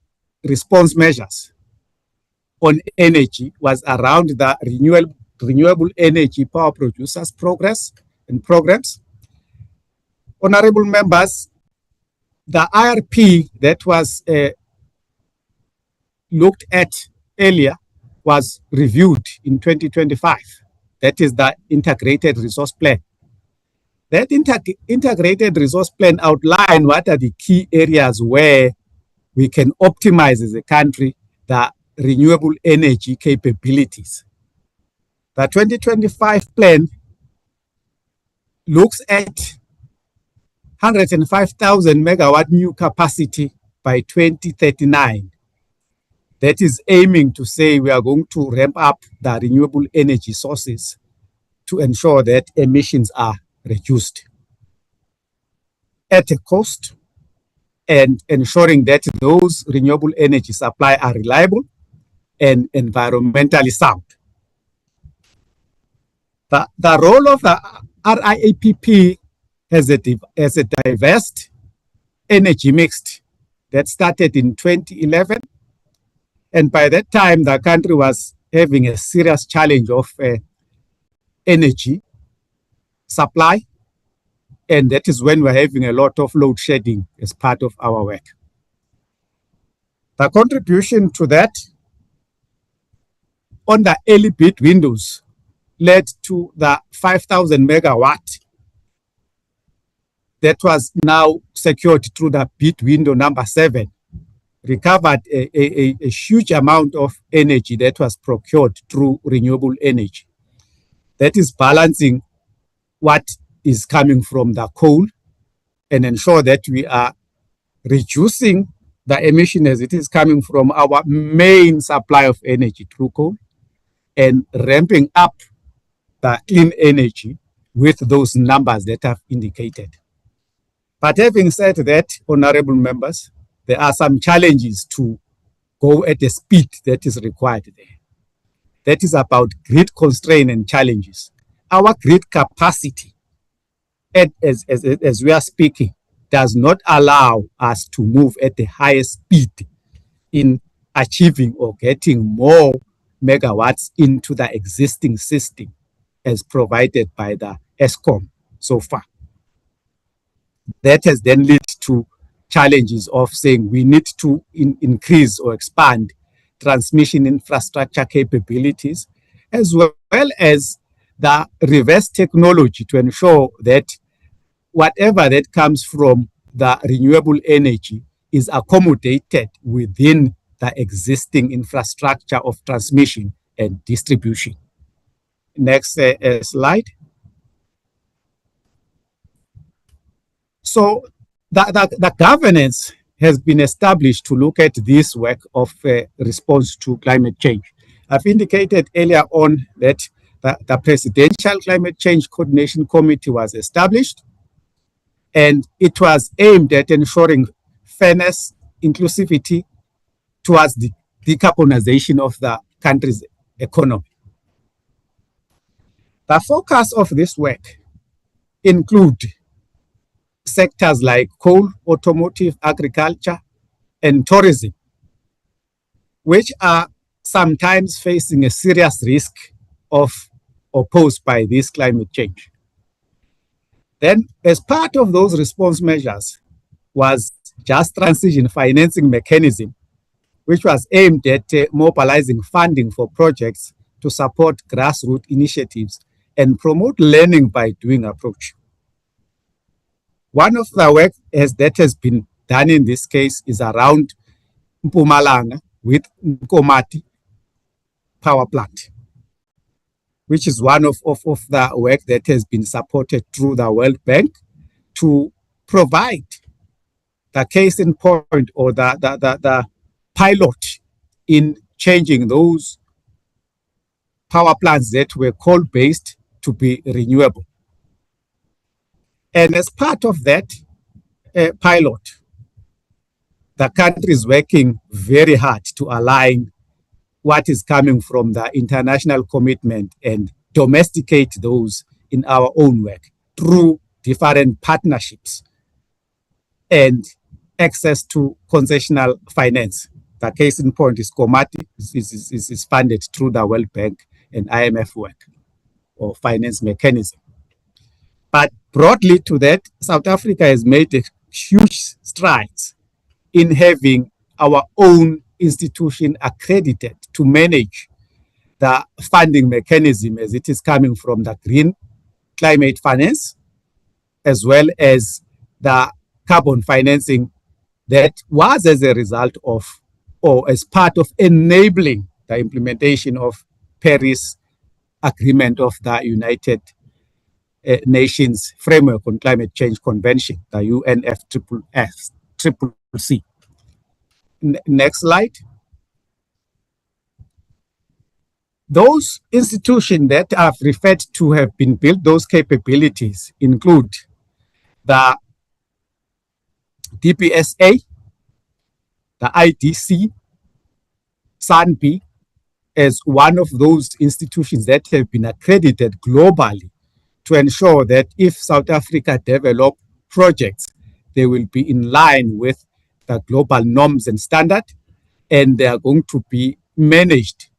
[SPEAKER 14] response measures on energy was around the renewable energy power producers programs. Honorable members, the IRP that was looked at earlier was reviewed in 2025. That is the Integrated Resource Plan. That Integrated Resource Plan outlined what are the key areas where we can optimize as a country the renewable energy capabilities. The 2025 plan looks at 105,000 megawatt new capacity by 2039. That is aiming to say we are going to ramp up the renewable energy sources to ensure that emissions are reduced at a cost and ensuring that those renewable energy supply are reliable and environmentally sound. The role of the RIAPP as a diverse energy mix that started in 2011. And by that time, the country was having a serious challenge of energy supply. And that is when we're having a lot of load shedding as part of our work. The contribution to that on the early bid windows led to the 5,000 megawatt that was now secured through the bid window number 7, recovered a huge amount of energy that was procured through renewable energy. That is balancing what is coming from the coal and ensure that we are reducing the emission as it is coming from our main supply of energy through coal and ramping up the clean energy with those numbers that I've indicated. But having said that, honorable members, there are some challenges to go at the speed that is required there. That is about grid constraint and challenges. Our grid capacity, as we are speaking, does not allow us to move at the highest speed in achieving or getting more megawatts into the existing system as provided by the ESCOM so far. That has then led to challenges of saying we need to increase or expand transmission infrastructure capabilities, as well as the reverse technology to ensure that whatever that comes from the renewable energy is accommodated within the existing infrastructure of transmission and distribution. Next slide. So the governance has been established to look at this work of response to climate change. I've indicated earlier on that the Presidential Climate Change Coordination Committee was established, and it was aimed at ensuring fairness, inclusivity towards the decarbonization of the country's economy. The focus of this work include sectors like coal, automotive, agriculture, and tourism, which are sometimes facing a serious risk of or posed by this climate change. Then, as part of those response measures was just transition financing mechanism, which was aimed at mobilizing funding for projects to support grassroots initiatives and promote learning by doing approach. One of the work that has been done in this case is around Mpumalanga with Nkomati power plant, which is one of the work that has been supported through the World Bank to provide the case in point or the pilot in changing those power plants that were coal-based to be renewable. And as part of that pilot, the country is working very hard to align what is coming from the international commitment and domesticate those in our own work through different partnerships and access to concessional finance. The case in point is Komati is funded through the World Bank and IMF work or finance mechanism. But broadly to that, South Africa has made a huge strides in having our own institution accredited to manage the funding mechanism as it is coming from the green climate finance, as well as the carbon financing that was as a result of or as part of enabling the implementation of Paris Agreement of the United Nations Framework on Climate Change Convention, the UNFCCC. Next slide. Those institutions that I've referred to have been built, those capabilities include the DPSA, the IDC, SANPI, as one of those institutions that have been accredited globally to ensure that if South Africa develop projects, they will be in line with the global norms and standards, and they are going to be managed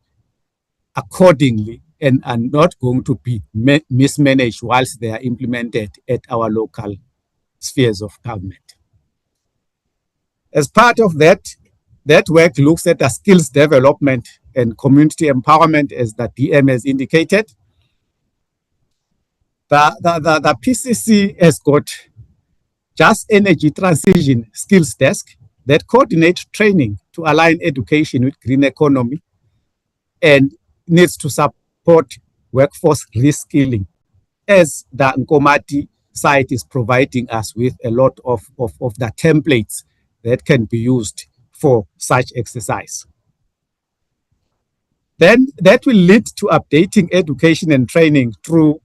[SPEAKER 14] accordingly and are not going to be mismanaged whilst they are implemented at our local spheres of government. As part of that work looks at the skills development and community empowerment, as the DM has indicated. The PCC has got just energy transition skills desk that coordinates training to align education with green economy and needs to support workforce reskilling, as the Nkomati site is providing us with a lot of the templates that can be used for such exercise. Then that will lead to updating education and training through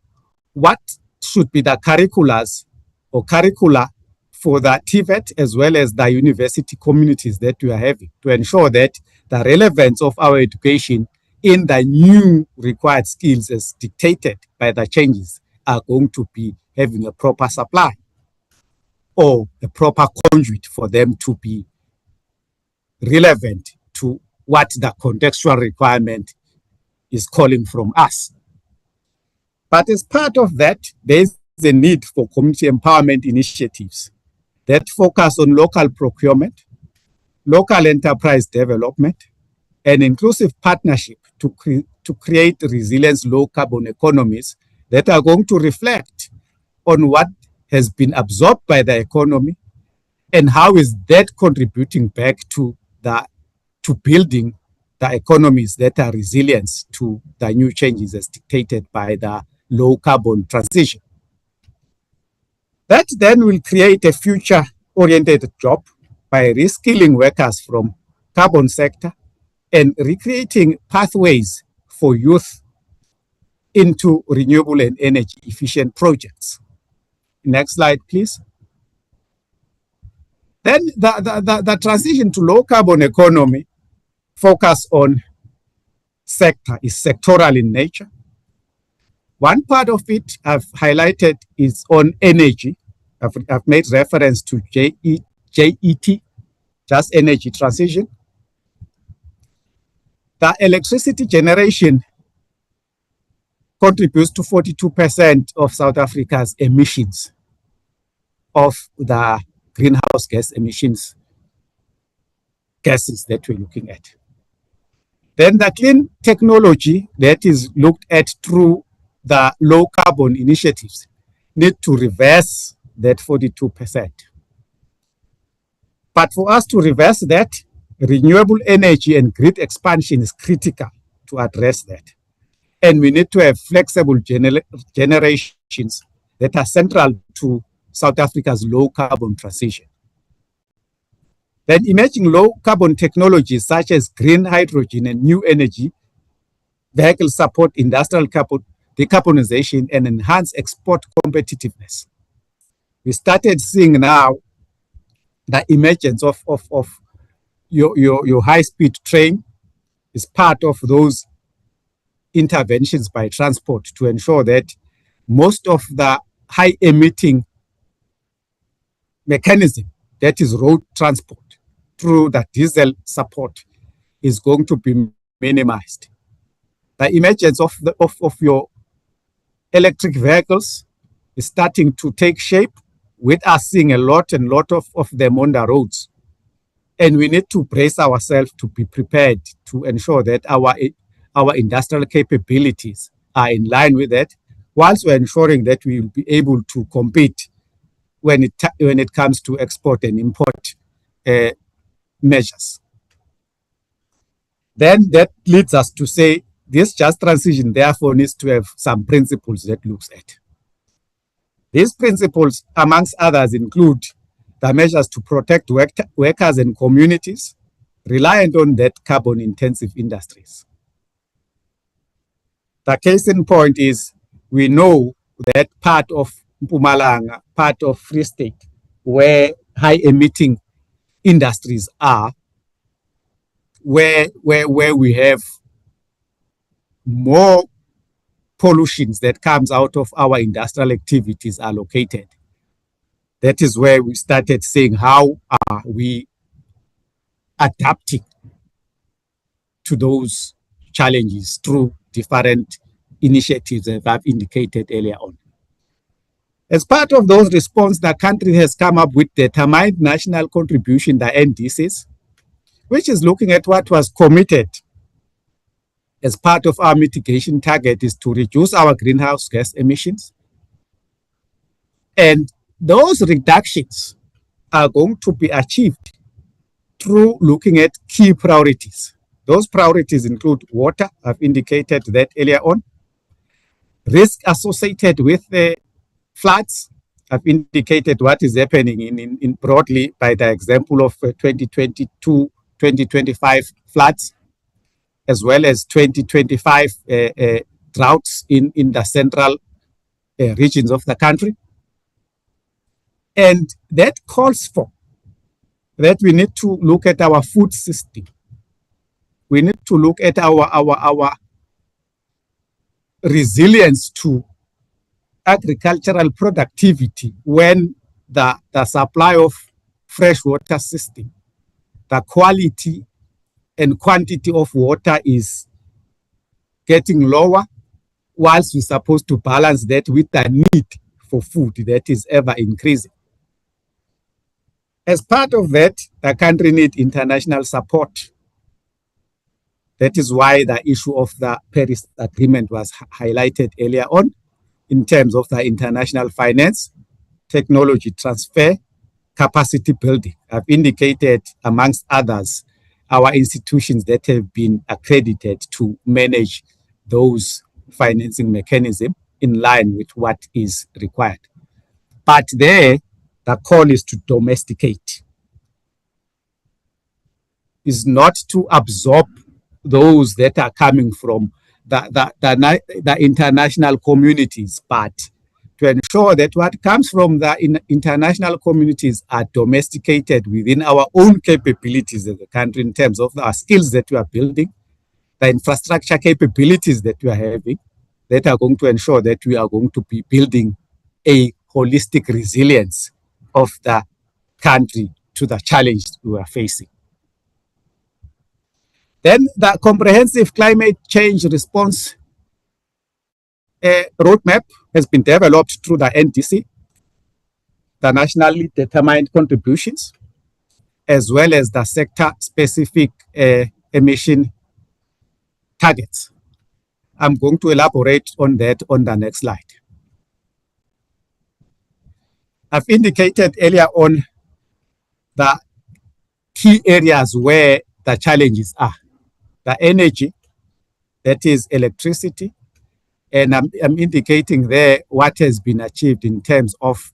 [SPEAKER 14] what should be the curriculars or curricula for the TVET as well as the university communities that we are having to ensure that the relevance of our education in the new required skills as dictated by the changes are going to be having a proper supply or a proper conduit for them to be relevant to what the contextual requirement is calling from us. But as part of that, there's a need for community empowerment initiatives that focus on local procurement, local enterprise development, and inclusive partnership to create resilient low carbon economies that are going to reflect on what has been absorbed by the economy and how is that contributing back to building the economies that are resilient to the new changes as dictated by the low carbon transition. That then will create a future-oriented job by reskilling workers from carbon sector and recreating pathways for youth into renewable and energy efficient projects. Next slide, please. Then the transition to low carbon economy focus on sector is sectoral in nature. One part of it I've highlighted is on energy. I've made reference to JET, just energy transition. The electricity generation contributes to 42% of South Africa's emissions of the greenhouse gas emissions gases that we're looking at. Then the clean technology that is looked at through the low carbon initiatives need to reverse that 42%. But for us to reverse that, renewable energy and grid expansion is critical to address that. And we need to have flexible generations that are central to South Africa's low carbon transition. Then emerging low carbon technologies such as green hydrogen and new energy vehicles support industrial decarbonization and enhance export competitiveness. We started seeing now the emergence of your high-speed train is part of those interventions by transport to ensure that most of the high-emitting mechanism, that is road transport, through the diesel support is going to be minimized. The emergence of your electric vehicles is starting to take shape, with us seeing a lot of them on the roads. And we need to brace ourselves to be prepared to ensure that our industrial capabilities are in line with that, whilst we're ensuring that we will be able to compete when it comes to export and import measures. Then that leads us to say this just transition therefore needs to have some principles that looks at. These principles, amongst others, include the measures to protect workers and communities reliant on that carbon-intensive industries. The case in point is we know that part of Mpumalanga, part of Free State, where high-emitting industries are, where we have more pollutions that comes out of our industrial activities are located. That is where we started saying how are we adapting to those challenges through different initiatives that I've indicated earlier on. As part of those response, the country has come up with determined national contribution, the NDCs, which is looking at what was committed as part of our mitigation target is to reduce our greenhouse gas emissions. And those reductions are going to be achieved through looking at key priorities. Those priorities include water, I've indicated that earlier on, risk associated with the floods, I've indicated what is happening in broadly by the example of 2022-2025 floods, as well as 2025 droughts in the central regions of the country. And that calls for that we need to look at our food system. We need to look at our resilience to agricultural productivity when the supply of fresh water system, the quality and quantity of water is getting lower, whilst we're supposed to balance that with the need for food that is ever increasing. As part of that, the country needs international support. That is why the issue of the Paris Agreement was highlighted earlier on, in terms of the international finance, technology transfer, capacity building. I've indicated, amongst others, our institutions that have been accredited to manage those financing mechanisms in line with what is required. But there, the call is to domesticate, is not to absorb those that are coming from the international communities, but to ensure that what comes from the international communities are domesticated within our own capabilities as a country in terms of our skills that we are building, the infrastructure capabilities that we are having, that are going to ensure that we are going to be building a holistic resilience of the country to the challenge we are facing. Then the comprehensive climate change response roadmap has been developed through the NDC, the nationally determined contributions, as well as the sector-specific emission targets. I'm going to elaborate on that on the next slide. I've indicated earlier on the key areas where the challenges are. The energy, that is electricity, and I'm indicating there what has been achieved in terms of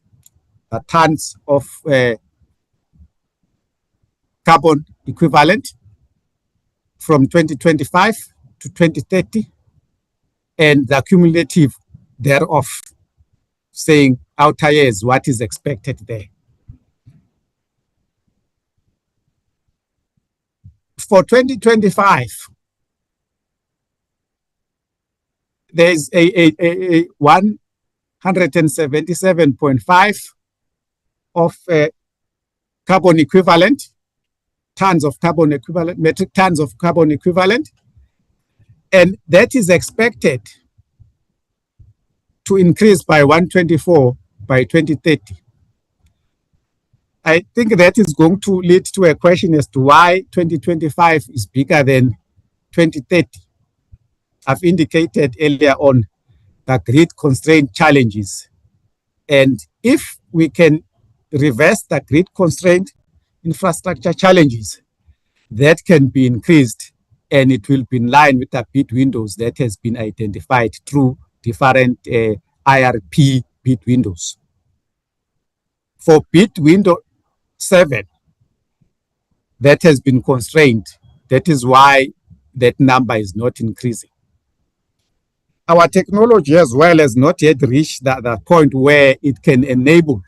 [SPEAKER 14] the tons of carbon equivalent from 2025 to 2030, and the cumulative thereof, saying outer years what is expected there. For 2025, there's a 177.5 of carbon equivalent, tons of carbon equivalent, metric tons of carbon equivalent, and that is expected to increase by 124 by 2030. I think that is going to lead to a question as to why 2025 is bigger than 2030. I've indicated earlier on the grid constraint challenges. And if we can reverse the grid constraint infrastructure challenges, that can be increased, and it will be in line with the bid windows that has been identified through different IRP bid windows. For bid window 7, that has been constrained. That is why that number is not increasing. Our technology as well has not yet reached the point where it can enable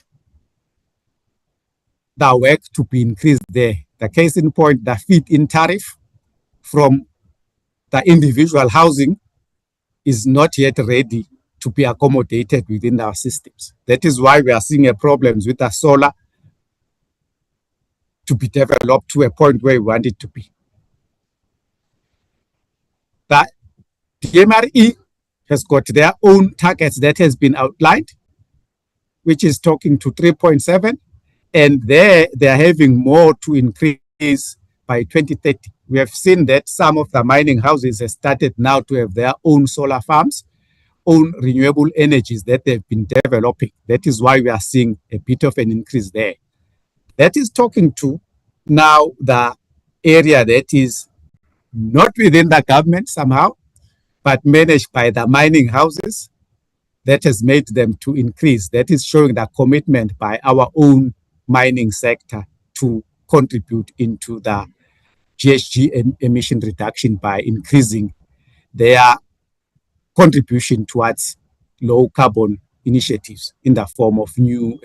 [SPEAKER 14] the work to be increased there. The case in point, the feed-in tariff from the individual housing is not yet ready to be accommodated within our systems. That is why we are seeing problems with the solar to be developed to a point where we want it to be. The DMRE has got their own targets that has been outlined, which is talking to 3.7, and there they are having more to increase by 2030. We have seen that some of the mining houses have started now to have their own solar farms, own renewable energies that they've been developing. That is why we are seeing a bit of an increase there. That is talking to now the area that is not within the government somehow, but managed by the mining houses that has made them to increase. That is showing the commitment by our own mining sector to contribute into the GHG emission reduction by increasing their contribution towards low carbon initiatives in the form of new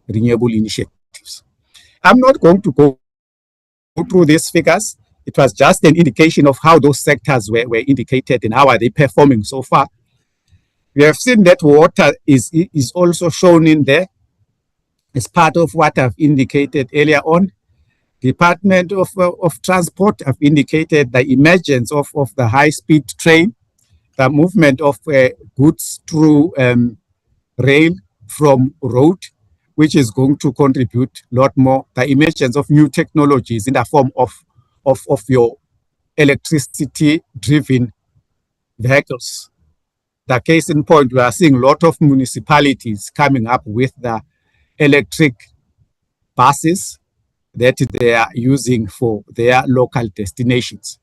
[SPEAKER 14] renewable initiatives. I'm not going to go through these figures. It was just an indication of how those sectors were indicated and how are they performing so far. We have seen that water is also shown in there as part of what I've indicated earlier on. Department of Transport, I've indicated the emergence of the high-speed train, the movement of goods through rail from road, which is going to contribute a lot more. The emergence of new technologies in the form of your electricity-driven vehicles The case in point, we are seeing a lot of municipalities coming up with the electric buses that they are using for their local destinations.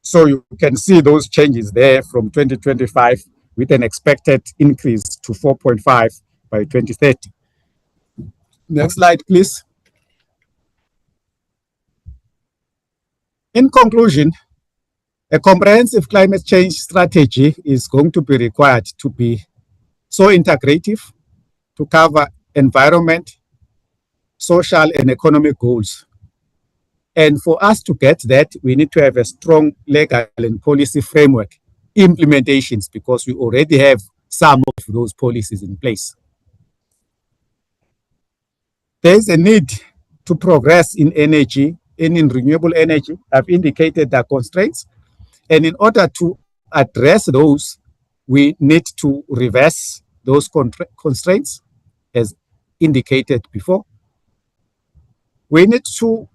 [SPEAKER 14] So you can see those changes there from 2025 with an expected increase to 4.5 by 2030. Next slide, please. In conclusion, a comprehensive climate change strategy is going to be required to be so integrative to cover environment, social and economic goals. And for us to get that, we need to have a strong legal and policy framework implementations, because we already have some of those policies in place. There is a need to progress in energy and in renewable energy. I've indicated the constraints. And in order to address those, we need to reverse those constraints, as indicated before. We need to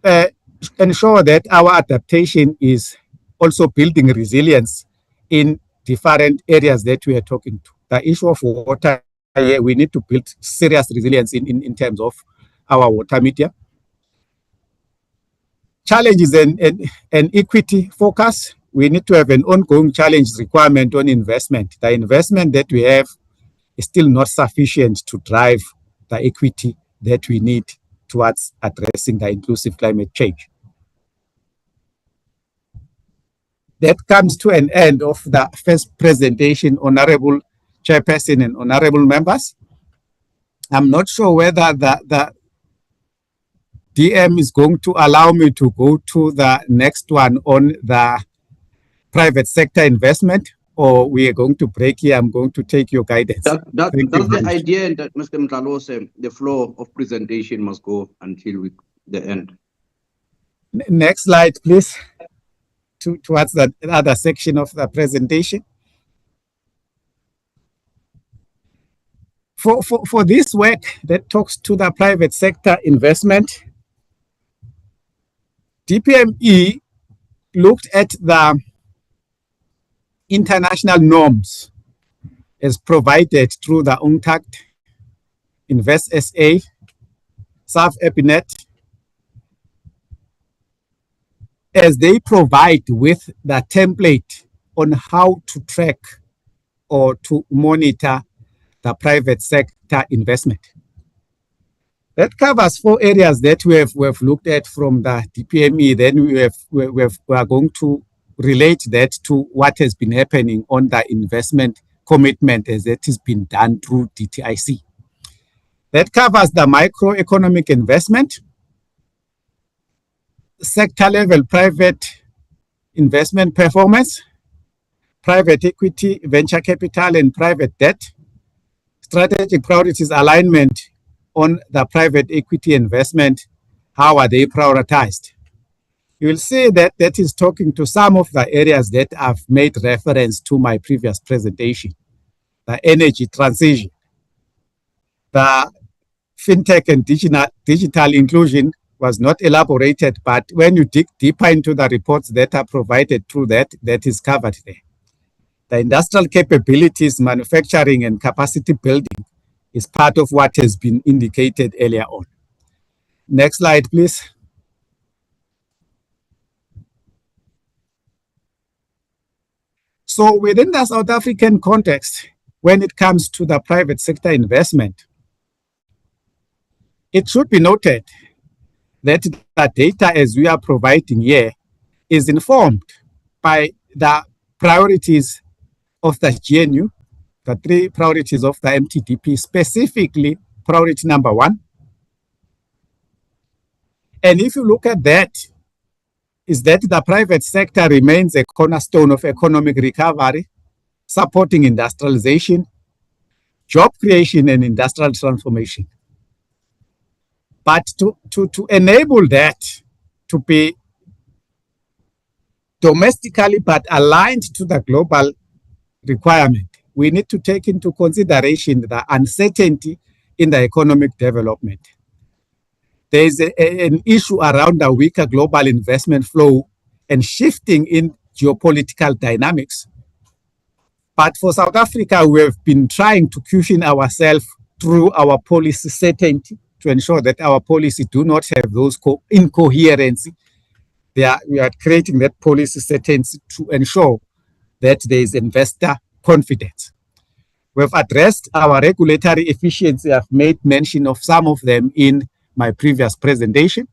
[SPEAKER 14] ensure that our adaptation is also building resilience in different areas that we are talking to. The issue of water, we need to build serious resilience in terms of our water media. Challenges and equity focus. We need to have an ongoing challenge requirement on investment. The investment that we have is still not sufficient to drive the equity that we need towards addressing the inclusive climate change. That comes to an end of the first presentation, Honorable Chairperson and Honorable Members. I'm not sure whether the DM is going to allow me to go to the next one on the private sector investment, or we are going to break here. I'm going to take your guidance.
[SPEAKER 12] That's the idea, that Mr. Mtalose, the flow of presentation must go until the end.
[SPEAKER 14] Next slide, please, towards the other section of the presentation. For this work that talks to the private sector investment, DPME looked at the international norms as provided through the UNCTAD, Invest SA, SAF-EPINET, as they provide with the template on how to track or to monitor the private sector investment. That covers 4 areas that we have looked at from the DPME. Then we are going to relate that to what has been happening on the investment commitment as it has been done through DTIC. That covers the microeconomic investment, sector level private investment performance, private equity, venture capital, and private debt, strategic priorities alignment on the private equity investment. How are they prioritized? You will see that that is talking to some of the areas that I've made reference to my previous presentation. The energy transition, the fintech and digital inclusion was not elaborated, but when you dig deeper into the reports that are provided through that, that is covered there. The industrial capabilities, manufacturing and capacity building is part of what has been indicated earlier on. Next slide, please. So within the South African context, when it comes to the private sector investment, it should be noted that the data as we are providing here is informed by the priorities of the GNU, the 3 priorities of the MTDP, specifically priority number 1. And if you look at that, is that the private sector remains a cornerstone of economic recovery, supporting industrialization, job creation, and industrial transformation. But to enable that to be domestically but aligned to the global requirement, we need to take into consideration the uncertainty in the economic development. There is an issue around the weaker global investment flow and shifting in geopolitical dynamics. But for South Africa, we have been trying to cushion ourselves through our policy certainty to ensure that our policy do not have those incoherency. We are creating that policy certainty to ensure that there is investor confidence. We've addressed our regulatory efficiency. I've made mention of some of them in my previous presentation,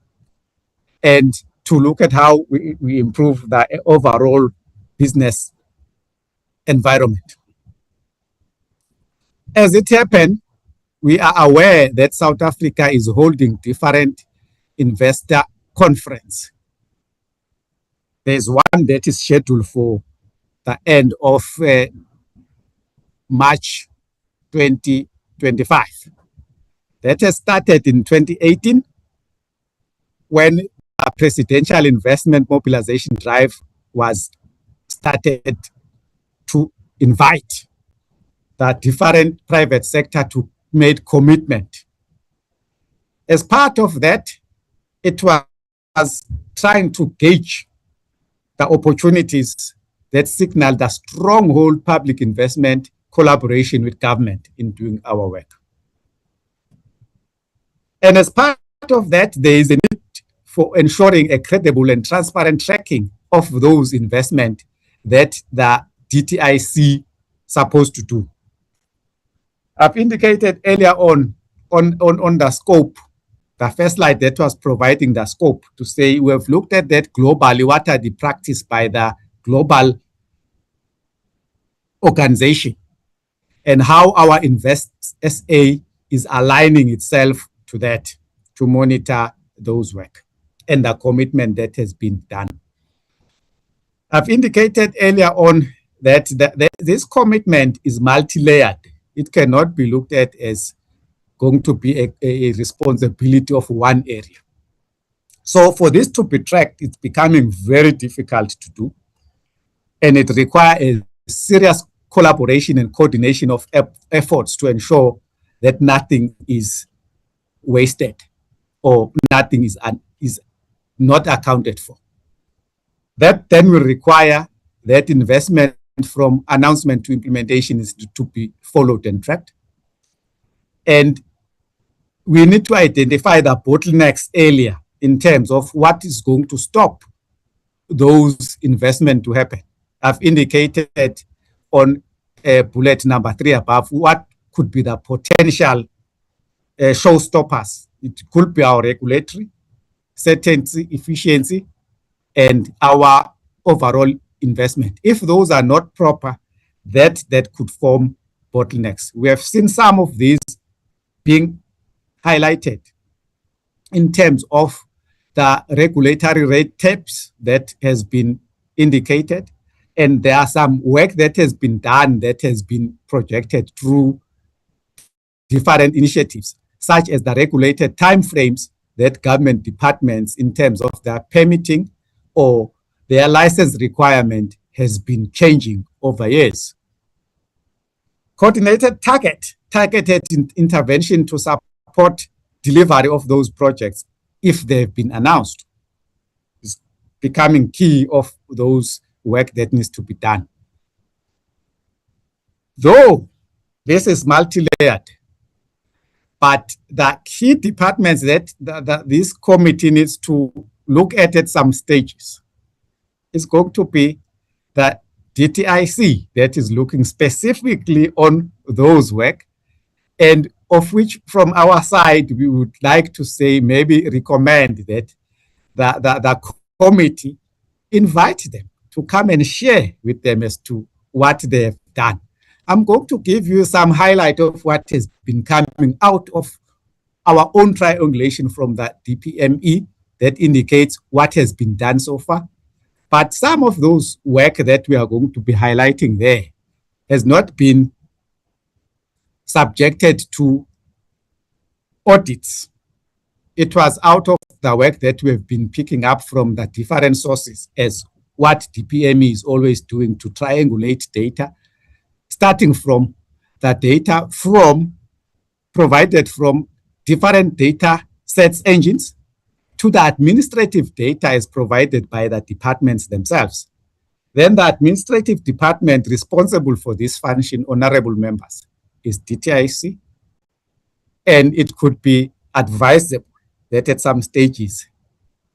[SPEAKER 14] and to look at how we improve the overall business environment. As it happened, we are aware that South Africa is holding different investor conference. There's one that is scheduled for the end of March 2025. That has started in 2018 when a presidential investment mobilization drive was started to invite the different private sector to make commitment. As part of that, it was trying to gauge the opportunities that signal the stronghold public investment collaboration with government in doing our work. And as part of that, there is a need for ensuring a credible and transparent tracking of those investments that the DTIC supposed to do. I've indicated earlier on the scope, the first slide that was providing the scope, to say we have looked at that globally, what are the practice by the global organization, and how our Invest SA is aligning itself to that, to monitor those work and the commitment that has been done. I've indicated earlier on that this commitment is multi-layered. It cannot be looked at as going to be a responsibility of one area. So for this to be tracked, it's becoming very difficult to do. And it requires a serious collaboration and coordination of efforts to ensure that nothing is wasted or nothing is not accounted for. That then will require that investment from announcement to implementation is to be followed and tracked. And we need to identify the bottlenecks earlier in terms of what is going to stop those investments to happen. I've indicated on bullet number 3 above what could be the potential showstoppers. It could be our regulatory certainty, efficiency, and our overall investment. If those are not proper, that could form bottlenecks. We have seen some of these being highlighted in terms of the regulatory red tapes that has been indicated, and there are some work that has been done that has been projected through different initiatives, such as the regulated timeframes that government departments in terms of their permitting or their license requirement has been changing over years. Coordinated targeted intervention to support delivery of those projects, if they've been announced, is becoming key of those work that needs to be done. Though this is multi-layered, but the key departments that this committee needs to look at some stages is going to be the DTIC that is looking specifically on those work, and of which from our side we would like to say maybe recommend that the committee invite them to come and share with them as to what they have done. I'm going to give you some highlight of what has been coming out of our own triangulation from the DPME that indicates what has been done so far. But some of those work that we are going to be highlighting there has not been subjected to audits. It was out of the work that we have been picking up from the different sources, as what DPME is always doing to triangulate data, starting from the data provided from different data sets engines to the administrative data as provided by the departments themselves. Then the administrative department responsible for this function, honorable members, is DTIC. And it could be advisable that at some stages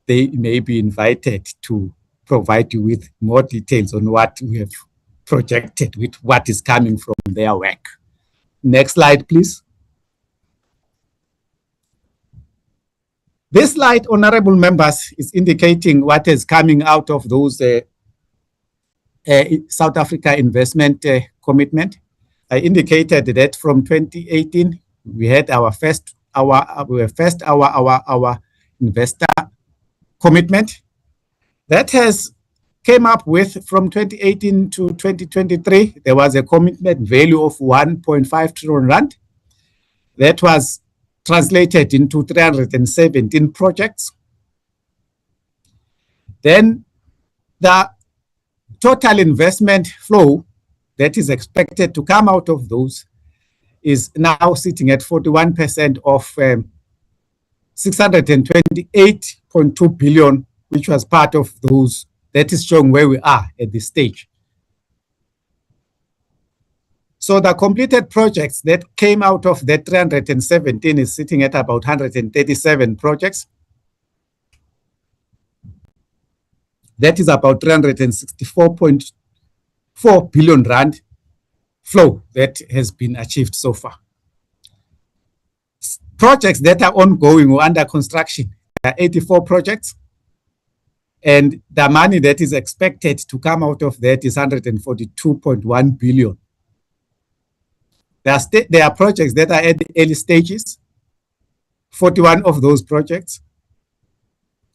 [SPEAKER 14] they may be invited to provide you with more details on what we have projected with what is coming from their work. Next slide, please. This slide, honorable members, is indicating what is coming out of those South Africa investment commitment. I indicated that from 2018, we had our first investor commitment. That has came up with, from 2018 to 2023, there was a commitment value of 1.5 trillion rand. That was translated into 317 projects. Then the total investment flow that is expected to come out of those is now sitting at 41% of 628.2 billion, which was part of those. That is showing where we are at this stage. So the completed projects that came out of that 317 is sitting at about 137 projects. That is about 364.4 billion rand flow that has been achieved so far. Projects that are ongoing or under construction, there are 84 projects. And the money that is expected to come out of that is 142.1 billion. There are projects that are at the early stages, 41 of those projects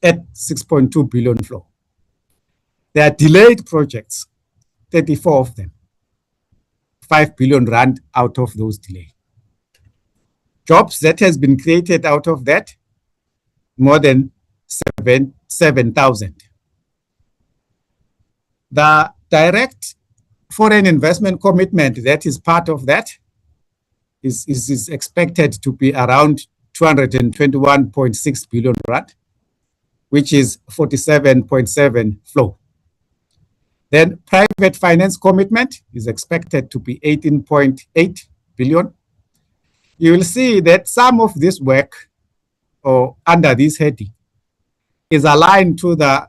[SPEAKER 14] at 6.2 billion flow. There are delayed projects, 34 of them, 5 billion rand out of those delays. Jobs that has been created out of that, more than 7,000. The direct foreign investment commitment that is part of that is expected to be around 221.6 billion rand, which is 47.7 flow. Then private finance commitment is expected to be 18.8 billion. You will see that some of this work, or under this heading, is aligned to the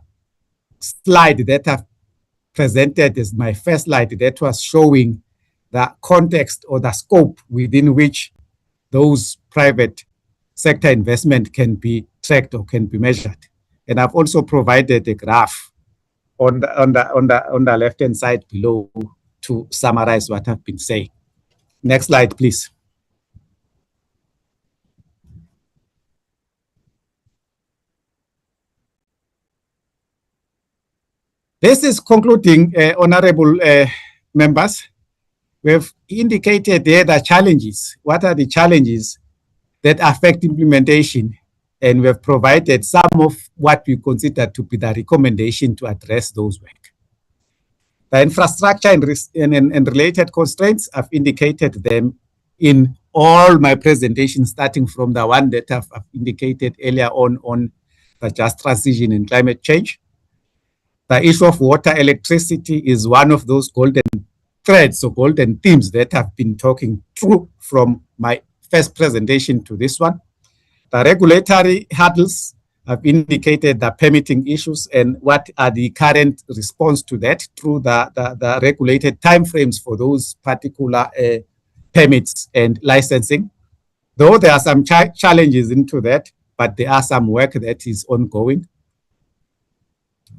[SPEAKER 14] slide that I've presented as my first slide that was showing the context or the scope within which those private sector investment can be tracked or can be measured. And I've also provided a graph on the left-hand side below to summarize what I've been saying. Next slide, please. This is concluding, honorable members. We have indicated there the challenges. What are the challenges that affect implementation? And we have provided some of what we consider to be the recommendation to address those work. The infrastructure and related constraints, I've indicated them in all my presentations, starting from the one that I've indicated earlier on the just transition and climate change. The issue of water, electricity is one of those golden threads or golden themes that I've been talking through from my first presentation to this one. The regulatory hurdles, I've indicated the permitting issues and what are the current response to that through the regulated timeframes for those particular permits and licensing. Though there are some challenges into that, but there are some work that is ongoing.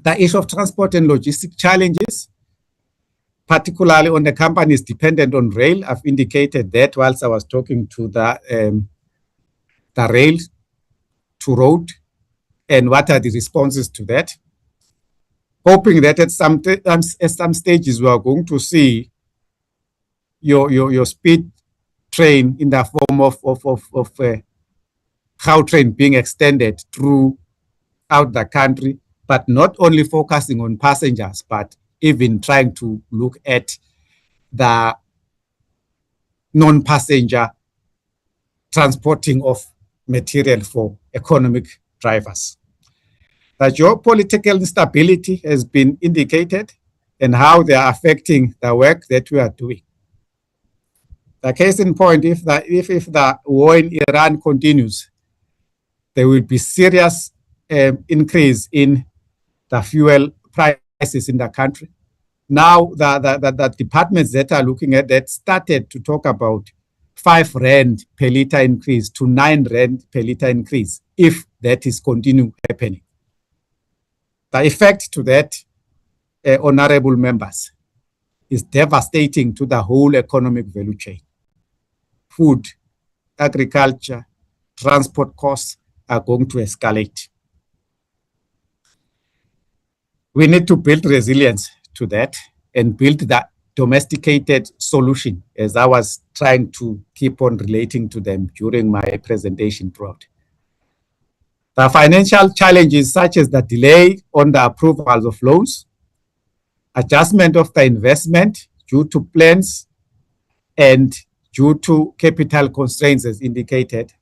[SPEAKER 14] The issue of transport and logistic challenges, particularly on the companies dependent on rail. I've indicated that whilst I was talking to the rail to road and what are the responses to that. Hoping that at some stages we are going to see your speed train in the form of Gautrain being extended throughout the country, but not only focusing on passengers, but even trying to look at the non-passenger transporting of material for economic drivers. The geopolitical instability has been indicated. and how they are affecting the work that we are doing. The case in point, if the war in Iran continues, there will be serious increase in the fuel prices in the country. Now, the departments that are looking at that started to talk about 5 rand per liter increase to 9 rand per liter increase, if that is continue happening. The effect to that, honorable members, is devastating to the whole economic value chain. Food, agriculture, transport costs are going to escalate. We need to build resilience to that and build that domesticated solution, as I was trying to keep on relating to them during my presentation throughout. The financial challenges such as the delay on the approvals of loans, adjustment of the investment due to plans and due to capital constraints as indicated.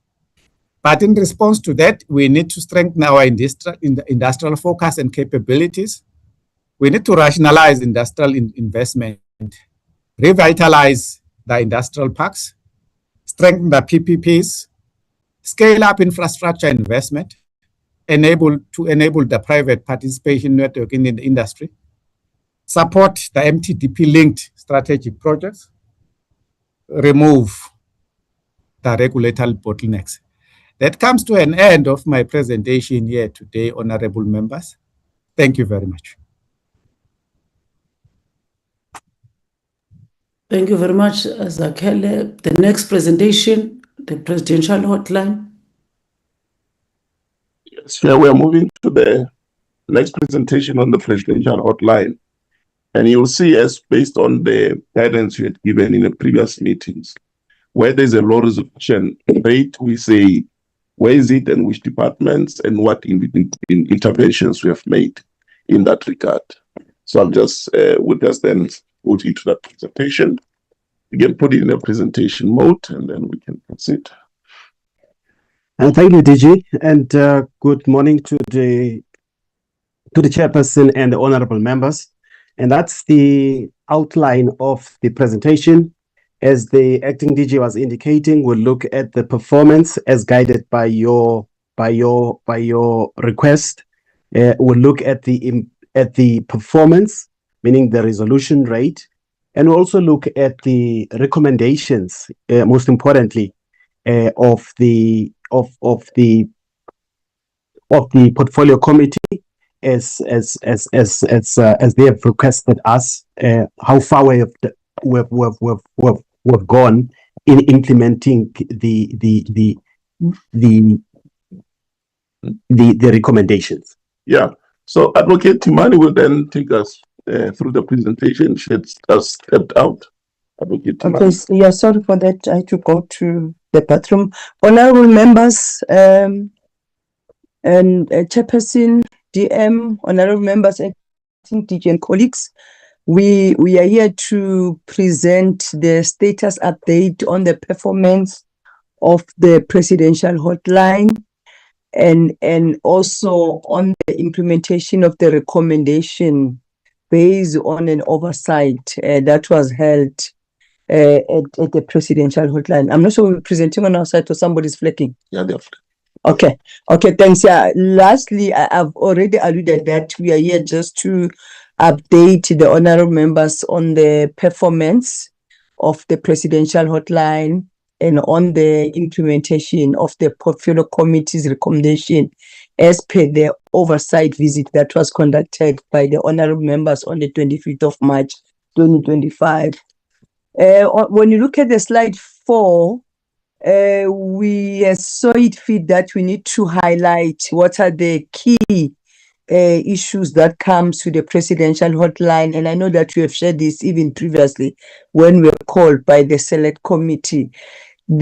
[SPEAKER 14] But in response to that, we need to strengthen our industrial focus and capabilities. We need to rationalize industrial investment, revitalize the industrial parks, strengthen the PPPs, scale up infrastructure investment, enable the private participation network in the industry, support the MTDP-linked strategic projects, remove the regulatory bottlenecks. That comes to an end of my presentation here today, honorable members. Thank you very much.
[SPEAKER 1] Thank you very much, Zakhele. The next presentation, the presidential hotline.
[SPEAKER 13] Yes, yeah, we are moving to the next presentation on the presidential hotline. And you'll see, as based on the guidance you had given in the previous meetings, where there's a low resolution rate, we say, where is it and which departments and what interventions we have made in that regard. So I'll just, we'll just then go into that presentation. You can put it in a presentation mode and then we can proceed.
[SPEAKER 15] And thank you, DG, and good morning to the chairperson and the honorable members. And that's the outline of the presentation. As the acting DG was indicating, we'll look at the performance as guided by your request. We'll look at the performance, meaning the resolution rate, and we'll also look at the recommendations, most importantly, of the portfolio committee as they have requested us, how far we've gone in implementing the recommendations.
[SPEAKER 13] Yeah. So Advocate Timani will then take us through the presentation. She has stepped out. Advocate Timani.
[SPEAKER 16] Okay, so yeah, sorry for that. I had to go to the bathroom. Honorable members and chairperson, DM, honorable members, acting DG and colleagues, we are here to present the status update on the performance of the presidential hotline and also on the implementation of the recommendation based on an oversight that was held at the presidential hotline. I'm not sure we're presenting on our side or somebody's flicking.
[SPEAKER 13] Yeah, they're flicking.
[SPEAKER 16] Okay, thanks. Yeah, lastly, I've already alluded that we are here just to update the honorable members on the performance of the presidential hotline and on the implementation of the portfolio committee's recommendation as per the oversight visit that was conducted by the honorable members on the 25th of March 2025. When you look at the slide 4, we saw it fit that we need to highlight what are the key issues that comes to the presidential hotline. And I know that we have shared this even previously when we were called by the select committee. In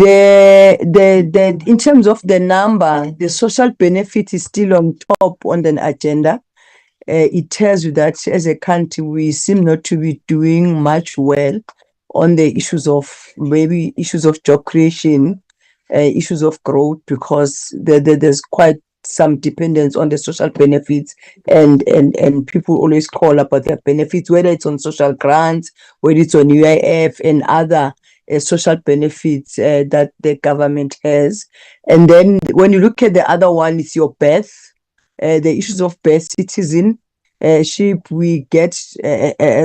[SPEAKER 16] terms of the number, the social benefit is still on top on the agenda. It tells you that as a country, we seem not to be doing much well on the issues of job creation, issues of growth, because there's quite some dependence on the social benefits, and people always call about their benefits, whether it's on social grants, whether it's on UIF and other social benefits that the government has. And then when you look at the other one, it's your birth, the issues of birth citizenship. We get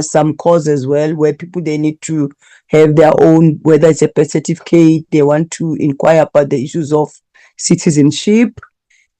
[SPEAKER 16] some cause as well where people, they need to have their own, whether it's a birth certificate, they want to inquire about the issues of citizenship.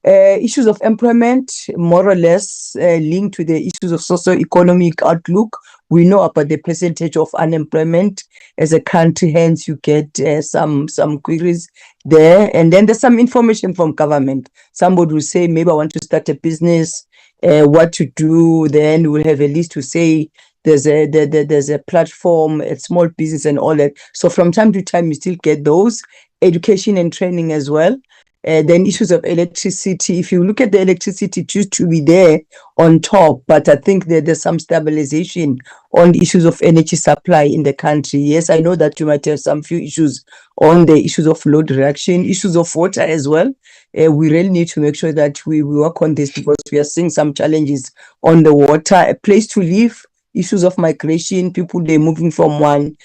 [SPEAKER 16] Issues of employment, more or less linked to the issues of socio-economic outlook. We know about the percentage of unemployment as a country, hence you get some queries there. And then there's some information from government. Somebody will say, maybe I want to start a business, what to do. Then we'll have a list to say there's a platform, a small business and all that. So from time to time, you still get those. Education and training as well. Then issues of electricity. If you look at the electricity, it used to be there on top, but I think that there's some stabilization on the issues of energy supply in the country. Yes, I know that you might have some few issues on the issues of load reduction, issues of water as well. We really need to make sure that we work on this because we are seeing some challenges on the water. A place to live, issues of migration, people, they're moving from one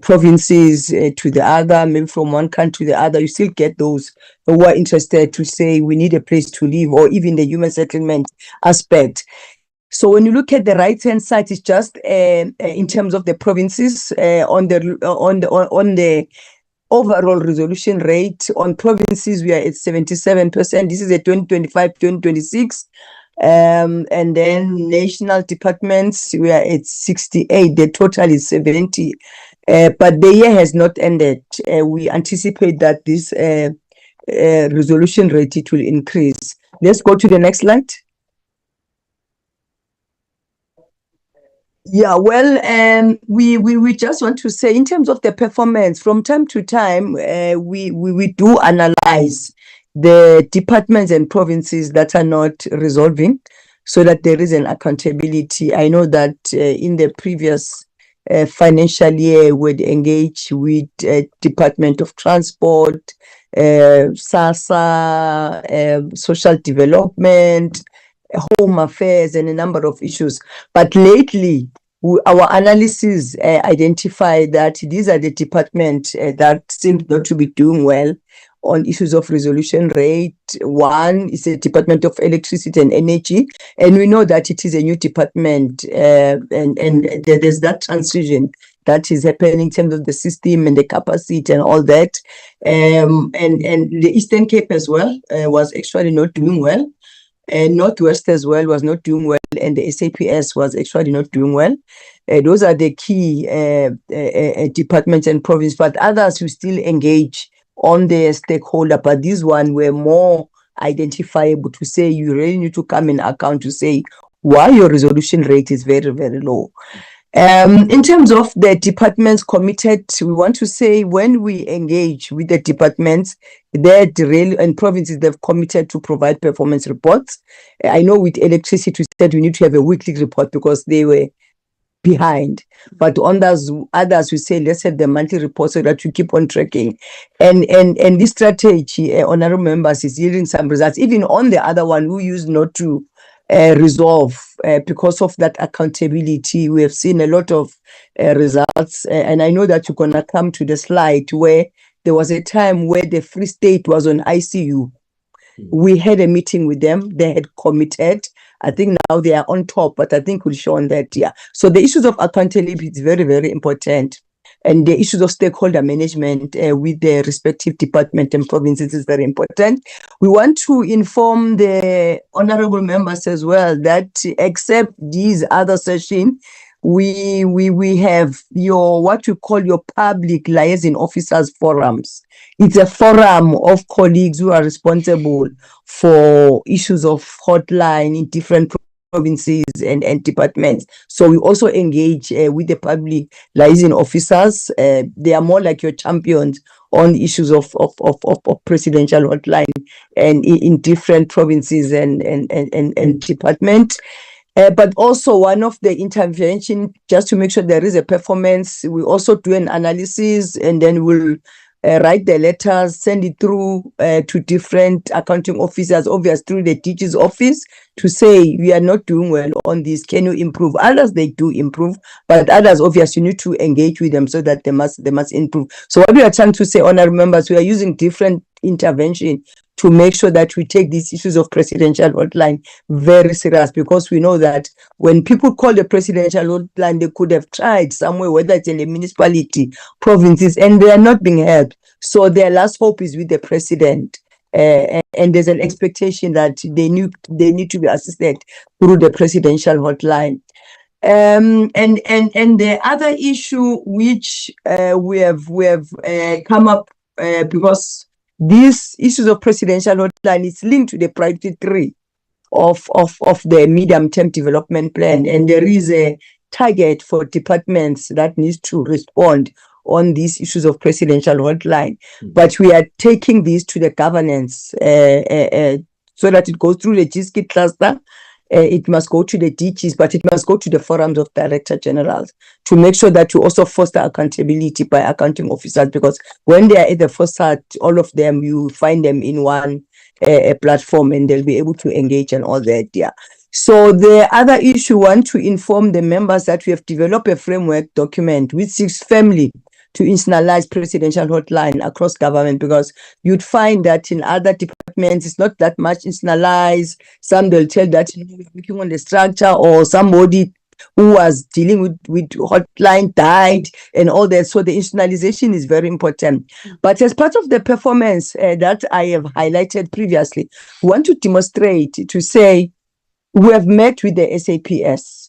[SPEAKER 16] provinces to the other, maybe from one country to the other. You still get those who are interested to say we need a place to live, or even the human settlement aspect. So when you look at the right-hand side, it's just in terms of the provinces on the overall resolution rate. On provinces, we are at 77%. This is a 2025-2026. And then national departments, we are at 68. The total is 70. But the year has not ended. We anticipate that this resolution rate, it will increase. Let's go to the next slide. Yeah, well, we just want to say in terms of the performance, from time to time, we do analyze the departments and provinces that are not resolving so that there is an accountability. I know that in the previous financial year, we'd engage with Department of Transport, SASSA, Social Development, Home Affairs, and a number of issues. But lately, our analysis identify that these are the departments that seem not to be doing well on issues of resolution rate. One is the Department of Electricity and Energy, and we know that it is a new department, and there's that transition that is happening in terms of the system and the capacity and all that. And the Eastern Cape as well was actually not doing well. And Northwest as well was not doing well, and the SAPS was actually not doing well. Those are the key departments and provinces, but others who still engage on the stakeholder, but these one were more identifiable to say you really need to come in account to say why your resolution rate is very, very low. In terms of the departments committed, we want to say when we engage with the departments, that really and provinces, they've committed to provide performance reports. I know with electricity, we said we need to have a weekly report because they were behind, but on others we say let's have the monthly report so that we keep on tracking, and this strategy, honorable members, is yielding some results. Even on the other one, we used not to resolve because of that accountability. We have seen a lot of results, and I know that you're gonna come to the slide where there was a time where the Free State was on ICU. We had a meeting with them. They had committed. I think now they are on top, but I think we'll show on that. Yeah. So the issues of accountability is very, very important. And the issues of stakeholder management with the respective department and provinces is very important. We want to inform the honorable members as well that except these other sessions, we have your what you call your public liaison officers forums. It's a forum of colleagues who are responsible for issues of hotline in different provinces and departments. So we also engage with the public liaison officers. They are more like your champions on issues of presidential hotline and in different provinces and departments. But also one of the intervention, just to make sure there is a performance, we also do an analysis and then we'll write the letters, send it through to different accounting officers, obviously through the teacher's office, to say we are not doing well on this. Can you improve? Others, they do improve, but others obviously you need to engage with them so that they must improve. So what we are trying to say, honourable members, we are using different intervention to make sure that we take these issues of presidential hotline very serious, because we know that when people call the presidential hotline, they could have tried somewhere, whether it's in a municipality, provinces, and they are not being helped. So their last hope is with the president. And there's an expectation that they need to be assisted through the presidential hotline. And the other issue which we have come up because these issues of presidential hotline is linked to the priority 3 of the medium-term development plan, and there is a target for departments that needs to respond on these issues of presidential hotline. But we are taking this to the governance so that it goes through the GSK cluster. It must go to the DGs, but it must go to the forums of director generals to make sure that you also foster accountability by accounting officers, because when they are at the first start, all of them, you find them in one platform and they'll be able to engage and all that. Yeah. So the other issue, want to inform the members that we have developed a framework document which seeks firmly to institutionalize presidential hotline across government, because you'd find that in other departments it's not that much institutionalized. Some they'll tell that we're working on the structure, or somebody who was dealing with hotline died and all that. So the institutionalization is very important. But as part of the performance that I have highlighted previously, we want to demonstrate, to say we have met with the SAPS.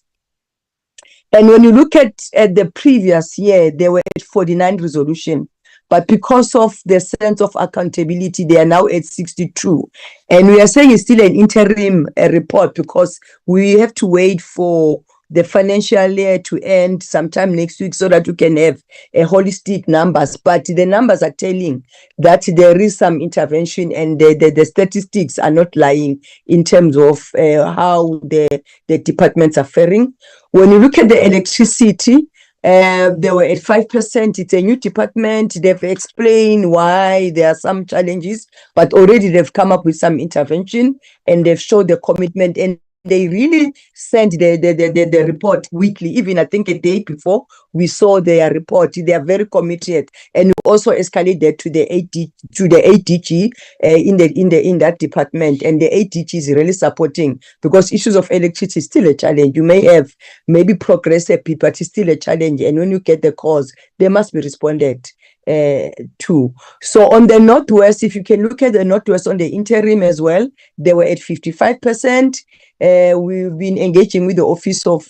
[SPEAKER 16] And when you look at the previous year, they were at 49 resolution. But because of the sense of accountability, they are now at 62. And we are saying it's still an interim report, because we have to wait for the financial year to end sometime next week so that you can have a holistic numbers. But the numbers are telling that there is some intervention, and the statistics are not lying in terms of how the departments are faring. When you look at the electricity, they were at 5%. It's a new department. They've explained why there are some challenges, but already they've come up with some intervention, and they've showed the commitment, and they really send the report weekly. Even I think a day before we saw their report, they are very committed, and we also escalated to the ADG in that department, and the ADG is really supporting, because issues of electricity is still a challenge. You may have maybe progressed a bit, but it's still a challenge, and when you get the cause, they must be responded to. So on the Northwest, if you can look at the Northwest on the interim as well, they were at 55%. We've been engaging with the Office of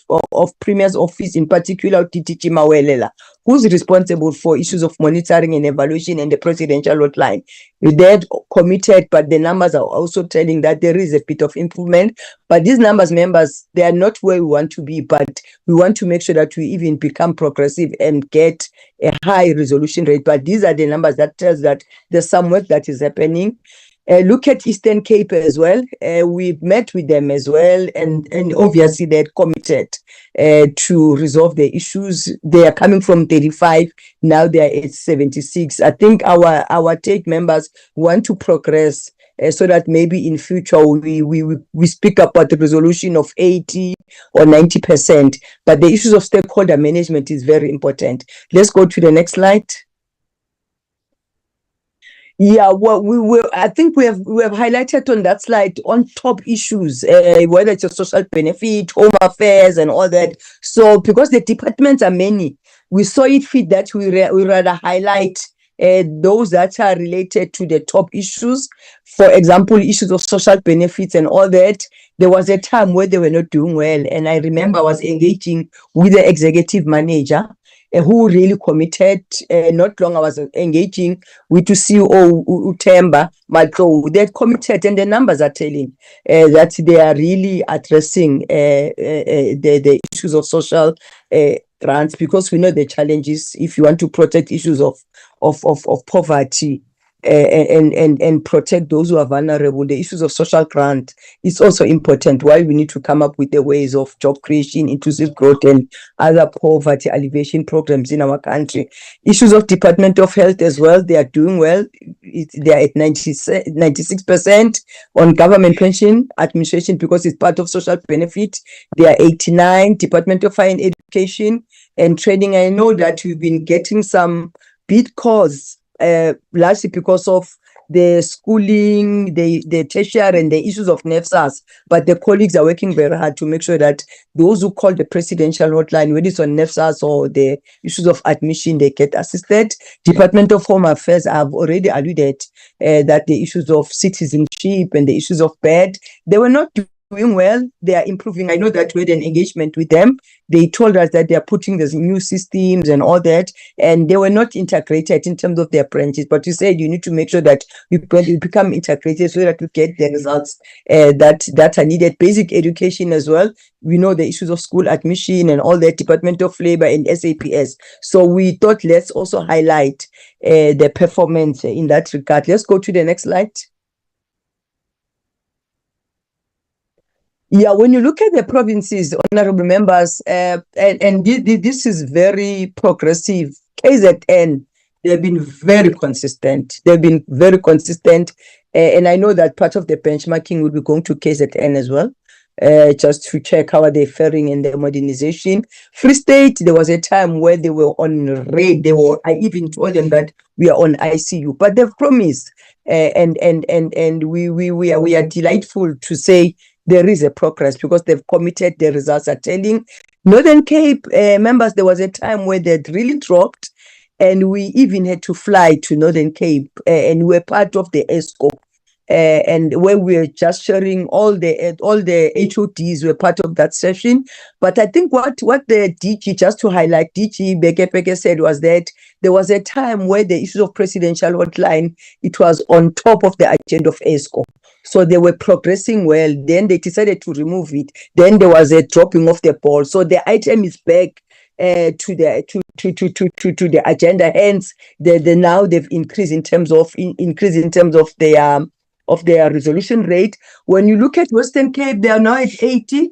[SPEAKER 16] Premier's Office, in particular, Titi Mawelela, who's responsible for issues of monitoring and evaluation and the presidential hotline. They're committed, but the numbers are also telling that there is a bit of improvement. But these numbers, members, they are not where we want to be, but we want to make sure that we even become progressive and get a high resolution rate. But these are the numbers that tells that there's some work that is happening. Look at Eastern Cape as well. We've met with them as well, and obviously they're committed to resolve the issues. They are coming from 35, now they are at 76. I think our take members want to progress so that maybe in future we speak about the resolution of 80 or 90%. But the issues of stakeholder management is very important. Let's go to the next slide. Yeah, well, I think we have highlighted on that slide on top issues, whether it's a social benefit, home affairs, and all that. So because the departments are many, we saw it fit that we rather highlight those that are related to the top issues. For example, issues of social benefits and all that. There was a time where they were not doing well, and I remember I was engaging with the executive manager, who really committed. Not long I was engaging with the CEO Utemba Malco. They're committed, and the numbers are telling that they are really addressing the issues of social grants, because we know the challenges if you want to protect issues of poverty. and protect those who are vulnerable. The issues of social grant is also important. Why we need to come up with the ways of job creation, inclusive growth, and other poverty alleviation programs in our country. Issues of Department of Health as well. They are doing well. They are at 96% on government pension administration because it's part of social benefit. They are 89. Department of Higher Education and Training. I know that we've been getting some bid calls, largely because of the schooling, the tertiary and the issues of NEFSAS, but the colleagues are working very hard to make sure that those who call the presidential hotline, whether it's on NEFSAS or the issues of admission, they get assisted. Department of Home Affairs, I've already alluded that the issues of citizenship and the issues of bed, they were not doing well. They are improving. I know that we had an engagement with them. They told us that they are putting these new systems and all that, and they were not integrated in terms of their branches. But you said you need to make sure that you become integrated so that you get the results that are needed. Basic education as well. We know the issues of school admission and all that, Department of Labor and SAPS. So we thought let's also highlight the performance in that regard. Let's go to the next slide. Yeah, when you look at the provinces, honorable members, this is very progressive. KZN, they've been very consistent. And I know that part of the benchmarking will be going to KZN as well, just to check how are they faring in their modernization. Free State, there was a time where they were on red. I even told them that we are on ICU, but they've promised, and we are delightful to say there is a progress because they've committed. The results are telling. Northern Cape members, there was a time where they'd really dropped, and we even had to fly to Northern Cape, and we're part of the ESCO, and where we're just sharing all the HODs were part of that session. But I think what the DG, just to highlight, DG Beke said was that there was a time where the issues of presidential hotline, it was on top of the agenda of ESCO. So they were progressing well. Then they decided to remove it. Then there was a dropping of the ball. So the item is back to the agenda. Hence, now they've increased in terms of their resolution rate. When you look at Western Cape, they are now at 80.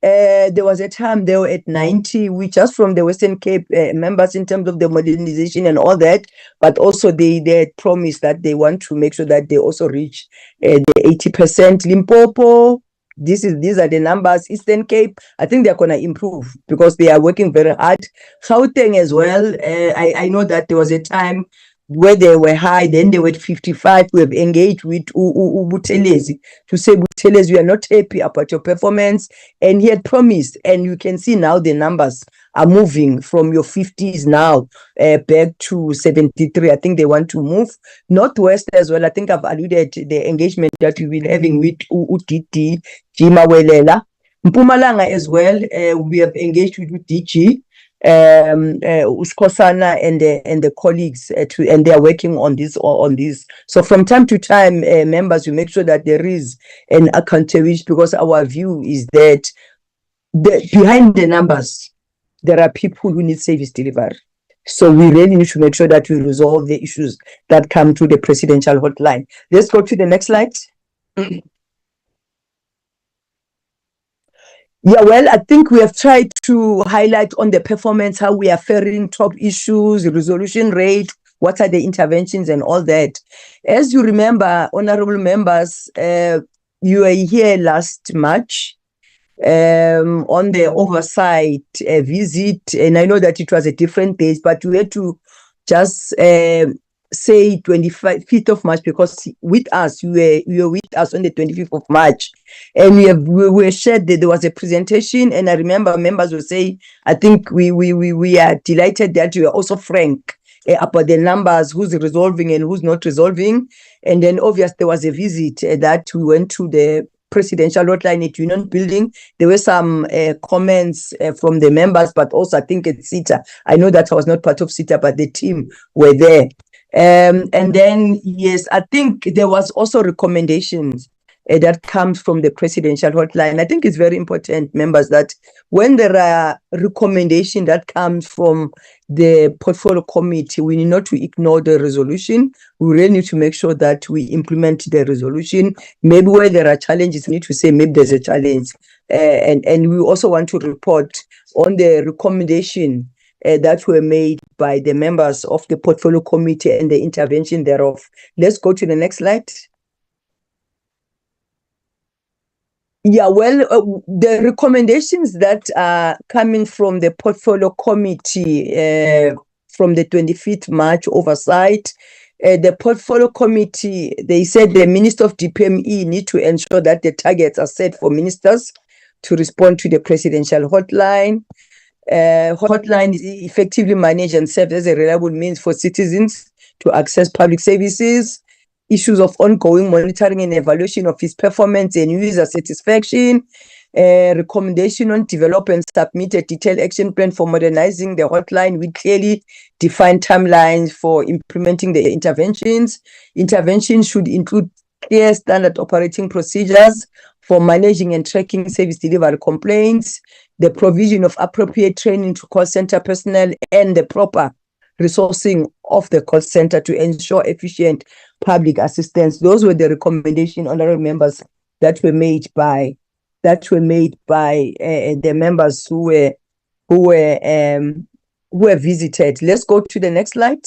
[SPEAKER 16] There was a time they were at 90, which just from the Western Cape members in terms of the modernization and all that, but also they had promised that they want to make sure that they also reach the 80%. Limpopo, these are the numbers. Eastern Cape, I think they're going to improve because they are working very hard. Gauteng as well, I know that there was a time where they were high, then they were at 55. We have engaged with Buthelezi to say, Buthelezi, we are not happy about your performance. And he had promised, and you can see now the numbers are moving from your 50s now back to 73. I think they want to move. Northwest as well, I think I've alluded to the engagement that we've been having with UDT, Jima Welela. Mpumalanga as well, we have engaged with DG. Uskosana and the colleagues and they are working on this. So from time to time, members, we make sure that there is an accountability because our view is that behind the numbers, there are people who need service delivery. So we really need to make sure that we resolve the issues that come to the presidential hotline. Let's go to the next slide. Yeah, well, I think we have tried to highlight on the performance, how we are faring, top issues, resolution rate, what are the interventions and all that. As you remember, honorable members, you were here last March on the oversight visit, and I know that it was a different day, but we had to just say 25th of March because with us, you were with us on the 25th of March. And we were shared that there was a presentation, and I remember members will say, I think we are delighted that you are also frank about the numbers, who's resolving and who's not resolving. And then obviously there was a visit that we went to the presidential hotline at Union Building. There were some comments from the members, but also I think at SITA. I know that I was not part of SITA, but the team were there. And then, yes, I think there was also recommendations that comes from the presidential hotline. I think it's very important, members, that when there are recommendations that comes from the portfolio committee, we need not to ignore the resolution. We really need to make sure that we implement the resolution. Maybe where there are challenges, we need to say maybe there's a challenge. And we also want to report on the recommendation that were made by the members of the portfolio committee and the intervention thereof. Let's go to the next slide. Yeah, well, the recommendations that are coming from the portfolio committee from the 25th March oversight, the portfolio committee, they said the Minister of DPME need to ensure that the targets are set for ministers to respond to the presidential hotline. Hotline is effectively managed and serves as a reliable means for citizens to access public services. Issues of ongoing monitoring and evaluation of its performance and user satisfaction. Recommendation on develop and submit a detailed action plan for modernizing the hotline with clearly defined timelines for implementing the interventions. Interventions should include clear standard operating procedures for managing and tracking service delivery complaints, the provision of appropriate training to call center personnel, and the proper resourcing of the call center to ensure efficient public assistance. Those were the recommendations, honorable members, that were made by the members who were visited. Let's go to the next slide.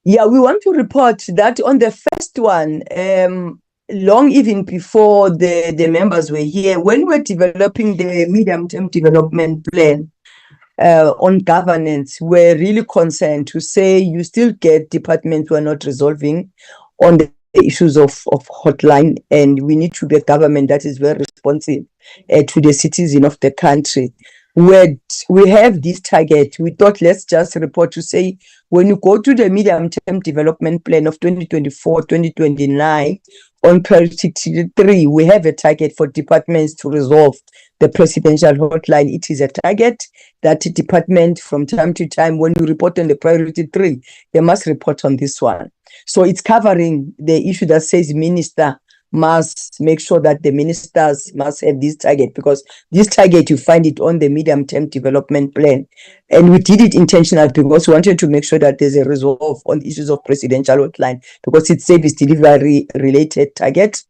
[SPEAKER 16] Yeah, we want to report that on the first one, long even before the members were here, when we're developing the medium-term development plan, on governance, we're really concerned to say you still get departments who are not resolving on the issues of hotline, and we need to be a government that is very responsive to the citizen of the country. We have this target. We thought let's just report to say when you go to the medium-term development plan of 2024-2029, on priority 3, we have a target for departments to resolve the presidential hotline. It is a target that the department from time to time, when you report on the priority 3, they must report on this one. So it's covering the issue that says minister must make sure that the ministers must have this target, because this target, you find it on the medium-term development plan. And we did it intentionally because we wanted to make sure that there's a resolve on issues of presidential hotline, because it's service delivery related target.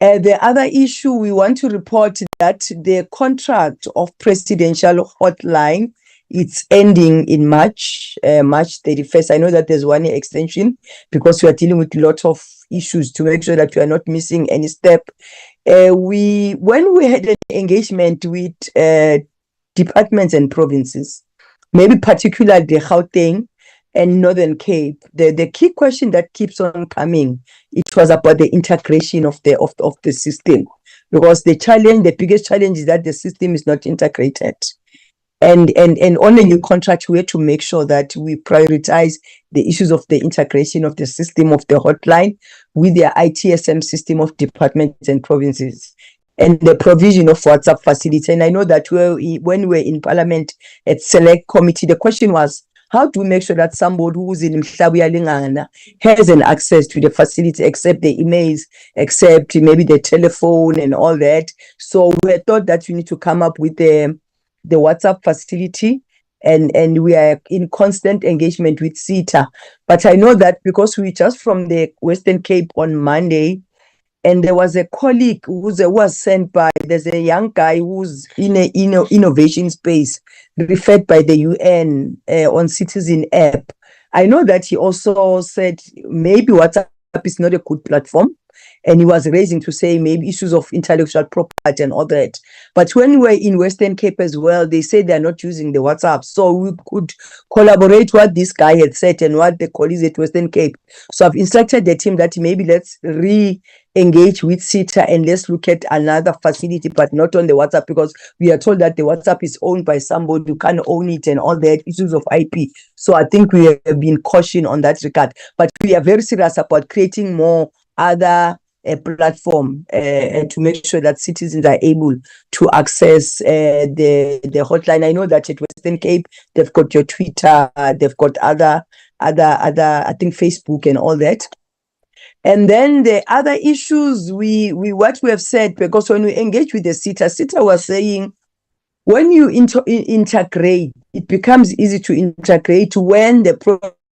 [SPEAKER 16] The other issue, we want to report that the contract of presidential hotline, it's ending in March 31st. I know that there's 1 year extension because we are dealing with a lot of issues to make sure that we are not missing any step. When we had an engagement with departments and provinces, maybe particularly the Gauteng and Northern Cape, the key question that keeps on coming, it was about the integration of the system, because the biggest challenge is that the system is not integrated. And on a new contract, we have to make sure that we prioritize the issues of the integration of the system of the hotline with the ITSM system of departments and provinces, and the provision of WhatsApp facility. And I know that when we were in Parliament at Select Committee, the question was, how do we make sure that somebody who's in Mhlabuyalingana has an access to the facility, except the emails, except maybe the telephone and all that? So we thought that we need to come up with the WhatsApp facility, and we are in constant engagement with CETA. But I know that because we just from the Western Cape on Monday, and there was a colleague who was sent by, there's a young guy who's in an innovation space referred by the UN on Citizen app. I know that he also said maybe WhatsApp is not a good platform, and he was raising to say maybe issues of intellectual property and all that. But when we're in Western Cape as well, they say they're not using the WhatsApp. So we could collaborate what this guy had said and what the colleagues at Western Cape. So I've instructed the team that maybe let's re-engage with CETA and let's look at another facility, but not on the WhatsApp, because we are told that the WhatsApp is owned by somebody who can't own it and all that issues of IP. So I think we have been cautioned on that regard. But we are very serious about creating more other platform to make sure that citizens are able to access the hotline. I know that at Western Cape, they've got your Twitter, they've got other, I think Facebook and all that. And then the other issues, what we have said, because when we engage with the SITA was saying, when you integrate, it becomes easy to integrate when the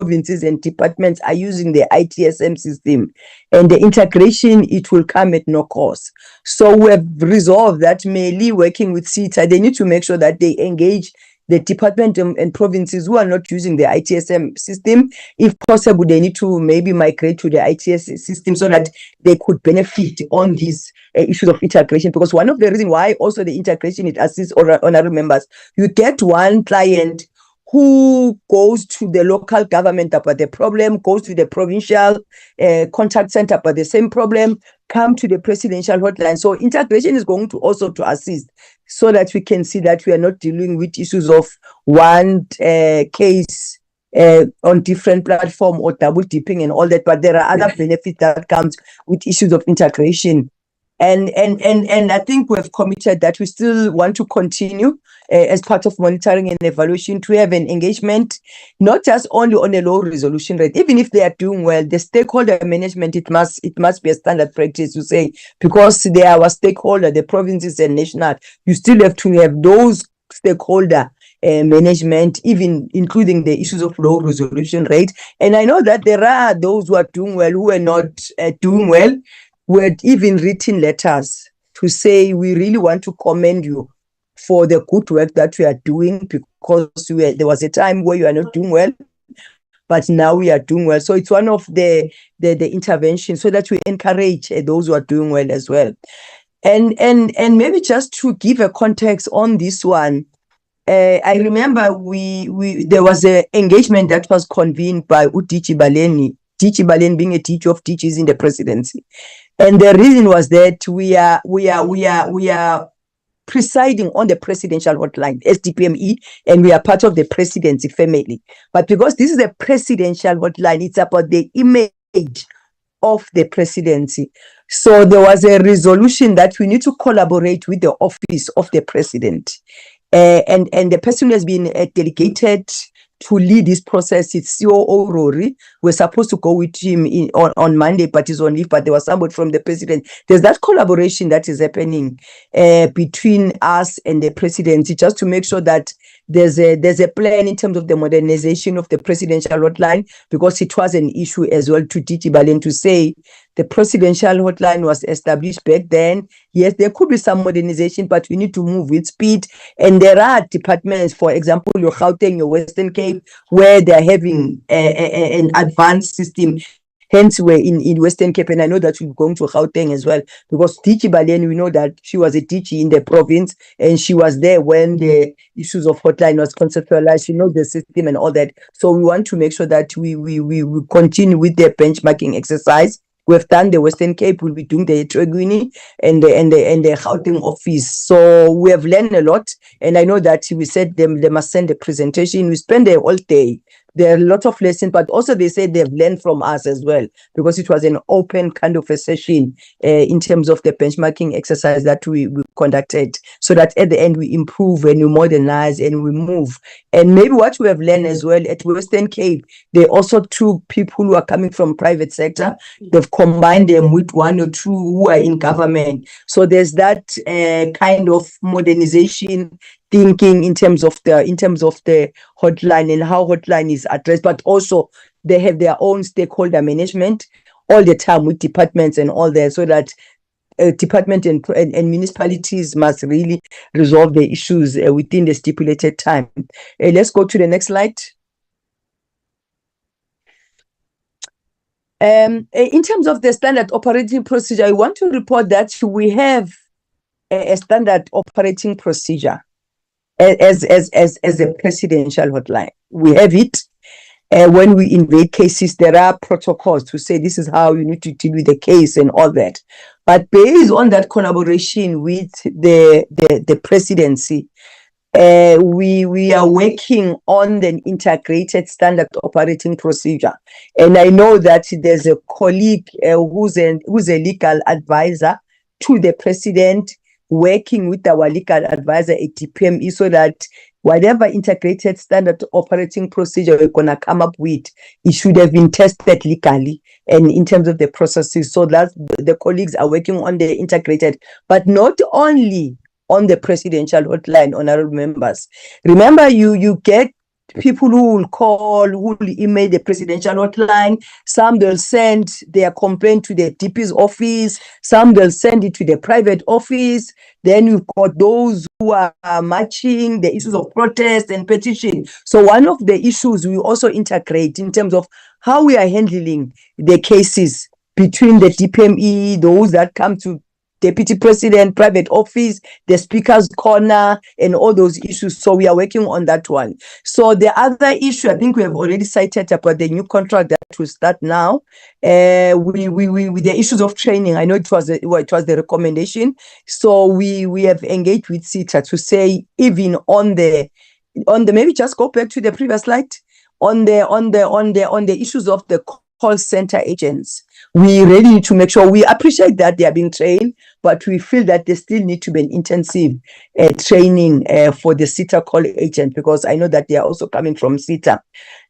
[SPEAKER 16] provinces and departments are using the ITSM system, and the integration, it will come at no cost. So we have resolved that mainly working with SITA, they need to make sure that they engage the department and provinces who are not using the ITSM system. If possible, they need to maybe migrate to the ITS system so that they could benefit on these issues of integration. Because one of the reasons why also the integration, it assists honorable members, you get one client who goes to the local government about the problem, goes to the provincial contact center about the same problem, come to the presidential hotline. So integration is going to also to assist so that we can see that we are not dealing with issues of one case on different platform or double dipping and all that, but there are other benefits that comes with issues of integration. And I think we have committed that we still want to continue as part of monitoring and evaluation to have an engagement, not just only on a low resolution rate. Even if they are doing well, the stakeholder management, it must be a standard practice to say, because they are our stakeholder, the provinces and national, you still have to have those stakeholder management, even including the issues of low resolution rate. And I know that there are those who are doing well, who are not doing well. We had even written letters to say we really want to commend you for the good work that we are doing, because there was a time where you are not doing well, but now we are doing well. So it's one of the interventions so that we encourage those who are doing well as well. And maybe just to give a context on this one, I remember there was an engagement that was convened by Utichi Baleni being a teacher of teachers in the presidency. And the reason was that we are presiding on the presidential hotline, DPME, and we are part of the presidency family. But because this is a presidential hotline, it's about the image of the presidency. So there was a resolution that we need to collaborate with the office of the president. And the person who has been delegated to lead this process, it's COO Rory. We're supposed to go with him on Monday, but he's on leave, but there was somebody from the president. There's that collaboration that is happening between us and the presidency, just to make sure that there's a plan in terms of the modernization of the presidential hotline, because it was an issue as well to Titi Balen to say the presidential hotline was established back then. Yes, there could be some modernization, but we need to move with speed. And there are departments, for example, your Gauteng, your Western Cape, where they're having an advanced system. Hence, we're in Western Cape, and I know that we're going to Gauteng as well, because Tichi Balen, we know that she was a teacher in the province, and she was there when the issues of hotline was conceptualized. She knows the system and all that. So we want to make sure that we continue with the benchmarking exercise. We've done the Western Cape, we'll be doing the Etrogwini and the Gauteng office. So we have learned a lot, and I know that we said they must send a presentation. We spend the whole day. There are a lot of lessons, but also they said they've learned from us as well, because it was an open kind of a session in terms of the benchmarking exercise that we conducted, so that at the end we improve and we modernize and we move. And maybe what we have learned as well at Western Cape, they also took people who are coming from private sector, they've combined them with one or two who are in government. So there's that kind of modernization thinking in terms of the hotline and how hotline is addressed, but also they have their own stakeholder management all the time with departments and all that, so that department and municipalities must really resolve the issues within the stipulated time. Let's go to the next slide. In terms of the standard operating procedure, I want to report that we have a standard operating procedure as a presidential hotline. We have it. When we invade cases, there are protocols to say this is how you need to deal with the case and all that. But based on that collaboration with the presidency, we are working on the integrated standard operating procedure. And I know that there's a colleague who's a legal advisor to the president, working with our legal advisor at DPME, so that whatever integrated standard operating procedure we're going to come up with, it should have been tested legally and in terms of the processes. So that the colleagues are working on the integrated, but not only on the presidential hotline, honorable members. Remember, you get people who will call, who will email the presidential hotline. Some they'll send their complaint to the DP's office. Some they'll send it to the private office. Then you've got those who are matching the issues of protest and petition. So one of the issues we also integrate in terms of how we are handling the cases between the DPME, those that come to Deputy President, private office, the Speaker's corner, and all those issues. So we are working on that one. So the other issue, I think we have already cited about the new contract that will start now. With the issues of training, I know it was the recommendation. So we have engaged with CETA to say, even on the maybe just go back to the previous slide on the issues of the call center agents. We really need to make sure we appreciate that they are being trained, but we feel that they still need to be an intensive training for the CETA call agent, because I know that they are also coming from CETA.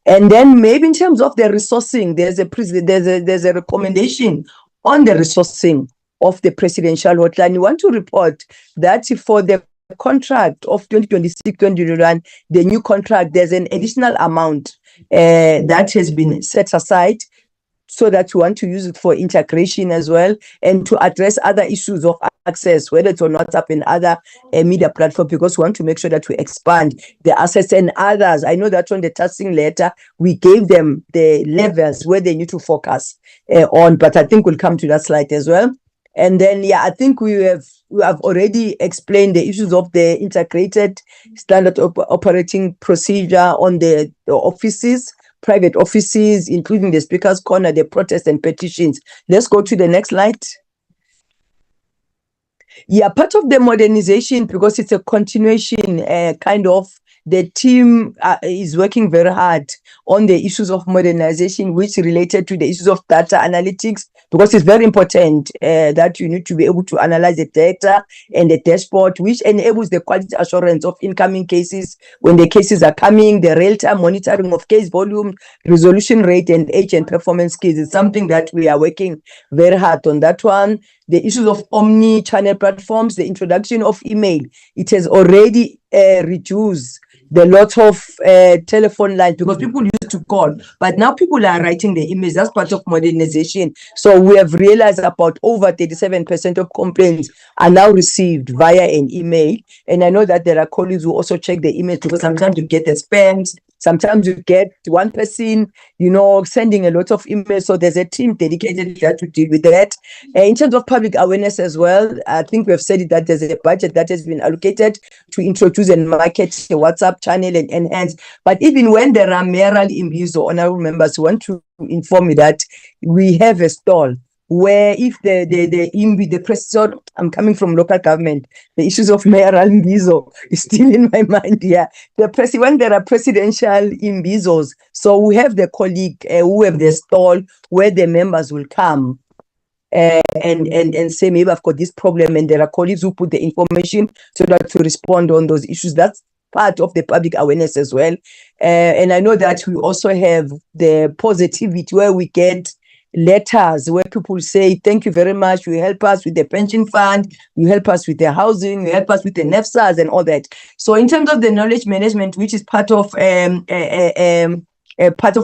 [SPEAKER 16] And then maybe in terms of the resourcing, there's a recommendation on the resourcing of the presidential hotline. We want to report that for the contract of 2026-2021, the new contract, there's an additional amount that has been set aside, so that we want to use it for integration as well, and to address other issues of access, whether it's on WhatsApp and other media platforms, because we want to make sure that we expand the assets and others. I know that on the tasking letter, we gave them the levels where they need to focus on, but I think we'll come to that slide as well. And then, yeah, I think we have already explained the issues of the integrated standard operating procedure on the offices, private offices, including the Speaker's corner, the protests and petitions. Let's go to the next slide. Yeah, part of the modernization, because it's a continuation, kind of, the team is working very hard on the issues of modernization, which related to the issues of data analytics, because it's very important that you need to be able to analyze the data and the dashboard, which enables the quality assurance of incoming cases when the cases are coming, the real-time monitoring of case volume, resolution rate, and agent performance cases. It's something that we are working very hard on that one. The issues of omni-channel platforms, the introduction of email, it has already reduced the lot of telephone lines, because people used to call, but now people are writing the emails. That's part of modernization. So we have realized about over 37% of complaints are now received via an email. And I know that there are colleagues who also check the emails, because sometimes you get the spams. Sometimes you get one person, sending a lot of emails. So there's a team dedicated to deal with that. In terms of public awareness as well, I think we have said it, that there's a budget that has been allocated to introduce and market the WhatsApp channel and enhance. But even when there are mayoral imbizo, honorable members, we want to inform you that we have a stall where if the president, I'm coming from local government, the issues of mayoral imbizo is still in my mind here. When there are presidential imbizos, so we have the colleague who have the stall where the members will come and say, maybe I've got this problem, and there are colleagues who put the information so that to respond on those issues. That's part of the public awareness as well. And I know that we also have the positivity where we get letters where people say, thank you very much, you help us with the pension fund, you help us with the housing, you help us with the NEFSAs and all that. So in terms of the knowledge management, which is part of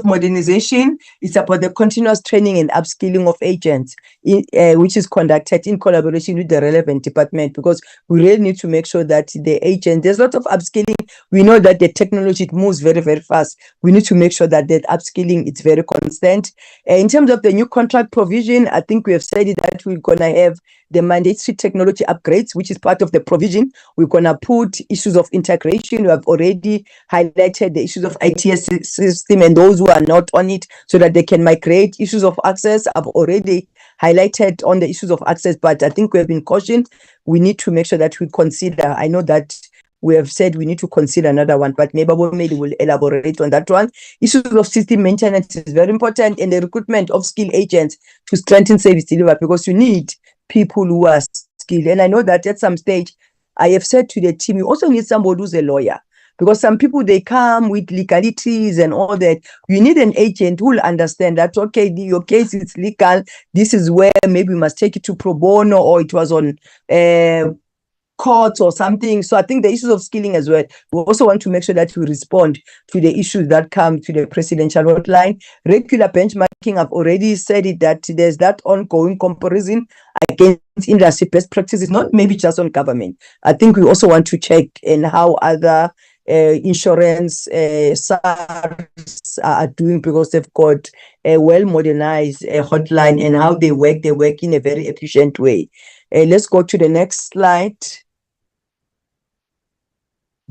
[SPEAKER 16] modernization, it's about the continuous training and upskilling of agents, which is conducted in collaboration with the relevant department, because we really need to make sure that the agent, there's a lot of upskilling. We know that the technology, it moves very, very fast. We need to make sure that that upskilling is very constant. In terms of the new contract provision, I think we have said it, that we're going to have the mandatory technology upgrades, which is part of the provision. We're going to put issues of integration. We have already highlighted the issues of ITS system and those who are not on it, so that they can migrate. Issues of access, I've already highlighted on the issues of access, but I think we have been cautioned. We need to make sure that we consider, I know that we have said we need to consider another one, but maybe we'll elaborate on that one. Issues of system maintenance is very important, and the recruitment of skilled agents to strengthen service delivery, because you need people who are skilled. And I know that at some stage, I have said to the team, you also need somebody who's a lawyer, because some people, they come with legalities and all that. You need an agent who will understand that, okay, your case is legal. This is where maybe we must take it to pro bono, or it was on courts or something. So I think the issues of skilling as well. We also want to make sure that we respond to the issues that come to the presidential hotline. Regular benchmarking, I've already said it, that there's that ongoing comparison against industry best practices, not maybe just on government. I think we also want to check in how other insurance SARS are doing, because they've got a well-modernized hotline, and how they work in a very efficient way. Let's go to the next slide.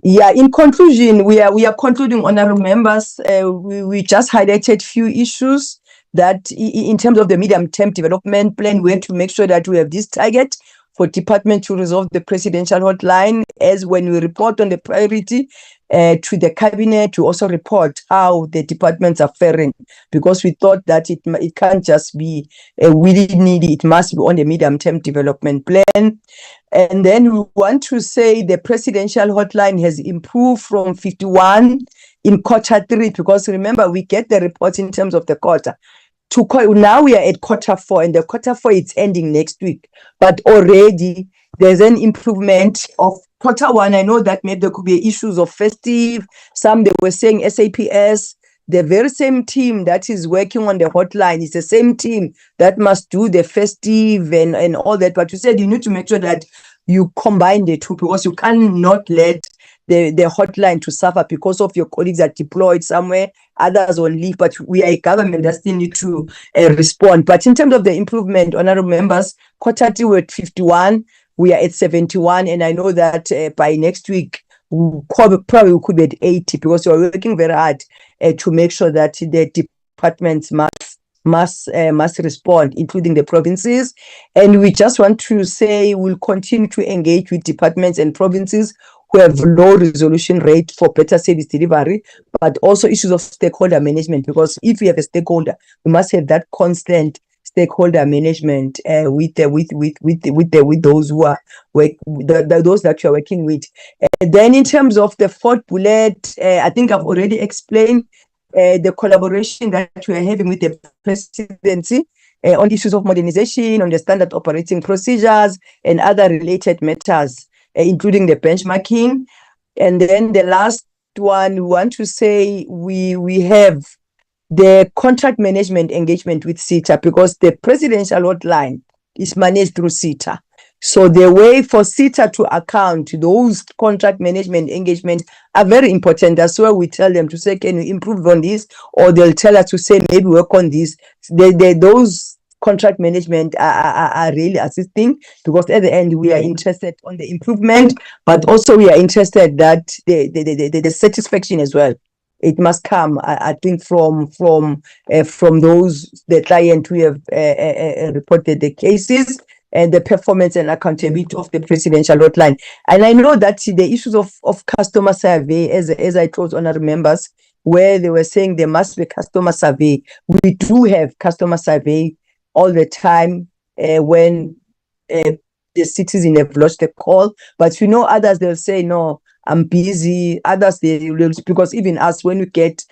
[SPEAKER 16] Yeah, in conclusion, we are concluding, honorable members. We just highlighted few issues that in terms of the medium-term development plan, we have to make sure that we have this target for department to resolve the presidential hotline, as when we report on the priority to the cabinet, to also report how the departments are faring, because we thought that it can't just be willy-nilly, it must be on the medium-term development plan. And then we want to say the presidential hotline has improved from 51 in quarter 3, because remember, we get the reports in terms of the quarter. Now we are at quarter 4, and the quarter 4 is ending next week. But already there's an improvement of quarter 1. I know that maybe there could be issues of festive. Some, they were saying SAPS. The very same team that is working on the hotline is the same team that must do the festive and all that. But you said you need to make sure that you combine the two, because you cannot let the hotline to suffer because of your colleagues are deployed somewhere, others on leave. But we are a government that still need to respond. But in terms of the improvement, honorable members, quarter 2 we're at 51, we are at 71, and I know that by next week, probably we could be at 80, because we are working very hard to make sure that the departments must respond, including the provinces. And we just want to say we'll continue to engage with departments and provinces who have low resolution rate for better service delivery, but also issues of stakeholder management, because if we have a stakeholder, we must have that constant stakeholder management with those who are those that you are working with. Then in terms of the 4th bullet, I think I've already explained the collaboration that we are having with the presidency on issues of modernization, on the standard operating procedures and other related matters, including the benchmarking. And then the last one, we want to say we have the contract management engagement with CETA, because the presidential hotline is managed through CETA. So the way for CETA to account those contract management engagements are very important. That's why we tell them to say, can you improve on this? Or they'll tell us to say, maybe work on this. Those contract management are really assisting, because at the end we are interested on the improvement, but also we are interested that the satisfaction as well. It must come, I think, from those, the client who have reported the cases, and the performance and accountability of the presidential hotline. And I know that the issues of customer survey, as I told honorable members, where they were saying there must be customer survey. We do have customer survey all the time when the citizen have lost the call. But others, they'll say, no, I'm busy. Others, they will, because even us, when we get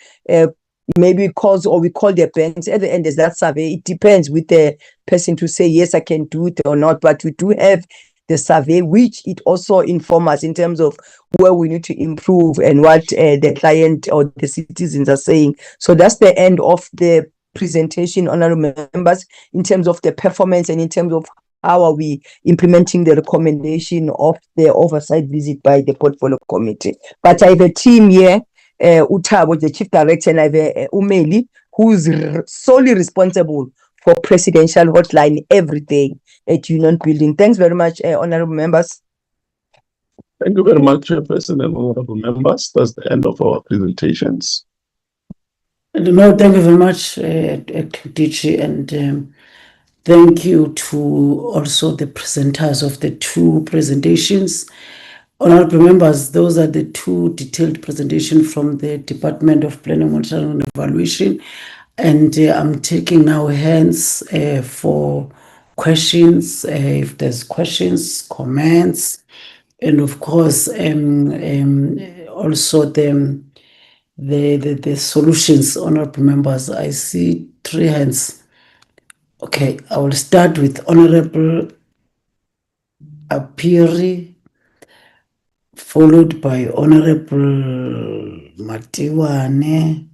[SPEAKER 16] maybe calls or we call their banks, at the end there's that survey. It depends with the person to say, yes, I can do it or not. But we do have the survey, which it also informs us in terms of where we need to improve and what the client or the citizens are saying. So that's the end of the presentation, honorable members, in terms of the performance and in terms of how are we implementing the recommendation of the oversight visit by the portfolio committee. But I have a team here, Utabo, the chief director, and I have Umeli, who is solely responsible for presidential hotline every day at Union Building. Thanks very much, honorable members.
[SPEAKER 13] Thank you very much, Chairperson and honorable members. That's the end of our presentations.
[SPEAKER 1] No, thank you very much, DG, and thank you to also the presenters of the 2 presentations. Honorable members, those are the 2 detailed presentations from the Department of Planning, Monitoring and Evaluation. And I'm taking now hands for questions, if there's questions, comments, and of course, also the solutions, honorable members. I see 3 hands. Okay, I will start with Honorable Apiri, followed by Honorable Matiwane,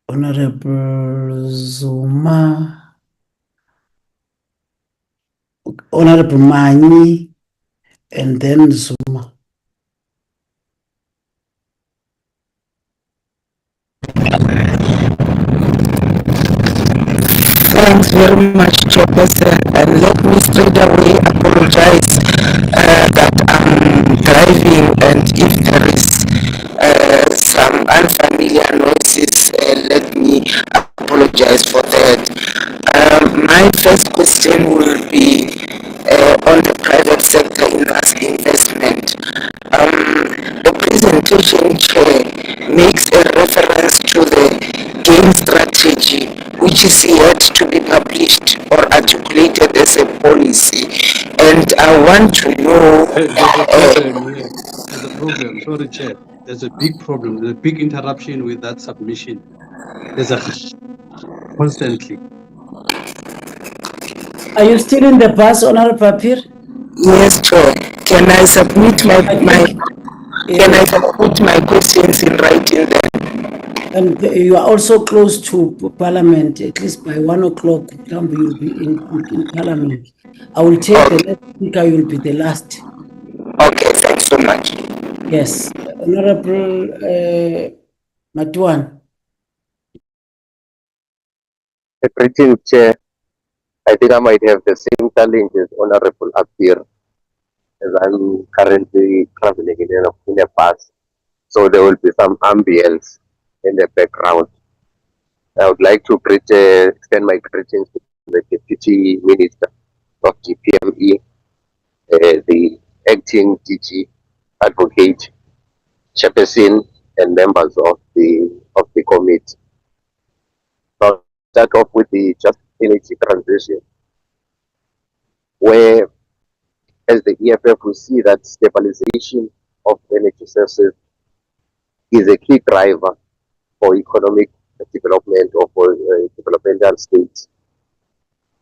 [SPEAKER 1] Honorable Zuma, Honorable Mani, and then Zuma.
[SPEAKER 9] Thanks very much, Chairperson. And let me straight away apologize that I'm driving, and if there is some unfamiliar noises, let me apologize for that. My first question will be on the private sector investment. The presentation, Chair, makes a reference to the game strategy, which is yet to be published or articulated as a policy. And I want to know...
[SPEAKER 10] There's a problem here. There's a problem. Sorry, Chair. There's a big problem. There's a big interruption with that submission. There's a constantly.
[SPEAKER 1] Are you still in the bus, Honorable Apiri?
[SPEAKER 9] Yes, Chair. Can I submit can I submit my questions in writing then?
[SPEAKER 1] And you are also close to Parliament, at least by 1 o'clock, Tambu, you'll be in Parliament. I will take the next speaker, you'll be the last.
[SPEAKER 9] Okay, thanks so much.
[SPEAKER 1] Yes, Honorable Matuan.
[SPEAKER 17] Secretary Chair, I think I might have the same challenges, Honorable Appear, as I'm currently traveling in a bus. So there will be some ambience in the background. I would like to extend my greetings to the Deputy Minister of DPME, the acting DG Advocate, Chairperson, and members of the committee. I'll start off with the just energy transition, where as the EFF we see that stabilization of energy sources is a key driver for economic development or for developmental states.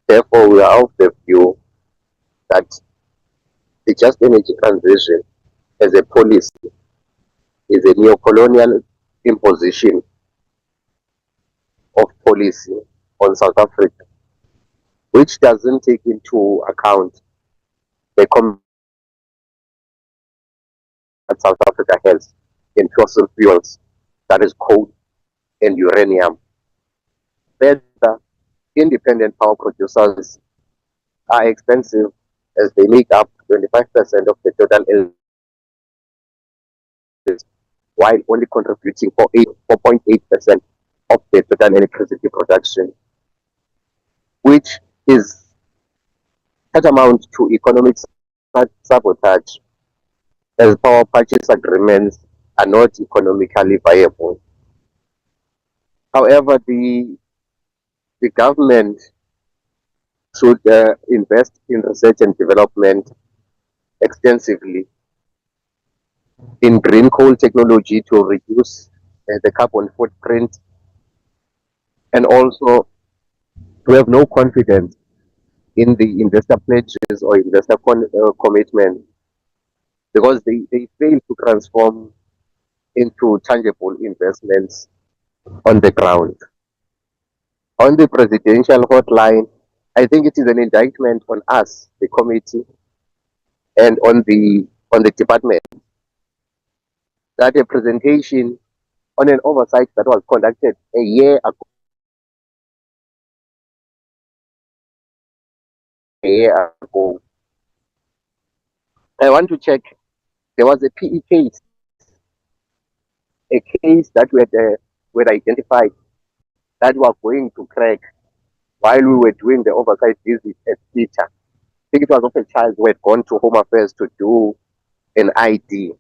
[SPEAKER 17] Therefore, we are of the view that the just energy transition as a policy is a neo-colonial imposition of policy on South Africa, which doesn't take into account the that South Africa has in fossil fuels, that is coal and uranium. Further, independent power producers are expensive as they make up 25% of the total electricity, while only contributing for 4.8% of the total electricity production, which is tantamount to economic sabotage, as power purchase agreements are not economically viable. However, the government should invest in research and development extensively in green coal technology to reduce the carbon footprint, and also to have no confidence in the investor pledges or investor commitment, because they fail to transform into tangible investments on the ground. On the presidential hotline, I think it is an indictment on us, the committee, and on the department, that a presentation on an oversight that was conducted a year ago. I want to check. There was a PE case, a case that we had identified that we were going to crack while we were doing the oversight visit at Peter. I think it was of a child who had gone to Home Affairs to do an ID.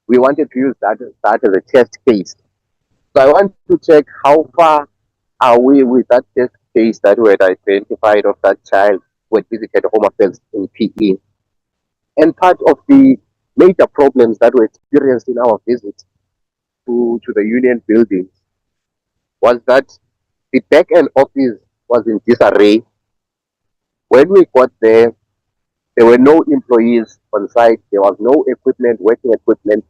[SPEAKER 17] We wanted to use that as a test case. So I want to check how far are we with that test case that we had identified of that child who had visited Home Affairs in PE. And part of the major problems that were experienced in our visit to the union buildings was that the back end office was in disarray. When we got there were no employees on site. There was no equipment, working equipment.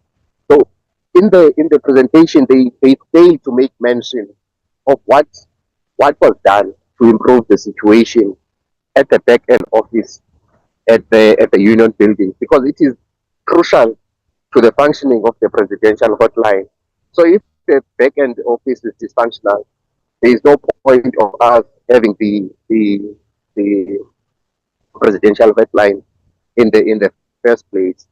[SPEAKER 17] So in the presentation, they failed to make mention of what was done to improve the situation at the back end office at the union building, because it is crucial to the functioning of the presidential hotline. So if the back end office is dysfunctional, there is no point of us having the presidential hotline in the first place.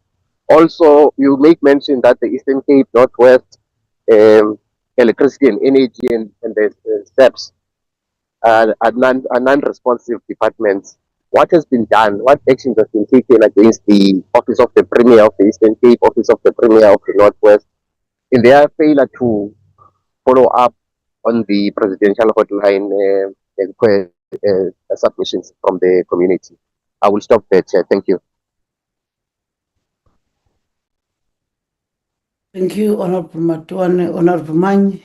[SPEAKER 17] Also, you make mention that the Eastern Cape, Northwest, electricity and energy and the SEPs are non-responsive departments. What has been done? What actions have been taken against the Office of the Premier of the Eastern Cape, Office of the Premier of the Northwest, in their failure to follow up on the presidential hotline submissions from the community? I will stop there, Chair. Thank you.
[SPEAKER 1] Thank you, Honorable Matuane. Honorable Manyi.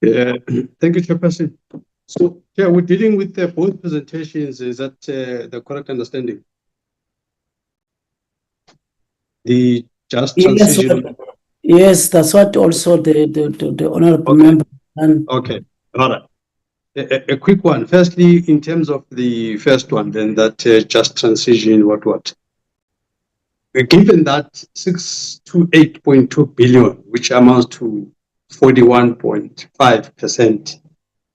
[SPEAKER 10] Thank you, Chairperson. So, yeah, we're dealing with both presentations. Is that the correct understanding? The just transition.
[SPEAKER 1] Yes, that's what also the honorable member.
[SPEAKER 10] Okay, all right. A quick one. Firstly, in terms of the first one, then that just transition, what? Given that 6 to 8.2 billion, which amounts to 41.5%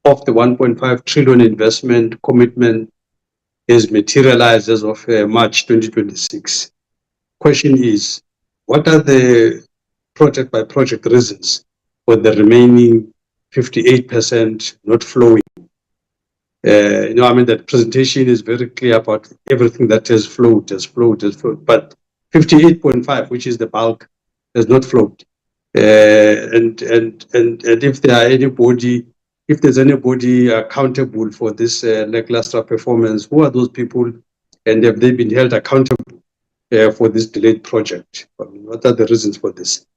[SPEAKER 10] of the 1.5 trillion investment commitment is materialized as of March 2026. Question is, what are the project by project reasons for the remaining 58% not flowing? The presentation is very clear about everything that has flowed, but 58.5, which is the bulk, has not flowed. And if there's anybody accountable for this lackluster performance, who are those people, and have they been held accountable for this delayed project? What are the reasons for this?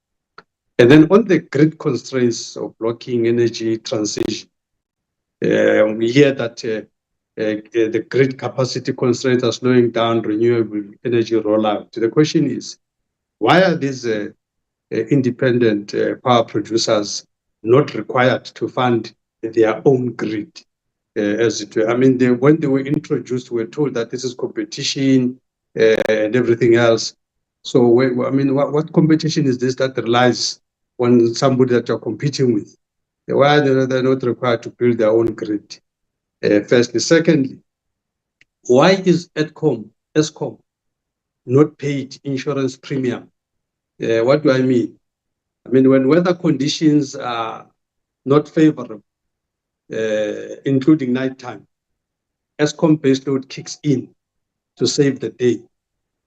[SPEAKER 10] And then on the grid constraints of blocking energy transition, we hear that the grid capacity constraints are slowing down renewable energy rollout. The question is, why are these independent power producers not required to fund their own grid? As it were? When they were introduced, we were told that this is competition and everything else. So, what competition is this that relies on somebody that you're competing with? Why are they not required to build their own grid? Firstly. Secondly, why is Eskom not paid insurance premium? What do I mean? When weather conditions are not favorable, including nighttime, Eskom baseload kicks in to save the day.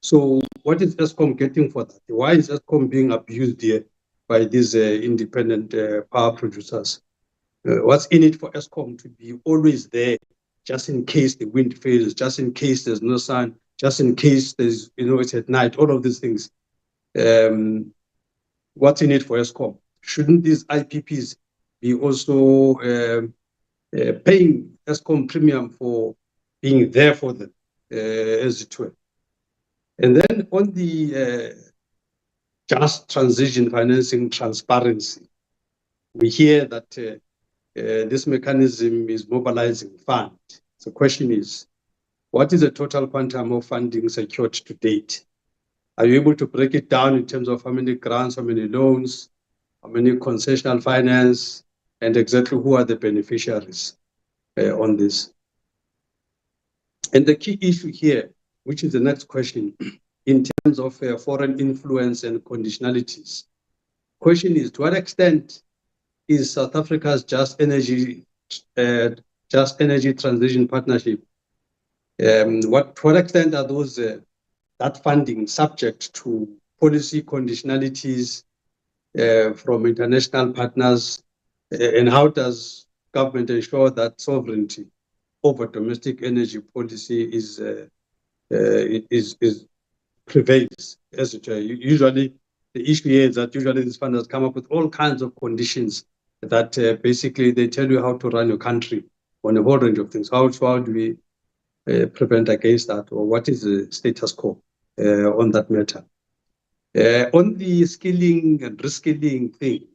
[SPEAKER 10] So what is Eskom getting for that? Why is Eskom being abused here by these independent power producers? What's in it for Eskom to be always there, just in case the wind fails, just in case there's no sun, just in case there's, it's at night, all of these things. What's in it for Eskom? Shouldn't these IPPs be also paying Eskom premium for being there for them, as it were? And then on the just transition financing transparency, we hear that this mechanism is mobilizing fund. So the question is, what is the total quantum of funding secured to date? Are you able to break it down in terms of how many grants, how many loans, how many concessional finance, and exactly who are the beneficiaries on this? And the key issue here, which is the next question, in terms of foreign influence and conditionalities. Question is, to what extent is South Africa's just energy transition partnership? To what extent are those that funding subject to policy conditionalities from international partners, and how does government ensure that sovereignty over domestic energy policy is is prevails. As usually, the issue here is that usually these funders come up with all kinds of conditions that basically they tell you how to run your country on a whole range of things. How do we prevent against that, or what is the status quo on that matter? On the skilling and reskilling thing,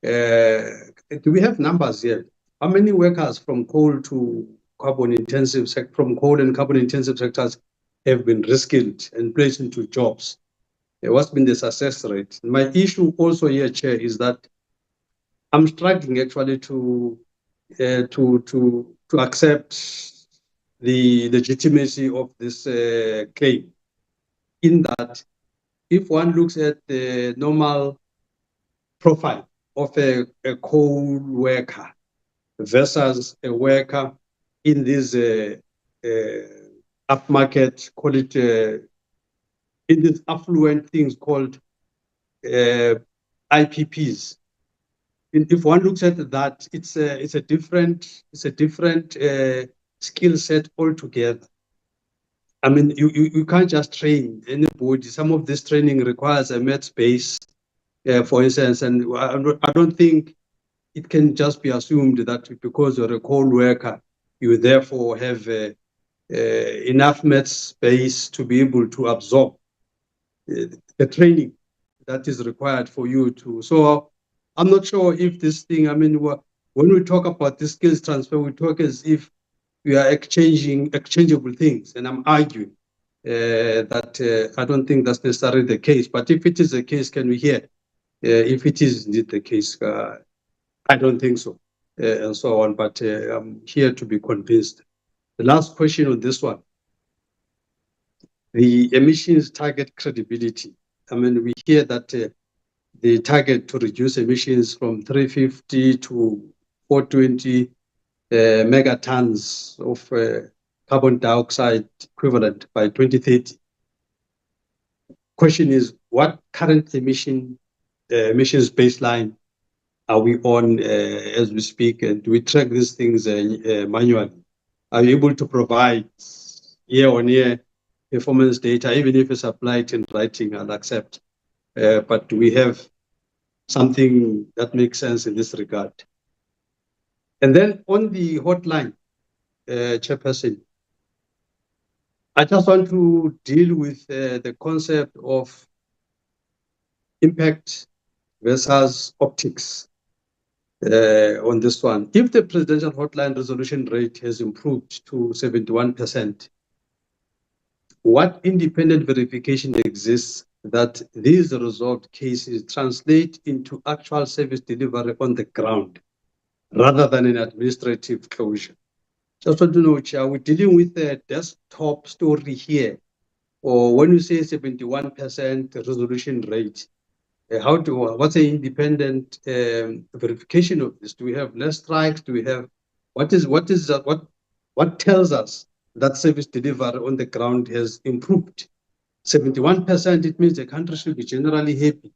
[SPEAKER 10] do we have numbers here? How many workers from coal to carbon intensive from coal and carbon intensive sectors have been reskilled and placed into jobs? What's been the success rate? My issue also here, Chair, is that I'm struggling actually to accept the legitimacy of this claim, in that if one looks at the normal profile of a coal worker versus a worker in this upmarket, call it in these affluent things called IPPs. If one looks at that, it's a different skill set altogether. I mean, you can't just train anybody. Some of this training requires a maths base, for instance, and I don't think it can just be assumed that because you're a coal worker, you therefore have enough maths base to be able to absorb the training that is required for you to. So I'm not sure if this thing, I mean, when we talk about the skills transfer, we talk as if we are exchangeable things. And I'm arguing that I don't think that's necessarily the case. But if it is the case, can we hear if it is indeed the case? I don't think so, and so on. But I'm here to be convinced. The last question on this one, the emissions target credibility. I mean, we hear that the target to reduce emissions from 350 to 420 megatons of carbon dioxide equivalent by 2030. Question is, what current emissions baseline are we on as we speak, and do we track these things manually? Are you able to provide year-on-year performance data, even if it's applied in writing? I'll accept. But do we have something that makes sense in this regard? And then on the hotline, Chairperson, I just want to deal with the concept of impact versus optics on this one. If the presidential hotline resolution rate has improved to 71%, what independent verification exists that these resolved cases translate into actual service delivery on the ground rather than an administrative closure? Just want to know, are we dealing with a desktop story here? Or when you say 71% resolution rate, what's the independent verification of this? Do we have less strikes? Do we have, what tells us that service delivery on the ground has improved? 71%, it means the country should be generally happy.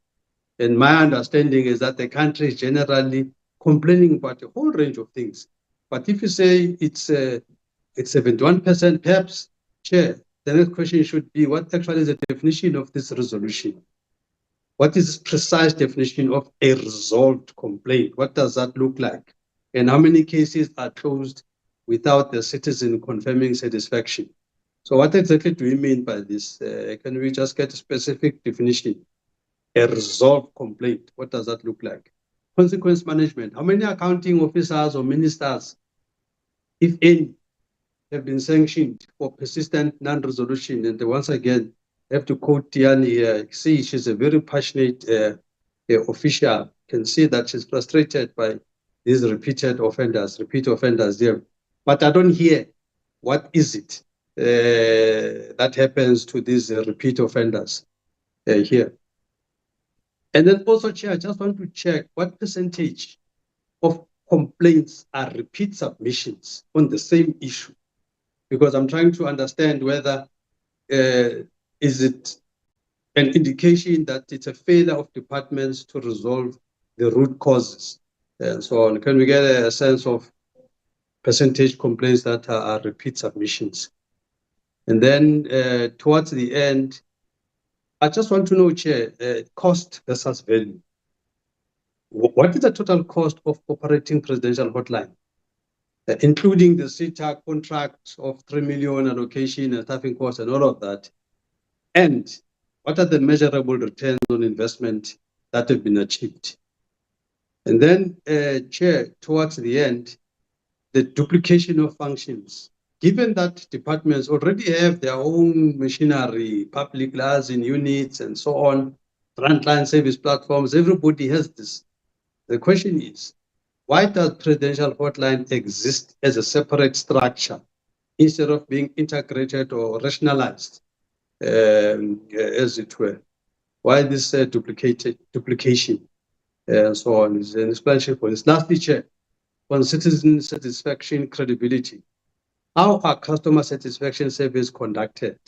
[SPEAKER 10] And my understanding is that the country is generally complaining about a whole range of things. But if you say it's 71%, perhaps, Chair, the next question should be, what actually is the definition of this resolution? What is the precise definition of a resolved complaint? What does that look like? And how many cases are closed without the citizen confirming satisfaction? So what exactly do we mean by this? Can we just get a specific definition? A resolved complaint, what does that look like? Consequence management, how many accounting officers or ministers, if any, have been sanctioned for persistent non-resolution? And once again, I have to quote Tiani here. See, she's a very passionate official. Can see that she's frustrated by these repeat offenders there. But I don't hear what is it that happens to these repeat offenders here. And then also, Chair, I just want to check what percentage of complaints are repeat submissions on the same issue, because I'm trying to understand whether is it an indication that it's a failure of departments to resolve the root causes and so on. Can we get a sense of percentage complaints that are repeat submissions? And then towards the end, I just want to know, Chair, cost versus value. What is the total cost of operating presidential hotline, including the CETA contract of 3 million allocation and staffing costs and all of that? And what are the measurable returns on investment that have been achieved? And then, Chair, towards the end, the duplication of functions. Given that departments already have their own machinery, public liaison units, and so on, frontline service platforms, everybody has this. The question is, why does Presidential Hotline exist as a separate structure instead of being integrated or rationalized, as it were? Why this duplication and so on is an explanation for this. Lastly, Chair, on citizen satisfaction credibility, how are customer satisfaction surveys conducted?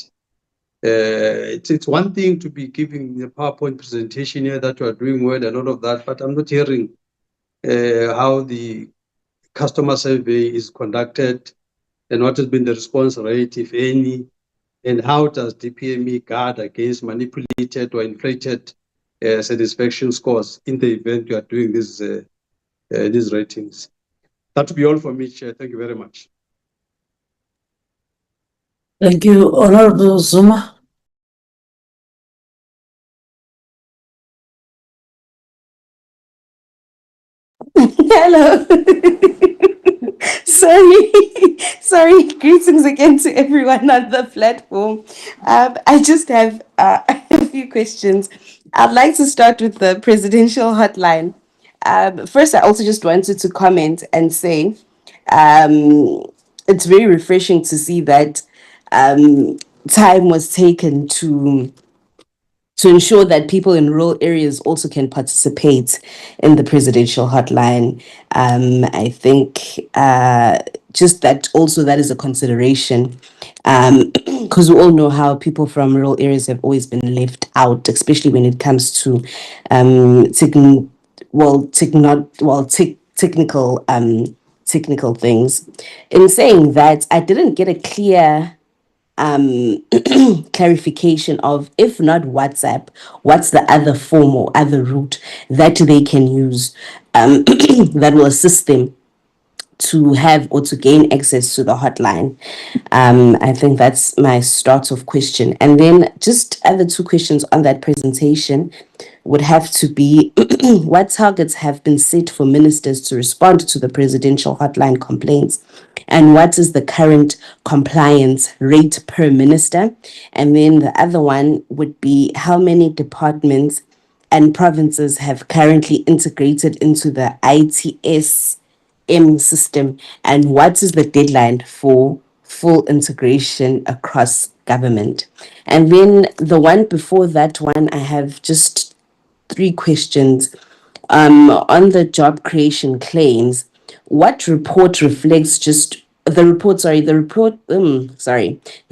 [SPEAKER 10] It's one thing to be giving a PowerPoint presentation here that you are doing well and all of that, but I'm not hearing how the customer survey is conducted and what has been the response rate, if any, and how does DPME guard against manipulated or inflated satisfaction scores in the event you are doing these ratings. That would be all for me, Chair. Thank you very much.
[SPEAKER 1] Thank you, Honorable Zuma.
[SPEAKER 8] Hello. Sorry. Greetings again to everyone on the platform. I just have a few questions. I'd like to start with the presidential hotline. First, I also just wanted to comment and say it's very refreshing to see that time was taken to ensure that people in rural areas also can participate in the presidential hotline. I think just that also that is a consideration, because we all know how people from rural areas have always been left out, especially when it comes to technical things. In saying that, I didn't get a clear clarification of, if not WhatsApp, what's the other form or other route that they can use that will assist them to have or to gain access to the hotline. I think that's my start of question. And then just other two questions on that presentation would have to be what targets have been set for ministers to respond to the presidential hotline complaints, and what is the current compliance rate per minister? And then the other one would be how many departments and provinces have currently integrated into the ITSM system, and what is the deadline for full integration across government? And then the one before that one, I have just 3 questions. On the job creation claims, what report reflects just the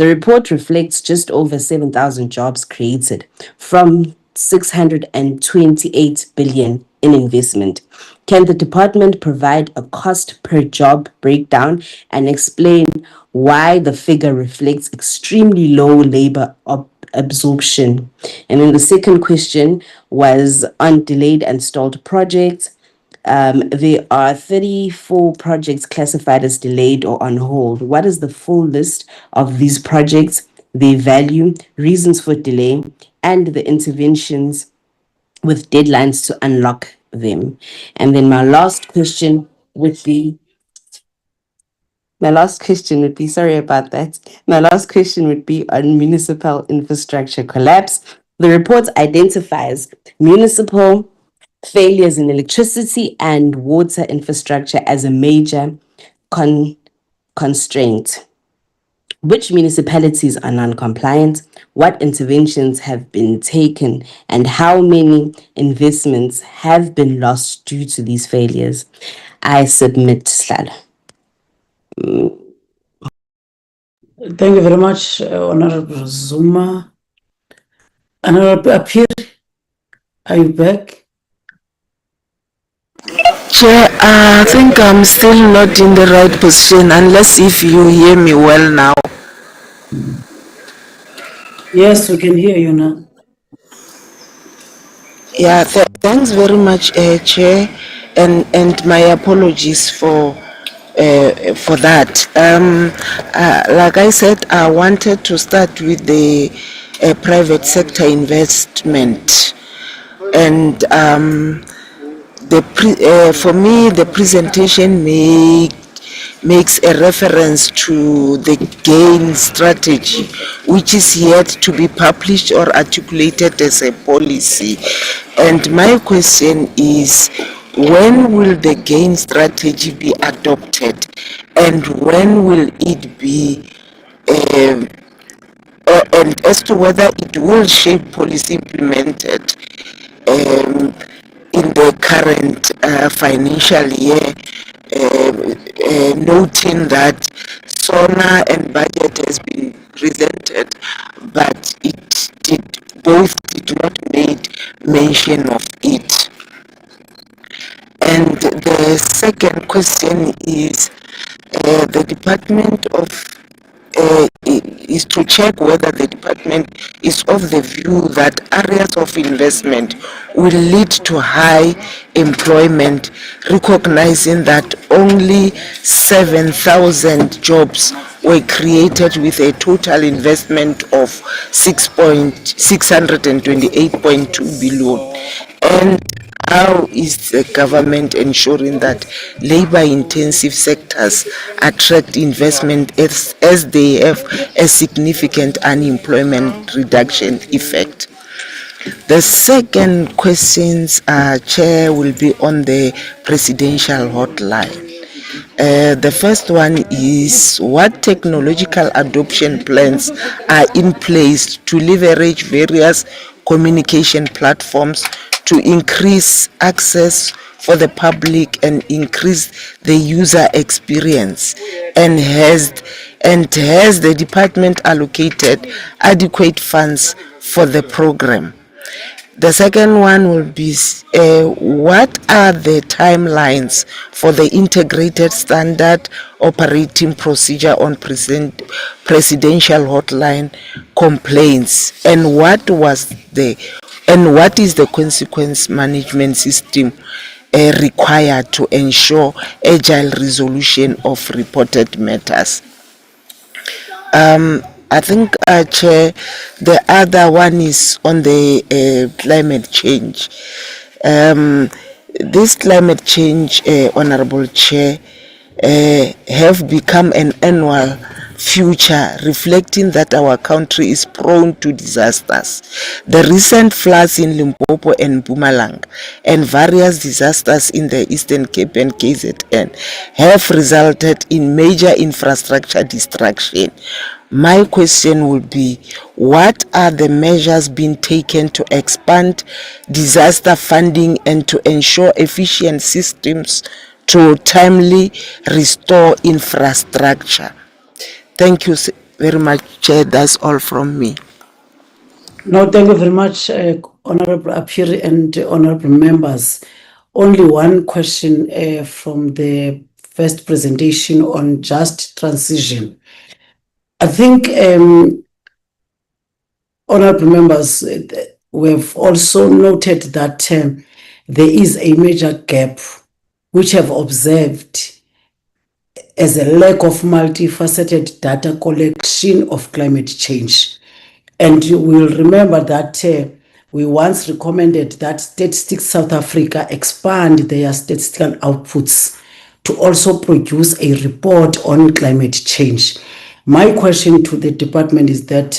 [SPEAKER 8] report reflects just over 7,000 jobs created from 628 billion in investment. Can the department provide a cost per job breakdown and explain why the figure reflects extremely low labor absorption? And then the second question was on delayed and stalled projects. There are 34 projects classified as delayed or on hold. What is the full list of these projects, their value, reasons for delay, and the interventions with deadlines to unlock them? And then my last question would be, sorry about that. My last question would be on municipal infrastructure collapse. The report identifies municipal failures in electricity and water infrastructure as a major constraint. Which municipalities are non-compliant? What interventions have been taken? And how many investments have been lost due to these failures? I submit, Slala.
[SPEAKER 1] Thank you very much, Honorable Zuma. Honorable Appear, are you back?
[SPEAKER 9] Chair, I think I'm still not in the right position unless if you hear me well now.
[SPEAKER 1] Yes, we can hear you now.
[SPEAKER 9] Yeah, thanks very much, Chair, and my apologies for that. Like I said, I wanted to start with the private sector investment, and for me, the presentation makes a reference to the gain strategy, which is yet to be published or articulated as a policy. And my question is, when will the gain strategy be adopted, and when will it be and as to whether it will shape policy implemented in the current financial year, noting that SONA and budget has been presented, but both did not make mention of it. And the second question is, the Department of is to check whether the department is of the view that areas of investment will lead to high employment, recognizing that only 7,000 jobs were created with a total investment of 628.2 billion. And how is the government ensuring that labor-intensive sectors attract investment as they have a significant unemployment reduction effect? The second questions, Chair, will be on the presidential hotline. The first one is, what technological adoption plans are in place to leverage various communication platforms to increase access for the public and increase the user experience? And has the department allocated adequate funds for the program? The second one will be, what are the timelines for the integrated standard operating procedure on presidential hotline complaints, and what is the consequence management system required to ensure agile resolution of reported matters? I think, Chair, the other one is on the climate change. This climate change, Honorable Chair, have become an annual future, reflecting that our country is prone to disasters. The recent floods in Limpopo and Mpumalanga and various disasters in the Eastern Cape and KZN have resulted in major infrastructure destruction. My question would be, what are the measures being taken to expand disaster funding and to ensure efficient systems to timely restore infrastructure? Thank you very much, Chair. That's all from me.
[SPEAKER 1] No, thank you very much, Honorable Apiri and honorable members. Only one question from the first presentation on just transition. I think, honorable members, we have also noted that there is a major gap which have observed as a lack of multifaceted data collection of climate change. And you will remember that we once recommended that Statistics South Africa expand their statistical outputs to also produce a report on climate change. My question to the department is that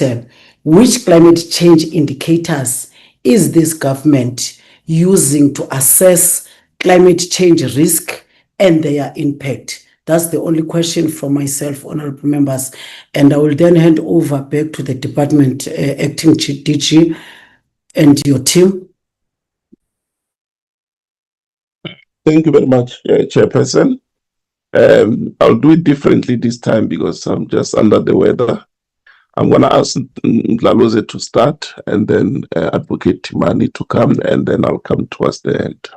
[SPEAKER 1] which climate change indicators is this government using to assess climate change risk and their impact? That's the only question from myself, honorable members. And I will then hand over back to the department, acting DG and your team.
[SPEAKER 13] Thank you very much, Chairperson. I'll do it differently this time because I'm just under the weather. I'm going to ask Ndlalose to start, and then Advocate Timani to come, and then I'll come towards the end.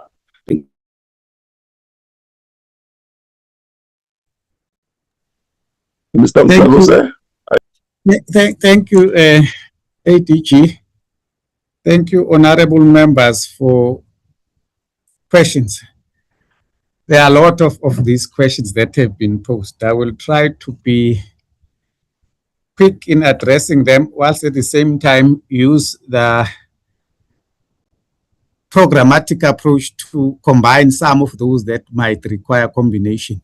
[SPEAKER 13] Mr. Ndlalose?
[SPEAKER 14] Thank you, ADG. Thank you, honorable members, for questions. There are a lot of these questions that have been posed. I will try to be quick in addressing them, whilst at the same time use the programmatic approach to combine some of those that might require combination.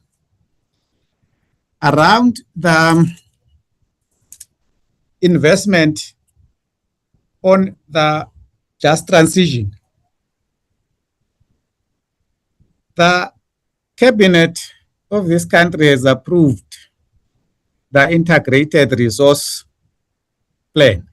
[SPEAKER 14] Around the investment on the just transition, the cabinet of this country has approved the integrated resource plan.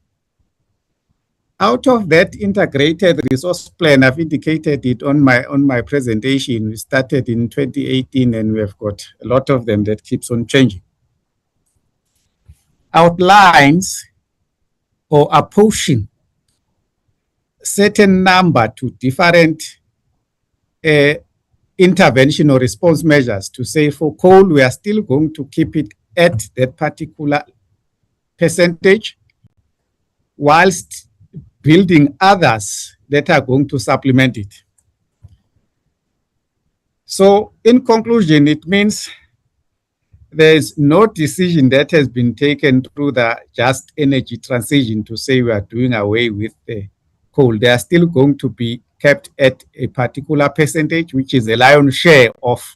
[SPEAKER 14] Out of that integrated resource plan, I've indicated it on my presentation. We started in 2018 and we have got a lot of them that keeps on changing. Outlines or apportion certain number to different intervention or response measures to say for coal, we are still going to keep it at that particular percentage, whilst building others that are going to supplement it. So in conclusion, it means there's no decision that has been taken through the just energy transition to say we are doing away with the coal. They are still going to be kept at a particular percentage, which is a lion's share of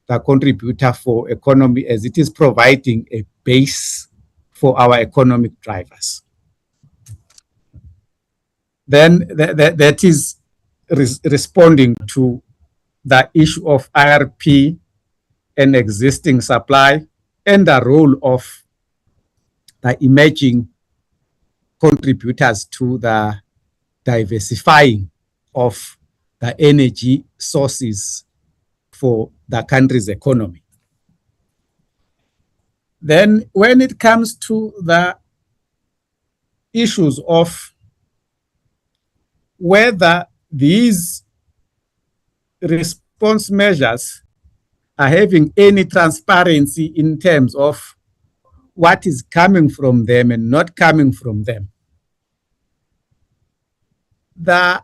[SPEAKER 14] the contributor for economy, as it is providing a base for our economic drivers. Then that is responding to the issue of IRP and existing supply and the role of the emerging contributors to the diversifying of the energy sources for the country's economy. Then when it comes to the issues of whether these response measures are having any transparency in terms of what is coming from them and not coming from them. The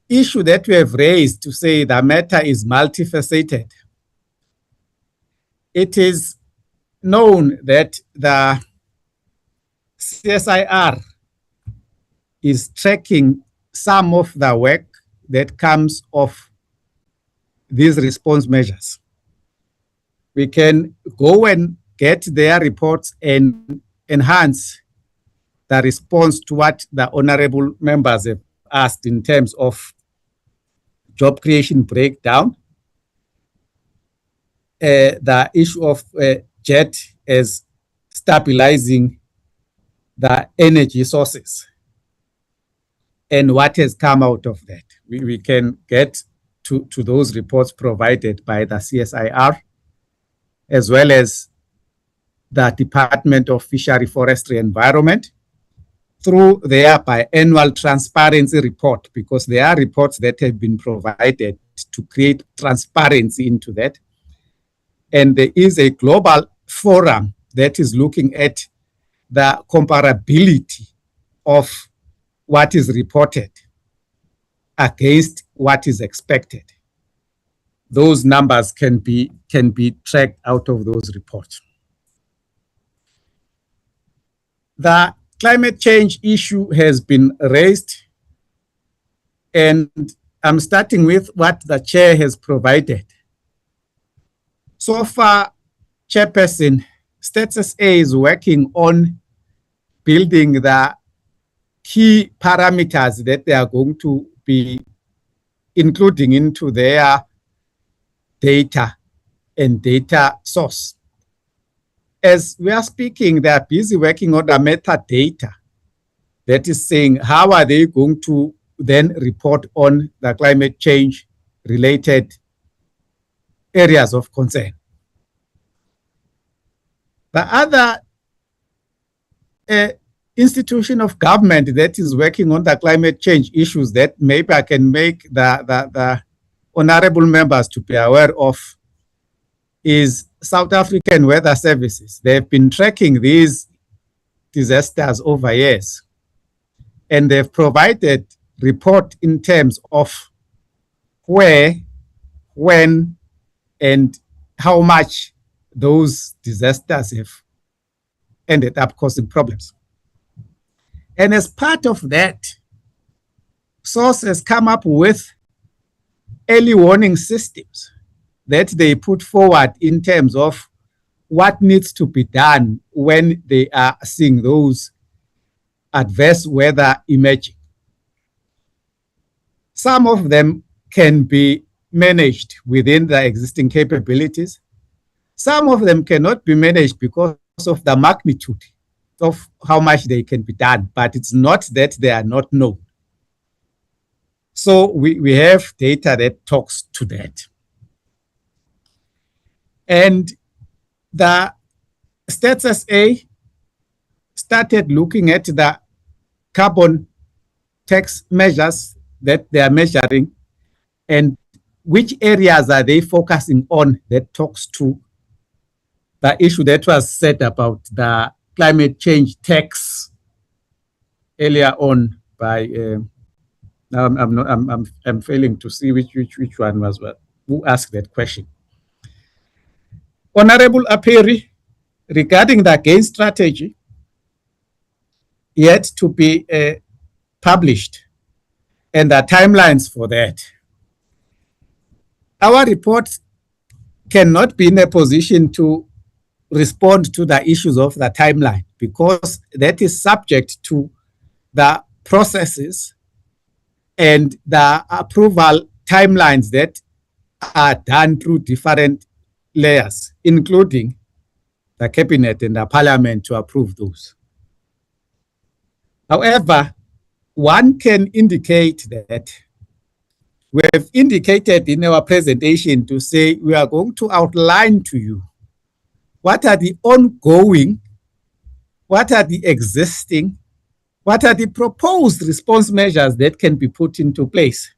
[SPEAKER 14] issue that we have raised to say the matter is multifaceted, it is known that the CSIR is tracking some of the work that comes of these response measures. We can go and get their reports and enhance the response to what the honorable members have asked in terms of job creation breakdown, the issue of JET as stabilizing the energy sources, and what has come out of that. We can get to those reports provided by the CSIR, as well as the Department of Fishery, Forestry, Environment, through their biannual transparency report, because there are reports that have been provided to create transparency into that. And there is a global forum that is looking at the comparability of what is reported against what is expected. Those numbers can be tracked out of those reports. The climate change issue has been raised, and I'm starting with what the chair has provided. So far, Chairperson, Stats SA is working on building the key parameters that they are going to be including into their data and data source. As we are speaking, they are busy working on the metadata that is saying how are they going to then report on the climate change related areas of concern. The other institution of government that is working on the climate change issues that maybe I can make the honorable members to be aware of is South African Weather Services. They've been tracking these disasters over years. and they've provided report in terms of where, when, and how much those disasters have ended up causing problems. And as part of that, SOurce has come up with early warning systems that they put forward in terms of what needs to be done when they are seeing those adverse weather emerging. Some of them can be managed within the existing capabilities. Some of them cannot be managed because of the magnitude of how much they can be done, but it's not that they are not known. So we have data that talks to that. And the Stats SA started looking at the carbon tax measures that they are measuring and which areas are they focusing on that talks to the issue that was said about the climate change tax earlier on by now I'm failing to see which one was what, who asked that question. Honorable Aperi, regarding the gain strategy, yet to be published and the timelines for that. Our report cannot be in a position to respond to the issues of the timeline because that is subject to the processes and the approval timelines that are done through different layers, including the cabinet and the parliament to approve those. However, one can indicate that we have indicated in our presentation to say we are going to outline to you what are the ongoing, what are the existing, what are the proposed response measures that can be put into place.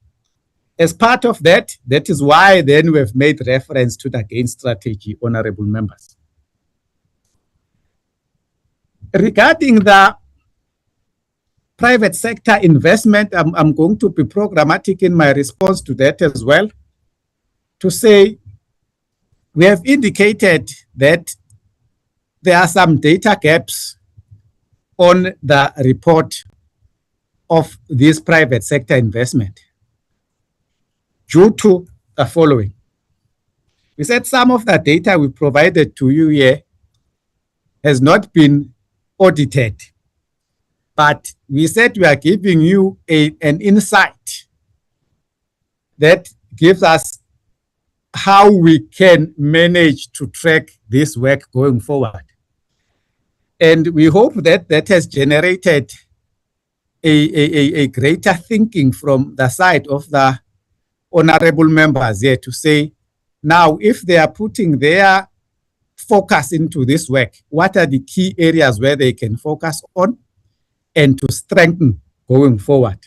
[SPEAKER 14] As part of that, that is why then we have made reference to the gain strategy, honorable members. Regarding the private sector investment, I'm going to be programmatic in my response to that as well, to say we have indicated that there are some data gaps on the report of this private sector investment due to the following. We said some of the data we provided to you here has not been audited, but we said we are giving you an insight that gives us how we can manage to track this work going forward. And we hope that that has generated a greater thinking from the side of the honorable members here to say, now, if they are putting their focus into this work, what are the key areas where they can focus on and to strengthen going forward?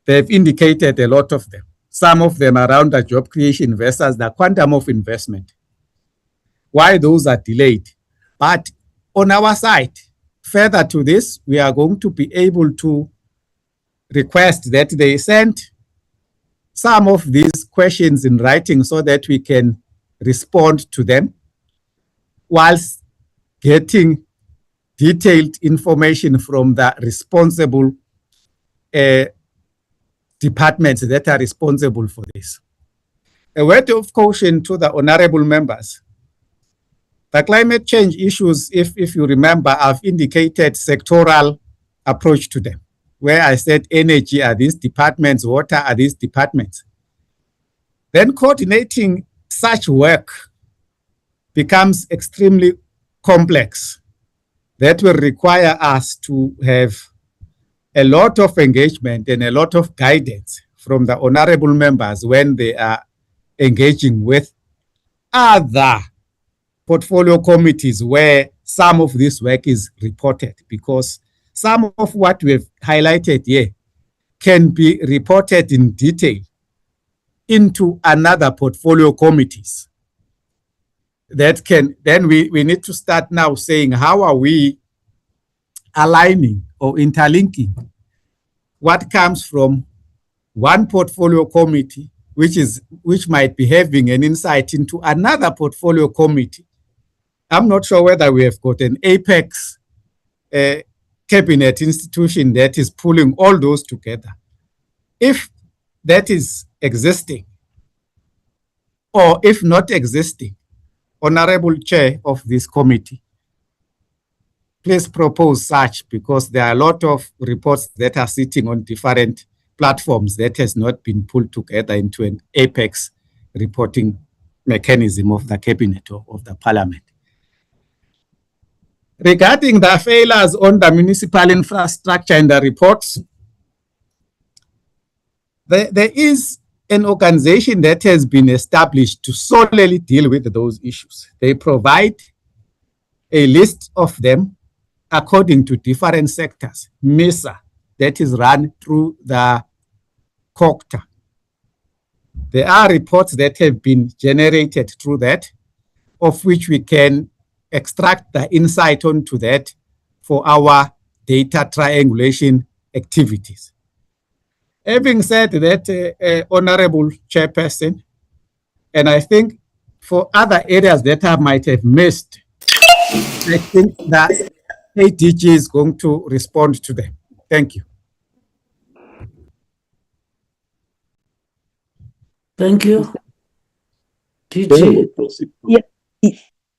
[SPEAKER 14] They've indicated a lot of them. Some of them around the job creation versus the quantum of investment. Why those are delayed. But on our side, further to this, we are going to be able to request that they send some of these questions in writing so that we can respond to them whilst getting detailed information from the responsible departments that are responsible for this. A word of caution to the honorable members. The climate change issues, if you remember, I've indicated sectoral approach to them, where I said energy are these departments, water are these departments. Then coordinating such work becomes extremely complex. That will require us to have a lot of engagement and a lot of guidance from the honorable members when they are engaging with other portfolio committees where some of this work is reported, because some of what we have highlighted here can be reported in detail into another portfolio committees. That can, then we need to start now saying, how are we aligning or interlinking what comes from one portfolio committee, which might be having an insight into another portfolio committee. I'm not sure whether we have got an apex cabinet institution that is pulling all those together. If that is existing, or if not existing, Honorable Chair of this committee, please propose such, because there are a lot of reports that are sitting on different platforms that has not been pulled together into an apex reporting mechanism of the cabinet or of the parliament. Regarding the failures on the municipal infrastructure in the reports, there is an organization that has been established to solely deal with those issues. They provide a list of them according to different sectors, MESA, that is run through the COCTA. There are reports that have been generated through that, of which we can extract the insight onto that for our data triangulation activities. Having said that, Honorable Chairperson, and I think for other areas that I might have missed, I think that ADG is going to respond to them. Thank you.
[SPEAKER 1] Thank you. DG.
[SPEAKER 16] Yeah.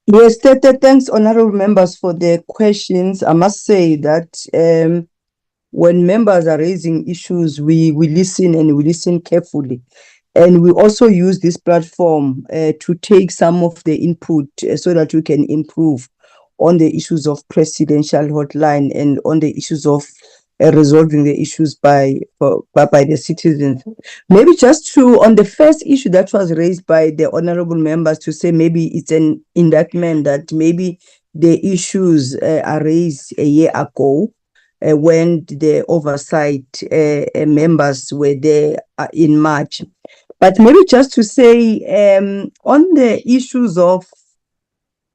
[SPEAKER 16] Yes, thanks, honorable members, for the questions. I must say that when members are raising issues, we listen, and we listen carefully. And we also use this platform to take some of the input so that we can improve on the issues of presidential hotline and on the issues of resolving the issues by the citizens. Maybe just on the first issue that was raised by the honorable members, to say maybe it's an indictment that maybe the issues are raised a year ago when the oversight members were there in March. But maybe just to say on the issues of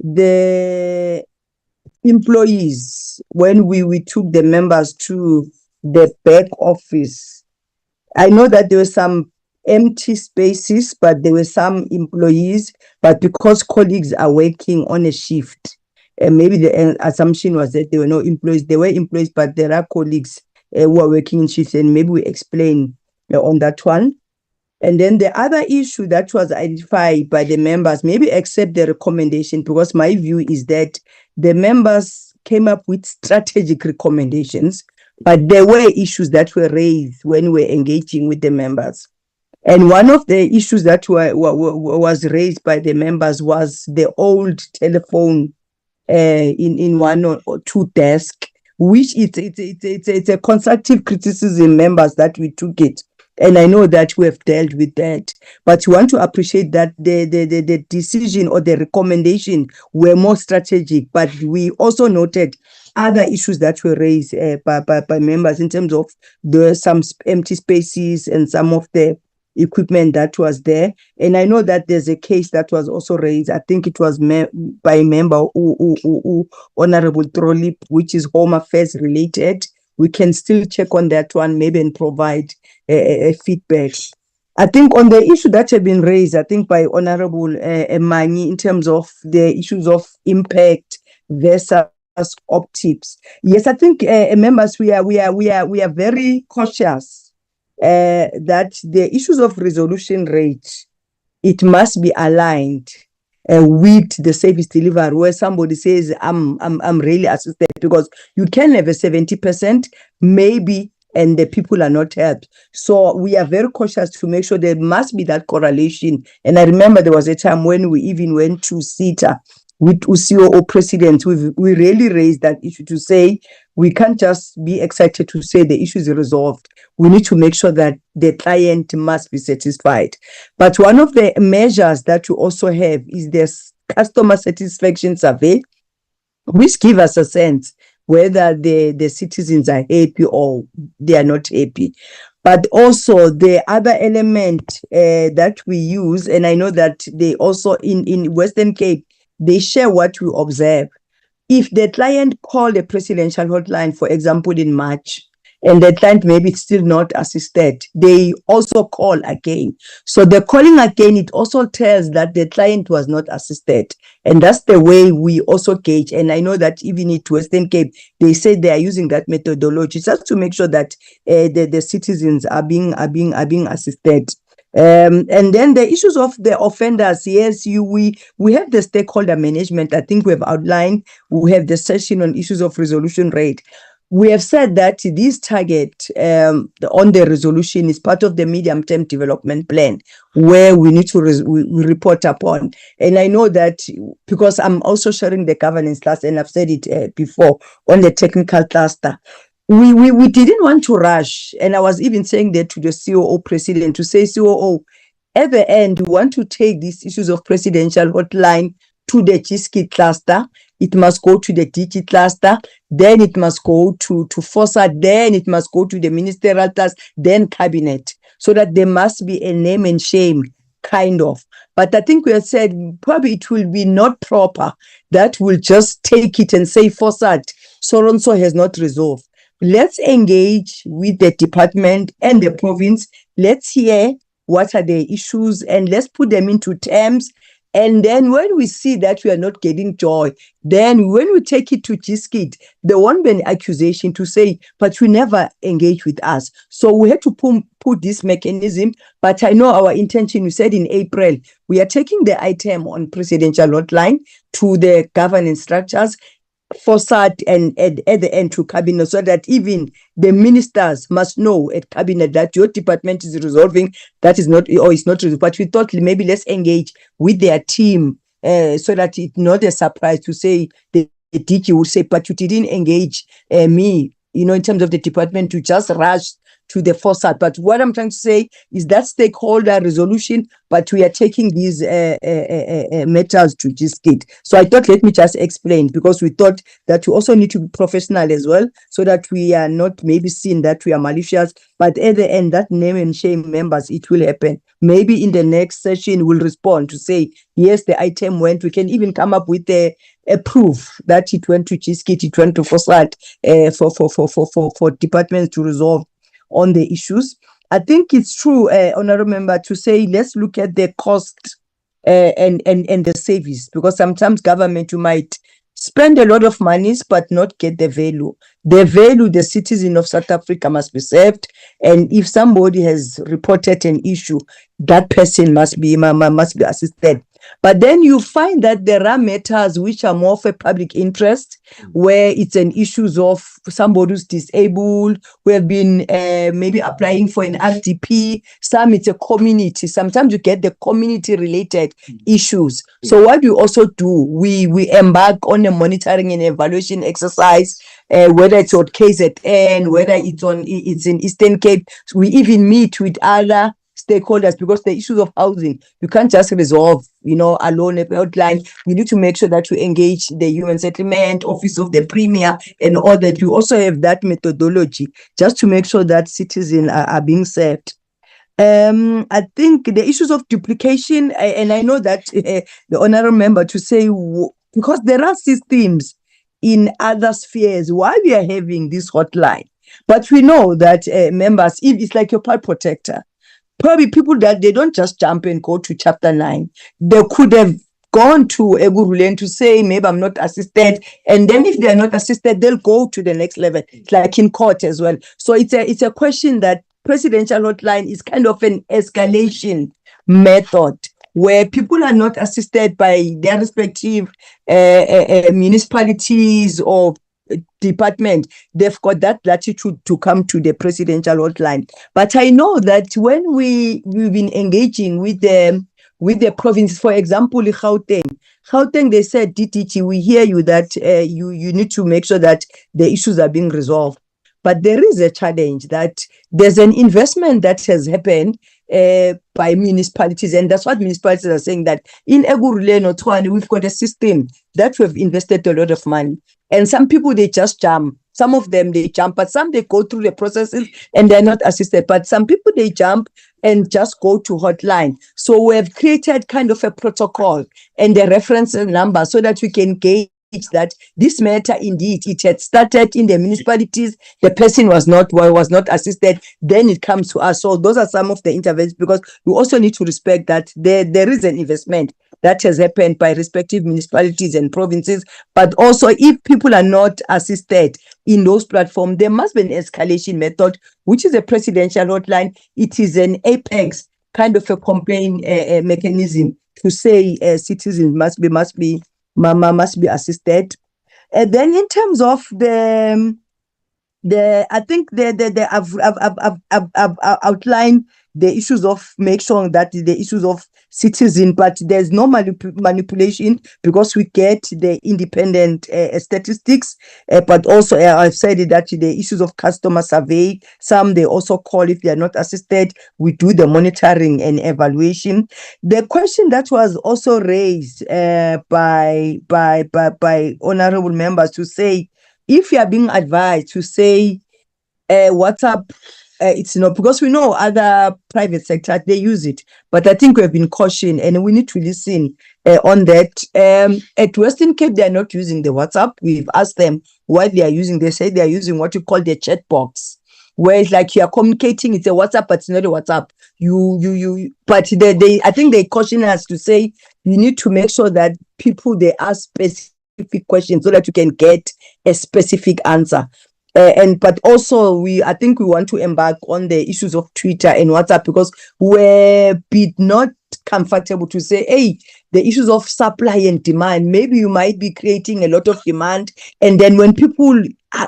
[SPEAKER 16] the employees, when we took the members to the back office, I know that there were some empty spaces, but there were some employees, but because colleagues are working on a shift, and maybe the assumption was that there were no employees. There were employees, but there are colleagues who are working in shifts, and maybe we explain on that one. And then the other issue that was identified by the members, maybe accept the recommendation, because my view is that the members came up with strategic recommendations, but there were issues that were raised when we were engaging with the members. And one of the issues that was raised by the members was the old telephone in one or two desks, which it's a constructive criticism, members, that we took it. And I know that we have dealt with that, but we want to appreciate that the decision or the recommendation were more strategic, but we also noted other issues that were raised by members in terms of some empty spaces and some of the equipment that was there. And I know that there's a case that was also raised. I think it was by a member, Honorable Trolip, which is Home Affairs related. We can still check on that one, maybe, and provide a feedback. I think on the issue that have been raised, I think by Honorable Manyi, in terms of the issues of impact versus optics. Yes, I think members, we are very cautious that the issues of resolution rate, it must be aligned with the service delivery, where somebody says I'm really assisted, because you can have a 70% maybe and the people are not helped. So we are very cautious to make sure there must be that correlation. And I remember there was a time when we even went to CETA with UCOO president. We really raised that issue to say we can't just be excited to say the issue is resolved. We need to make sure that the client must be satisfied. But one of the measures that we also have is this customer satisfaction survey, which give us a sense whether the citizens are happy or they are not happy. But also the other element that we use, and I know that they also in Western Cape, they share what we observe. If the client called a presidential hotline, for example, in March, and the client maybe it's still not assisted, they also call again. So the calling again, it also tells that the client was not assisted. And that's the way we also gauge. And I know that even at Western Cape, they say they are using that methodology just to make sure that the citizens are being assisted. And then the issues of the offenders, yes, we have the stakeholder management. I think we have outlined. We have the session on issues of resolution rate. We have said that this target on the resolution is part of the medium-term development plan, where we need to we report upon. And I know that because I'm also sharing the governance class, and I've said it before on the technical cluster. We didn't want to rush, and I was even saying that to the COO president to say, COO, at the end, we want to take these issues of presidential hotline to the GSKIT cluster. It must go to the DG cluster, then it must go to FOSA, then it must go to the ministerial cluster, then cabinet, so that there must be a name and shame kind of. But I think we have said probably it will be not proper that we'll just take it and say FOSA so-and-so has not resolved. Let's engage with the department and the province. Let's hear what are the issues and let's put them into terms. And then when we see that we are not getting joy, then when we take it to GSKIT, there won't be an accusation to say, but you never engage with us. So we had to put this mechanism. But I know our intention, we said in April, we are taking the item on presidential hotline to the governance structures, FOSAT and at the end to cabinet, so that even the ministers must know at cabinet that your department is resolving, that is not, or is not resolved. But we thought maybe let's engage with their team so that it's not a surprise to say the DG would say, but you didn't engage me, in terms of the department to just rush to the FOSAT. But what I'm trying to say is that stakeholder resolution, but we are taking these matters to GSKIT. So I thought, let me just explain, because we thought that we also need to be professional as well, so that we are not maybe seen that we are malicious, but at the end, that name and shame members, it will happen. Maybe in the next session, we'll respond to say, yes, the item went. We can even come up with a proof that it went to GSKIT, it went to FOSAT for departments to resolve on the issues. I think it's true, Honorable Member, to say let's look at the cost and the savings, because sometimes government, you might spend a lot of monies but not get the value. The value, the citizen of South Africa must be served, and if somebody has reported an issue, that person must be assisted. But then you find that there are matters which are more of a public interest, where it's an issues of somebody who's disabled, who have been maybe applying for an RDP. Some it's a community. Sometimes you get the community-related issues. So what we also do, we embark on a monitoring and evaluation exercise, whether it's on KZN, whether it's in Eastern Cape. So we even meet with other stakeholders, because the issues of housing, you can't just resolve, alone at the outline. We need to make sure that we engage the UN Settlement, Office of the Premier, and all that. We also have that methodology just to make sure that citizens are being served. I think the issues of duplication, and I know that the honorable member to say, because there are systems in other spheres why we are having this hotline, but we know that members, if it's like your pipe protector, probably people that they don't just jump and go to chapter 9. They could have gone to Eguruleni to say, maybe I'm not assisted. And then if they're not assisted, they'll go to the next level, like in court as well. So it's a question that presidential hotline is kind of an escalation method, where people are not assisted by their respective municipalities or department, they've got that latitude to come to the presidential hotline. But I know that when we've been engaging with the province, for example, Gauteng, they said, DTT, we hear you that you need to make sure that the issues are being resolved. But there is a challenge that there's an investment that has happened by municipalities, and that's what municipalities are saying, that in Eguruleni or Tshwane, we've got a system that we've invested a lot of money. And some people, they just jump. Some of them, they jump, but some, they go through the processes and they're not assisted. But some people, they jump and just go to hotline. So we have created kind of a protocol and a reference number so that we can gauge that this matter indeed it had started in the municipalities, the person was not assisted, then it comes to us. So those are some of the interventions, because we also need to respect that there is an investment that has happened by respective municipalities and provinces, but also if people are not assisted in those platforms, there must be an escalation method, which is a presidential hotline. It is an apex kind of a complaint mechanism to say citizens must be assisted. And then in terms of I think I've outlined the issues of make sure that the issues of citizen, but there's no manipulation, because we get the independent statistics, but also I've said that the issues of customer survey, some they also call if they are not assisted, we do the monitoring and evaluation. The question that was also raised by honorable members to say, if you are being advised to say WhatsApp, it's not, because we know other private sector they use it, but I think we have been cautioned and we need to listen on that. At Western Cape, they are not using the WhatsApp. We've asked them what they are using. They say they are using what you call the chat box, where it's like you are communicating. It's a WhatsApp, but it's not a WhatsApp. But they I think they caution us to say you need to make sure that people they ask specific questions so that you can get a specific answer. But also I think we want to embark on the issues of Twitter and WhatsApp, because we're not comfortable to say, hey, the issues of supply and demand, maybe you might be creating a lot of demand, and then when people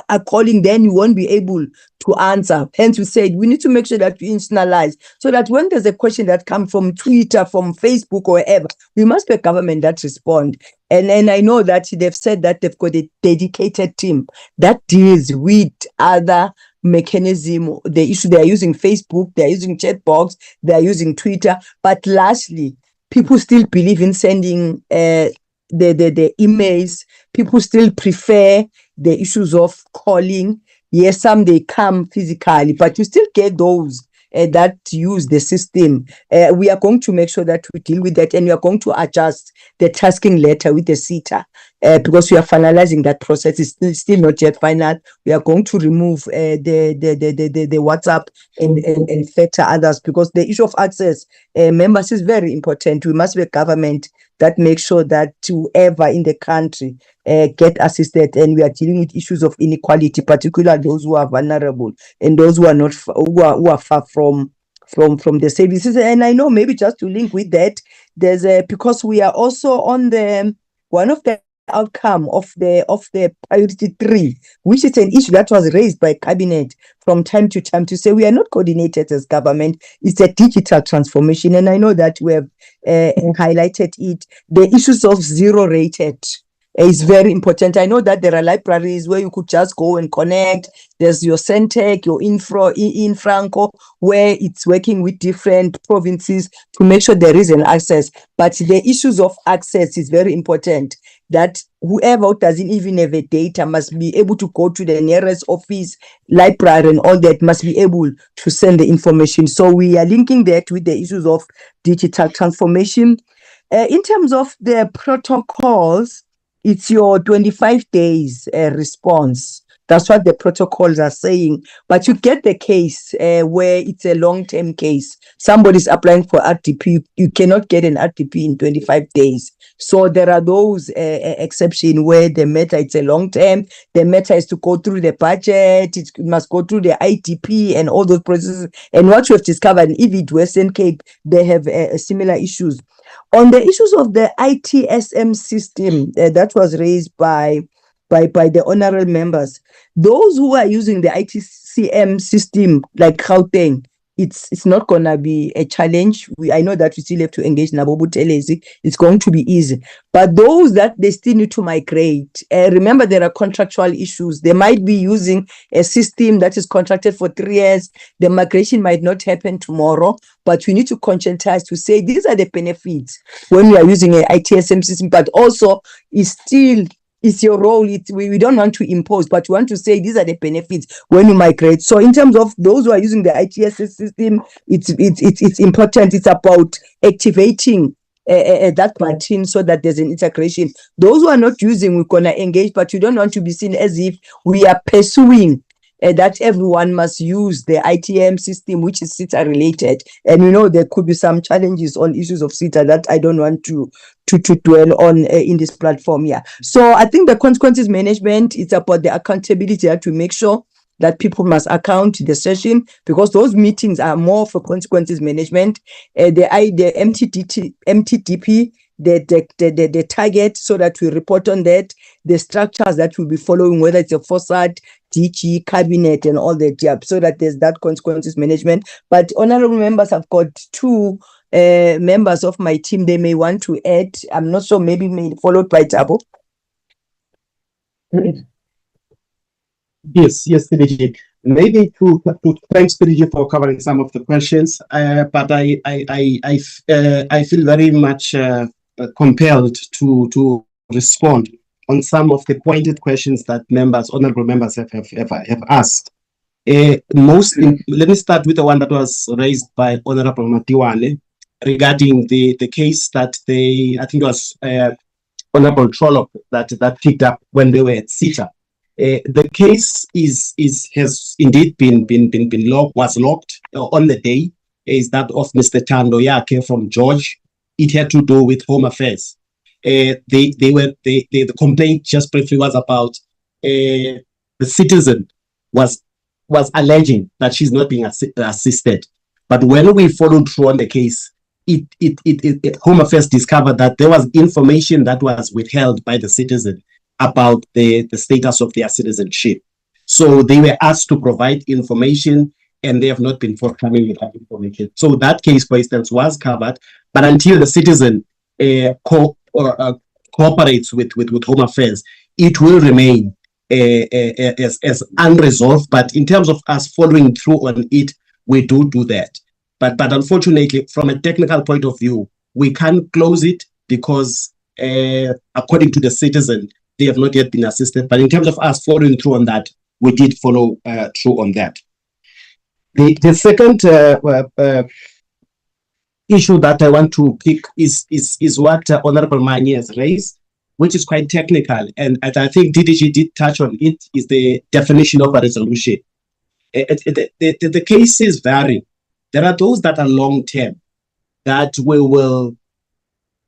[SPEAKER 16] are calling, then you won't be able to answer. Hence we said we need to make sure that we institutionalize, so that when there's a question that comes from Twitter, from Facebook or wherever, we must be a government that respond. And I know that they've said that they've got a dedicated team that deals with other mechanism, the issue. They are using Facebook, they are using chat box, they are using Twitter, but lastly, people still believe in sending the emails. People still prefer the issues of calling. Yes, some they come physically, but you still get those that use the system. We are going to make sure that we deal with that, and we are going to adjust the tasking letter with the SETA, because we are finalizing that process. It's still not yet final. We are going to remove the WhatsApp and filter others, because the issue of access members is very important. We must be a government that makes sure that whoever in the country get assisted, and we are dealing with issues of inequality, particularly those who are vulnerable and those who are not who are far from the services. And I know, maybe just to link with that, there's because we are also on the one of the outcome of the priority 3, which is an issue that was raised by cabinet from time to time, to say we are not coordinated as government. It's a digital transformation, and I know that we have highlighted it. The issues of zero rated is very important. I know that there are libraries where you could just go and connect. There's your Centec, your Infranco, where it's working with different provinces to make sure there is an access. But the issues of access is very important, that whoever doesn't even have a data must be able to go to the nearest office, library, and all that, must be able to send the information. So we are linking that with the issues of digital transformation. In terms of the protocols, it's your 25 days response. That's what the protocols are saying. But you get the case where it's a long-term case. Somebody's applying for RDP. You cannot get an RDP in 25 days. So there are those exceptions where the matter, it's a long-term. The matter is to go through the budget. It must go through the ITP and all those processes. And what we have discovered, even Western Cape, they have similar issues. On the issues of the ITSM system that was raised by the honorable members, those who are using the ITCM system like Gauteng, it's not going to be a challenge. I know that we still have to engage Nabobu Telezi. It's going to be easy. But those that they still need to migrate, remember there are contractual issues. They might be using a system that is contracted for 3 years. The migration might not happen tomorrow, but we need to conscientize to say these are the benefits when we are using an ITSM system, but also it's your role. We don't want to impose, but we want to say these are the benefits when you migrate. So in terms of those who are using the ITS system, it's important. It's about activating that button so that there's an integration. Those who are not using, we're going to engage, but you don't want to be seen as if we are pursuing that everyone must use the ITM system, which is SITA related. And there could be some challenges on issues of SITA that I don't want to dwell on in this platform here. So I think the consequences management, it's about the accountability to make sure that people must account the session, because those meetings are more for consequences management. The MTDP, the target, so that we report on that, the structures that we'll be following, whether it's a FOSAT, DG, cabinet, and all that, so that there's that consequences management. But honorable members, have got two members of my team, they may want to add. I'm not sure, maybe followed by Tabo.
[SPEAKER 15] Yes, PDG. Maybe to thanks PDG for covering some of the questions, but I feel very much compelled to respond on some of the pointed questions that honorable members have asked. Let me start with the one that was raised by Honorable Matiwane regarding the case that I think it was Honorable Trollope that picked up when they were at SITA. The case has indeed been locked on the day. Is that of Mr. Tando Yake from George. It had to do with Home Affairs. The complaint just briefly was about the citizen was alleging that she's not being assisted. But when we followed through on the case, Home Affairs discovered that there was information that was withheld by the citizen about the status of their citizenship. So they were asked to provide information, and they have not been forthcoming with that information. So that case, for instance, was covered, but until the citizen cooperates with Home Affairs, it will remain as unresolved. But in terms of us following through on it, we do that. But unfortunately, from a technical point of view, we can't close it because according to the citizen, they have not yet been assisted. But in terms of us following through on that, we did follow through on that. The second issue that I want to pick is what Honorable Mani has raised, which is quite technical. And I think DDG did touch on it, is the definition of a resolution. The cases vary. There are those that are long-term, that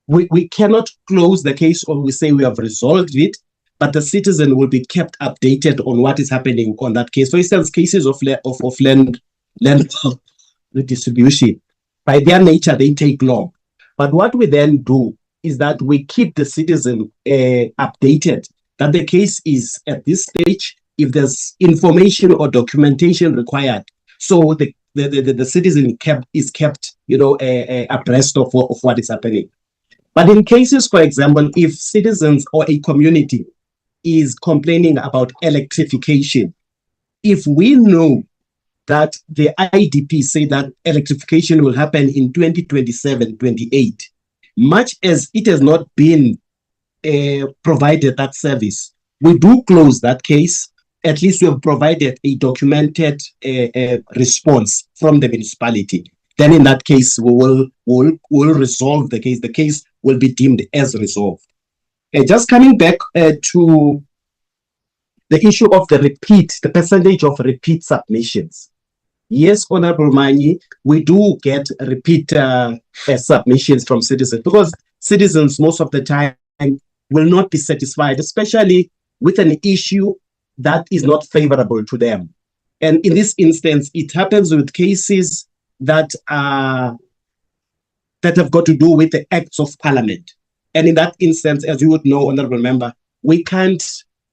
[SPEAKER 15] we cannot close the case or we say we have resolved it, but the citizen will be kept updated on what is happening on that case. For instance, cases of land redistribution, by their nature, they take long. But what we then do is that we keep the citizen updated that the case is at this stage, if there's information or documentation required. So the citizen is kept, abreast of what is happening. But in cases, for example, if citizens or a community is complaining about electrification, if we know that the IDP say that electrification will happen in 2027, 28, much as it has not been provided that service, we do close that case. At least we have provided a documented response from the municipality. Then in that case, we'll resolve the case. The case will be deemed as resolved. Just coming back to the issue of the percentage of repeat submissions. Yes, Honorable Mani, we do get repeat submissions from citizens, because citizens most of the time will not be satisfied, especially with an issue that is not favorable to them. And in this instance, it happens with cases that have got to do with the acts of parliament. And in that instance, as you would know, Honorable Member, we can't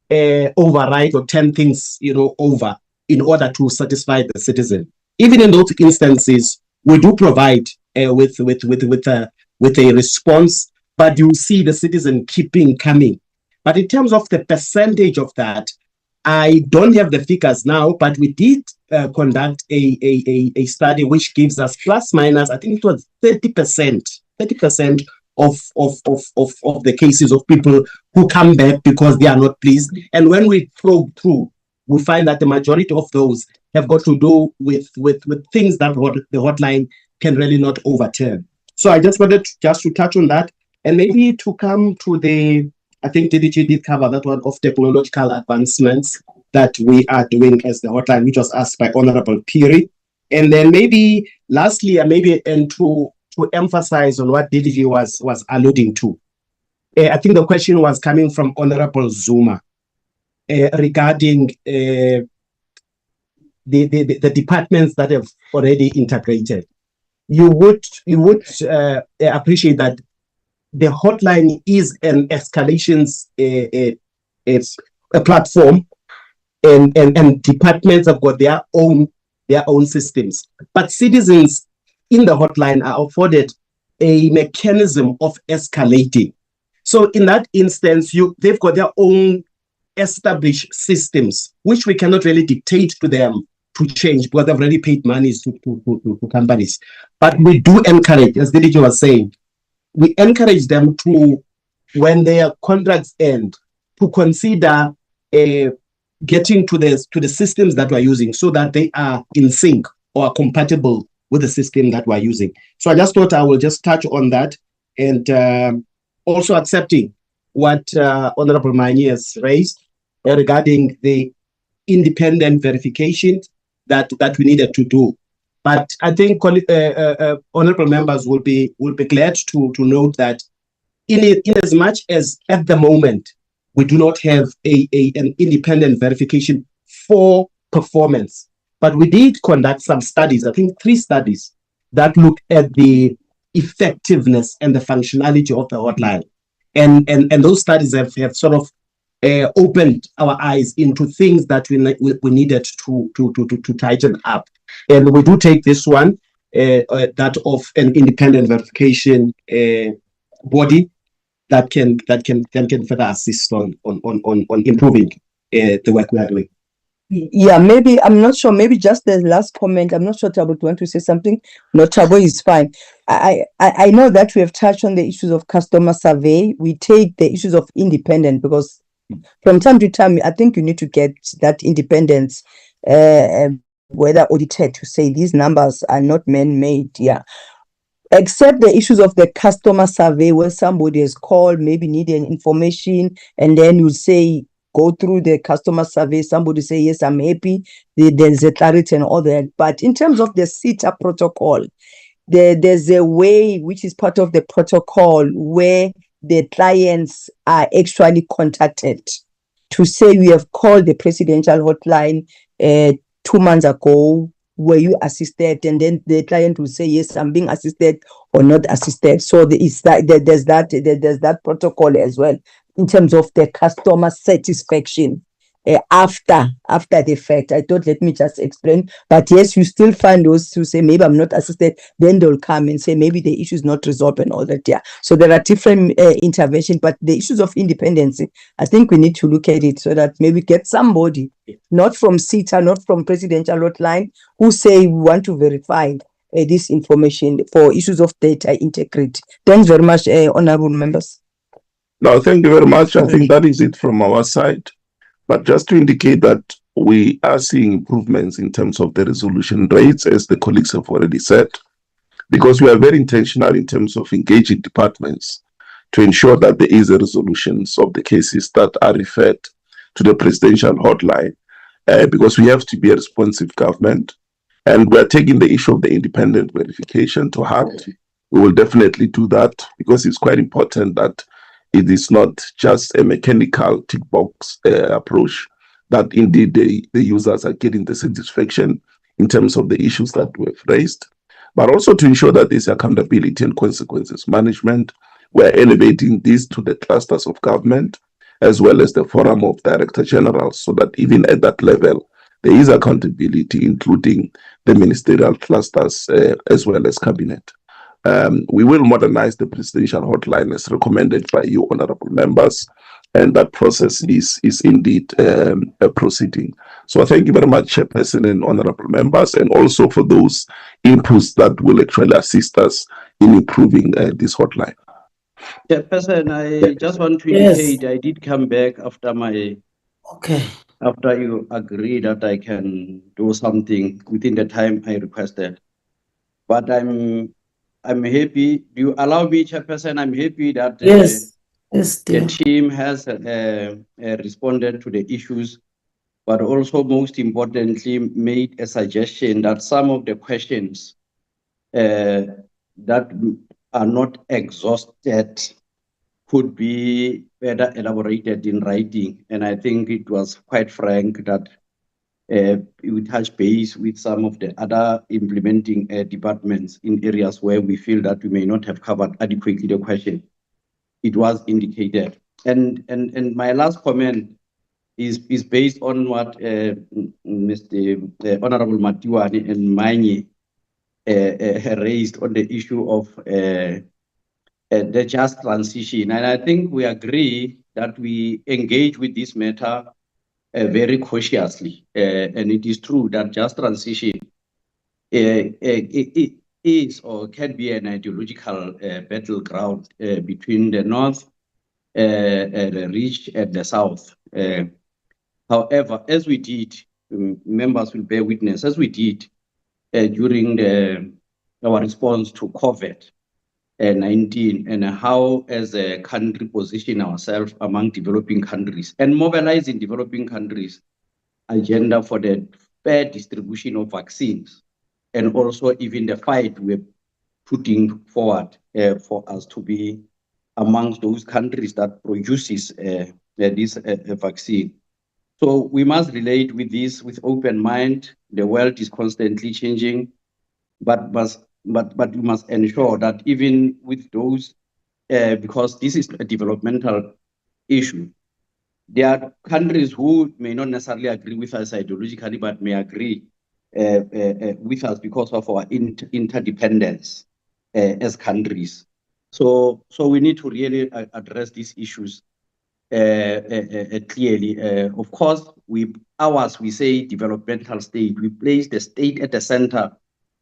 [SPEAKER 15] override or turn things over in order to satisfy the citizen. Even in those instances, we do provide with a response, but you see the citizen keeping coming. But in terms of the percentage of that, I don't have the figures now, but we did conduct a study which gives us plus minus, I think it was 30% of the cases of people who come back because they are not pleased. And when we probe through, we find that the majority of those have got to do with things that the hotline can really not overturn. So I just wanted to touch on that, and maybe to come to the, I think DDG did cover that one of technological advancements that we are doing as the hotline, which was asked by Honorable Piri. And then maybe lastly, and to emphasize on what DDG was alluding to. I think the question was coming from Honorable Zuma regarding the departments that have already integrated. You would appreciate that the hotline is an escalations a platform, and departments have got their own systems. But citizens in the hotline are afforded a mechanism of escalating. So in that instance, they've got their own established systems, which we cannot really dictate to them to change because they've already paid monies to companies. But we do encourage, as DDG was saying, we encourage them to, when their contracts end, to consider getting to the systems that we're using so that they are in sync or compatible with the system that we're using. So I just thought I will just touch on that, and also accepting what Honorable Mani has raised regarding the independent verification that we needed to do. But I think honorable members will be glad to note that in as much as at the moment we do not have an independent verification for performance, but we did conduct some studies, I think 3 studies, that look at the effectiveness and the functionality of the hotline. And those studies have sort of opened our eyes into things that we needed to tighten up. And we do take this one, that of an independent verification body that can further assist on improving the work we are doing.
[SPEAKER 16] Yeah, maybe, I'm not sure, maybe just the last comment. I'm not sure Thabo would want to say something. No, Thabo is fine. I know that we have touched on the issues of customer survey. We take the issues of independent because from time to time, I think you need to get that independence, whether audited, to say these numbers are not man-made. Yeah. Except the issues of the customer survey where somebody has called, maybe needing information, and then you say, go through the customer survey, somebody say, yes, I'm happy, there's a clarity and all that. But in terms of the CETA protocol, there's a way which is part of the protocol where the clients are actually contacted to say, we have called the presidential hotline 2 months ago, were you assisted? And then the client will say, yes, I'm being assisted or not assisted. So there's that protocol as well in terms of the customer satisfaction after the fact. I thought, let me just explain. But yes, you still find those who say, maybe I'm not assisted. Then they'll come and say, maybe the issue is not resolved and all that. Yeah. So there are different interventions, but the issues of independence, I think we need to look at it so that maybe get somebody, not from CETA, not from presidential hotline, who say we want to verify this information for issues of data integrity. Thanks very much, honorable members.
[SPEAKER 13] No, thank you very much. I think that is it from our side. But just to indicate that we are seeing improvements in terms of the resolution rates, as the colleagues have already said, because we are very intentional in terms of engaging departments to ensure that there is a resolutions of the cases that are referred to the presidential hotline, because we have to be a responsive government, and we are taking the issue of the independent verification to heart. We will definitely do that because it's quite important that it is not just a mechanical tick box approach, that indeed the users are getting the satisfaction in terms of the issues that we've raised, but also to ensure that there's accountability and consequences management. We're elevating this to the clusters of government as well as the forum of director generals, so that even at that level, there is accountability, including the ministerial clusters as well as cabinet. We will modernize the presidential hotline as recommended by you, honorable members, and that process is indeed proceeding. So thank you very much, Chairperson and honorable members, and also for those inputs that will actually assist us in improving this hotline.
[SPEAKER 12] Chairperson, I just want to indicate I did come back after after you agreed that I can do something within the time I requested. But I'm happy. Do you allow me, Chairperson? I'm happy that
[SPEAKER 1] Yes, yes,
[SPEAKER 12] the
[SPEAKER 1] dear.
[SPEAKER 12] team has responded to the issues, but also most importantly made a suggestion that some of the questions that are not exhausted could be better elaborated in writing. And I think it was quite frank that we touch base with some of the other implementing departments in areas where we feel that we may not have covered adequately the question. It was indicated. And my last comment is based on what Mr. Honorable Matiwani and Manye raised on the issue of the just transition. And I think we agree that we engage with this matter very cautiously. And it is true that just transition it is or can be an ideological battleground between the North, the rich, and the South. However, as we did, members will bear witness, as we did during our response to COVID-19 and how as a country position ourselves among developing countries and mobilizing developing countries agenda for the fair distribution of vaccines and also even the fight we're putting forward for us to be amongst those countries that produces this vaccine. So we must relate with this with open mind. The world is constantly changing, but we must ensure that even with those, because this is a developmental issue, there are countries who may not necessarily agree with us ideologically, but may agree with us because of our interdependence as countries. So we need to really address these issues clearly. Of course, we say developmental state. We place the state at the center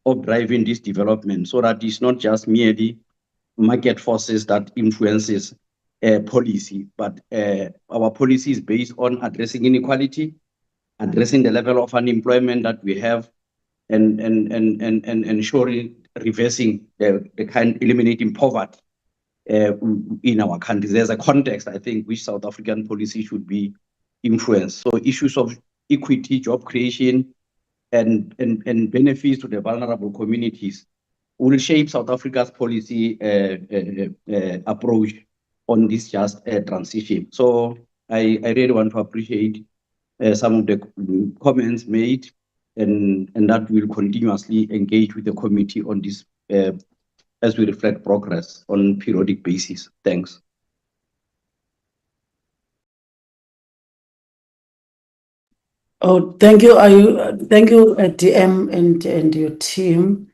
[SPEAKER 12] of driving this development so that it's not just merely market forces that influences policy, but our policy is based on addressing inequality, addressing the level of unemployment that we have, and ensuring reversing eliminating poverty in our countries. There's a context, I think, which South African policy should be influenced. So issues of equity, job creation, and benefits to the vulnerable communities will shape South Africa's policy approach on this just transition. So I really want to appreciate some of the comments made, and that we'll continuously engage with the committee on this as we reflect progress on periodic basis. Thanks.
[SPEAKER 1] Oh, thank you. Thank you, DM and your team.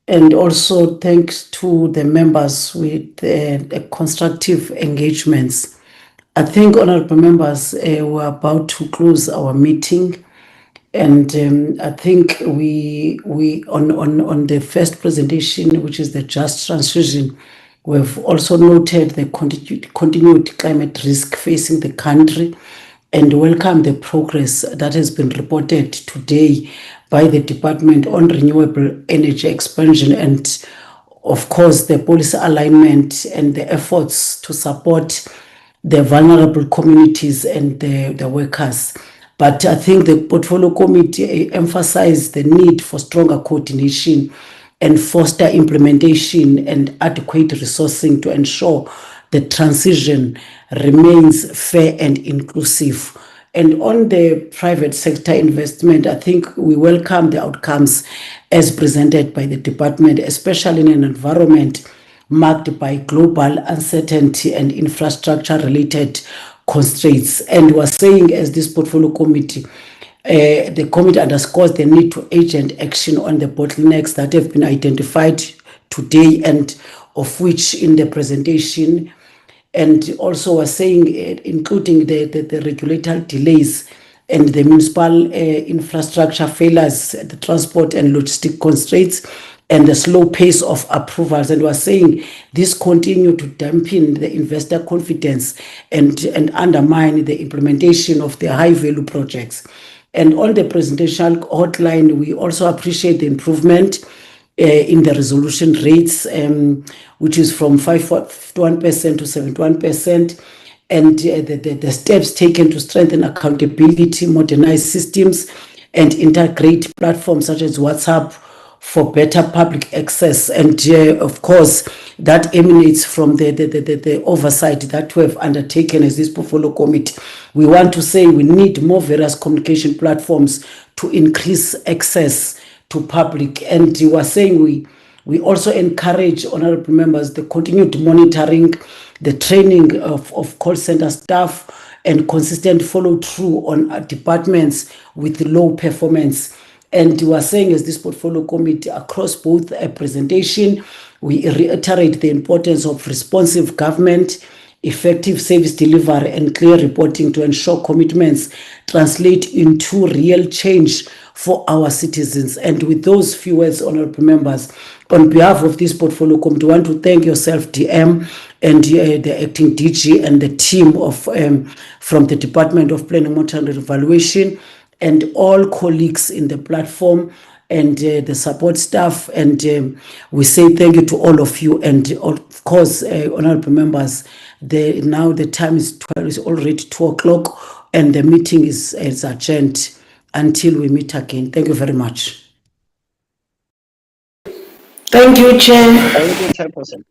[SPEAKER 1] And also thanks to the members with constructive engagements. I think, honorable members, we're about to close our meeting. And I think we on the first presentation, which is the just transition, we've also noted the continued climate risk facing the country and welcome the progress that has been reported today by the Department on Renewable Energy Expansion and, of course, the policy alignment and the efforts to support the vulnerable communities and the workers. But I think the Portfolio Committee emphasized the need for stronger coordination and foster implementation and adequate resourcing to ensure the transition remains fair and inclusive. And on the private sector investment, I think we welcome the outcomes as presented by the department, especially in an environment marked by global uncertainty and infrastructure-related constraints. And we're saying, as this portfolio committee, the committee underscores the need to urgent action on the bottlenecks that have been identified today and of which in the presentation. And also we're saying, including the regulatory delays and the municipal infrastructure failures, the transport and logistic constraints, and the slow pace of approvals. And we're saying this continue to dampen the investor confidence and undermine the implementation of the high-value projects. And on the presidential hotline, we also appreciate the improvement in the resolution rates, which is from 51% to 71%, and the steps taken to strengthen accountability, modernize systems, and integrate platforms such as WhatsApp for better public access. And of course, that emanates from the oversight that we have undertaken as this portfolio committee. We want to say we need more various communication platforms to increase access to public. And you are saying we also encourage, honorable members, the continued monitoring, the training of call center staff, and consistent follow through on departments with low performance. And we are saying as this portfolio committee across both a presentation, we reiterate the importance of responsive government, effective service delivery, and clear reporting to ensure commitments translate into real change for our citizens. And with those few words, honorable members, on behalf of this portfolio committee, I want to thank yourself, DM, and the acting DG and the team of from the Department of Planning, Monitoring and Evaluation, and all colleagues in the platform and the support staff. And we say thank you to all of you. And of course, honorable members, now the time is already 2 o'clock, and the meeting is adjourned until we meet again. Thank you very much.
[SPEAKER 9] Thank you, Chair.
[SPEAKER 12] Thank you, Chairperson.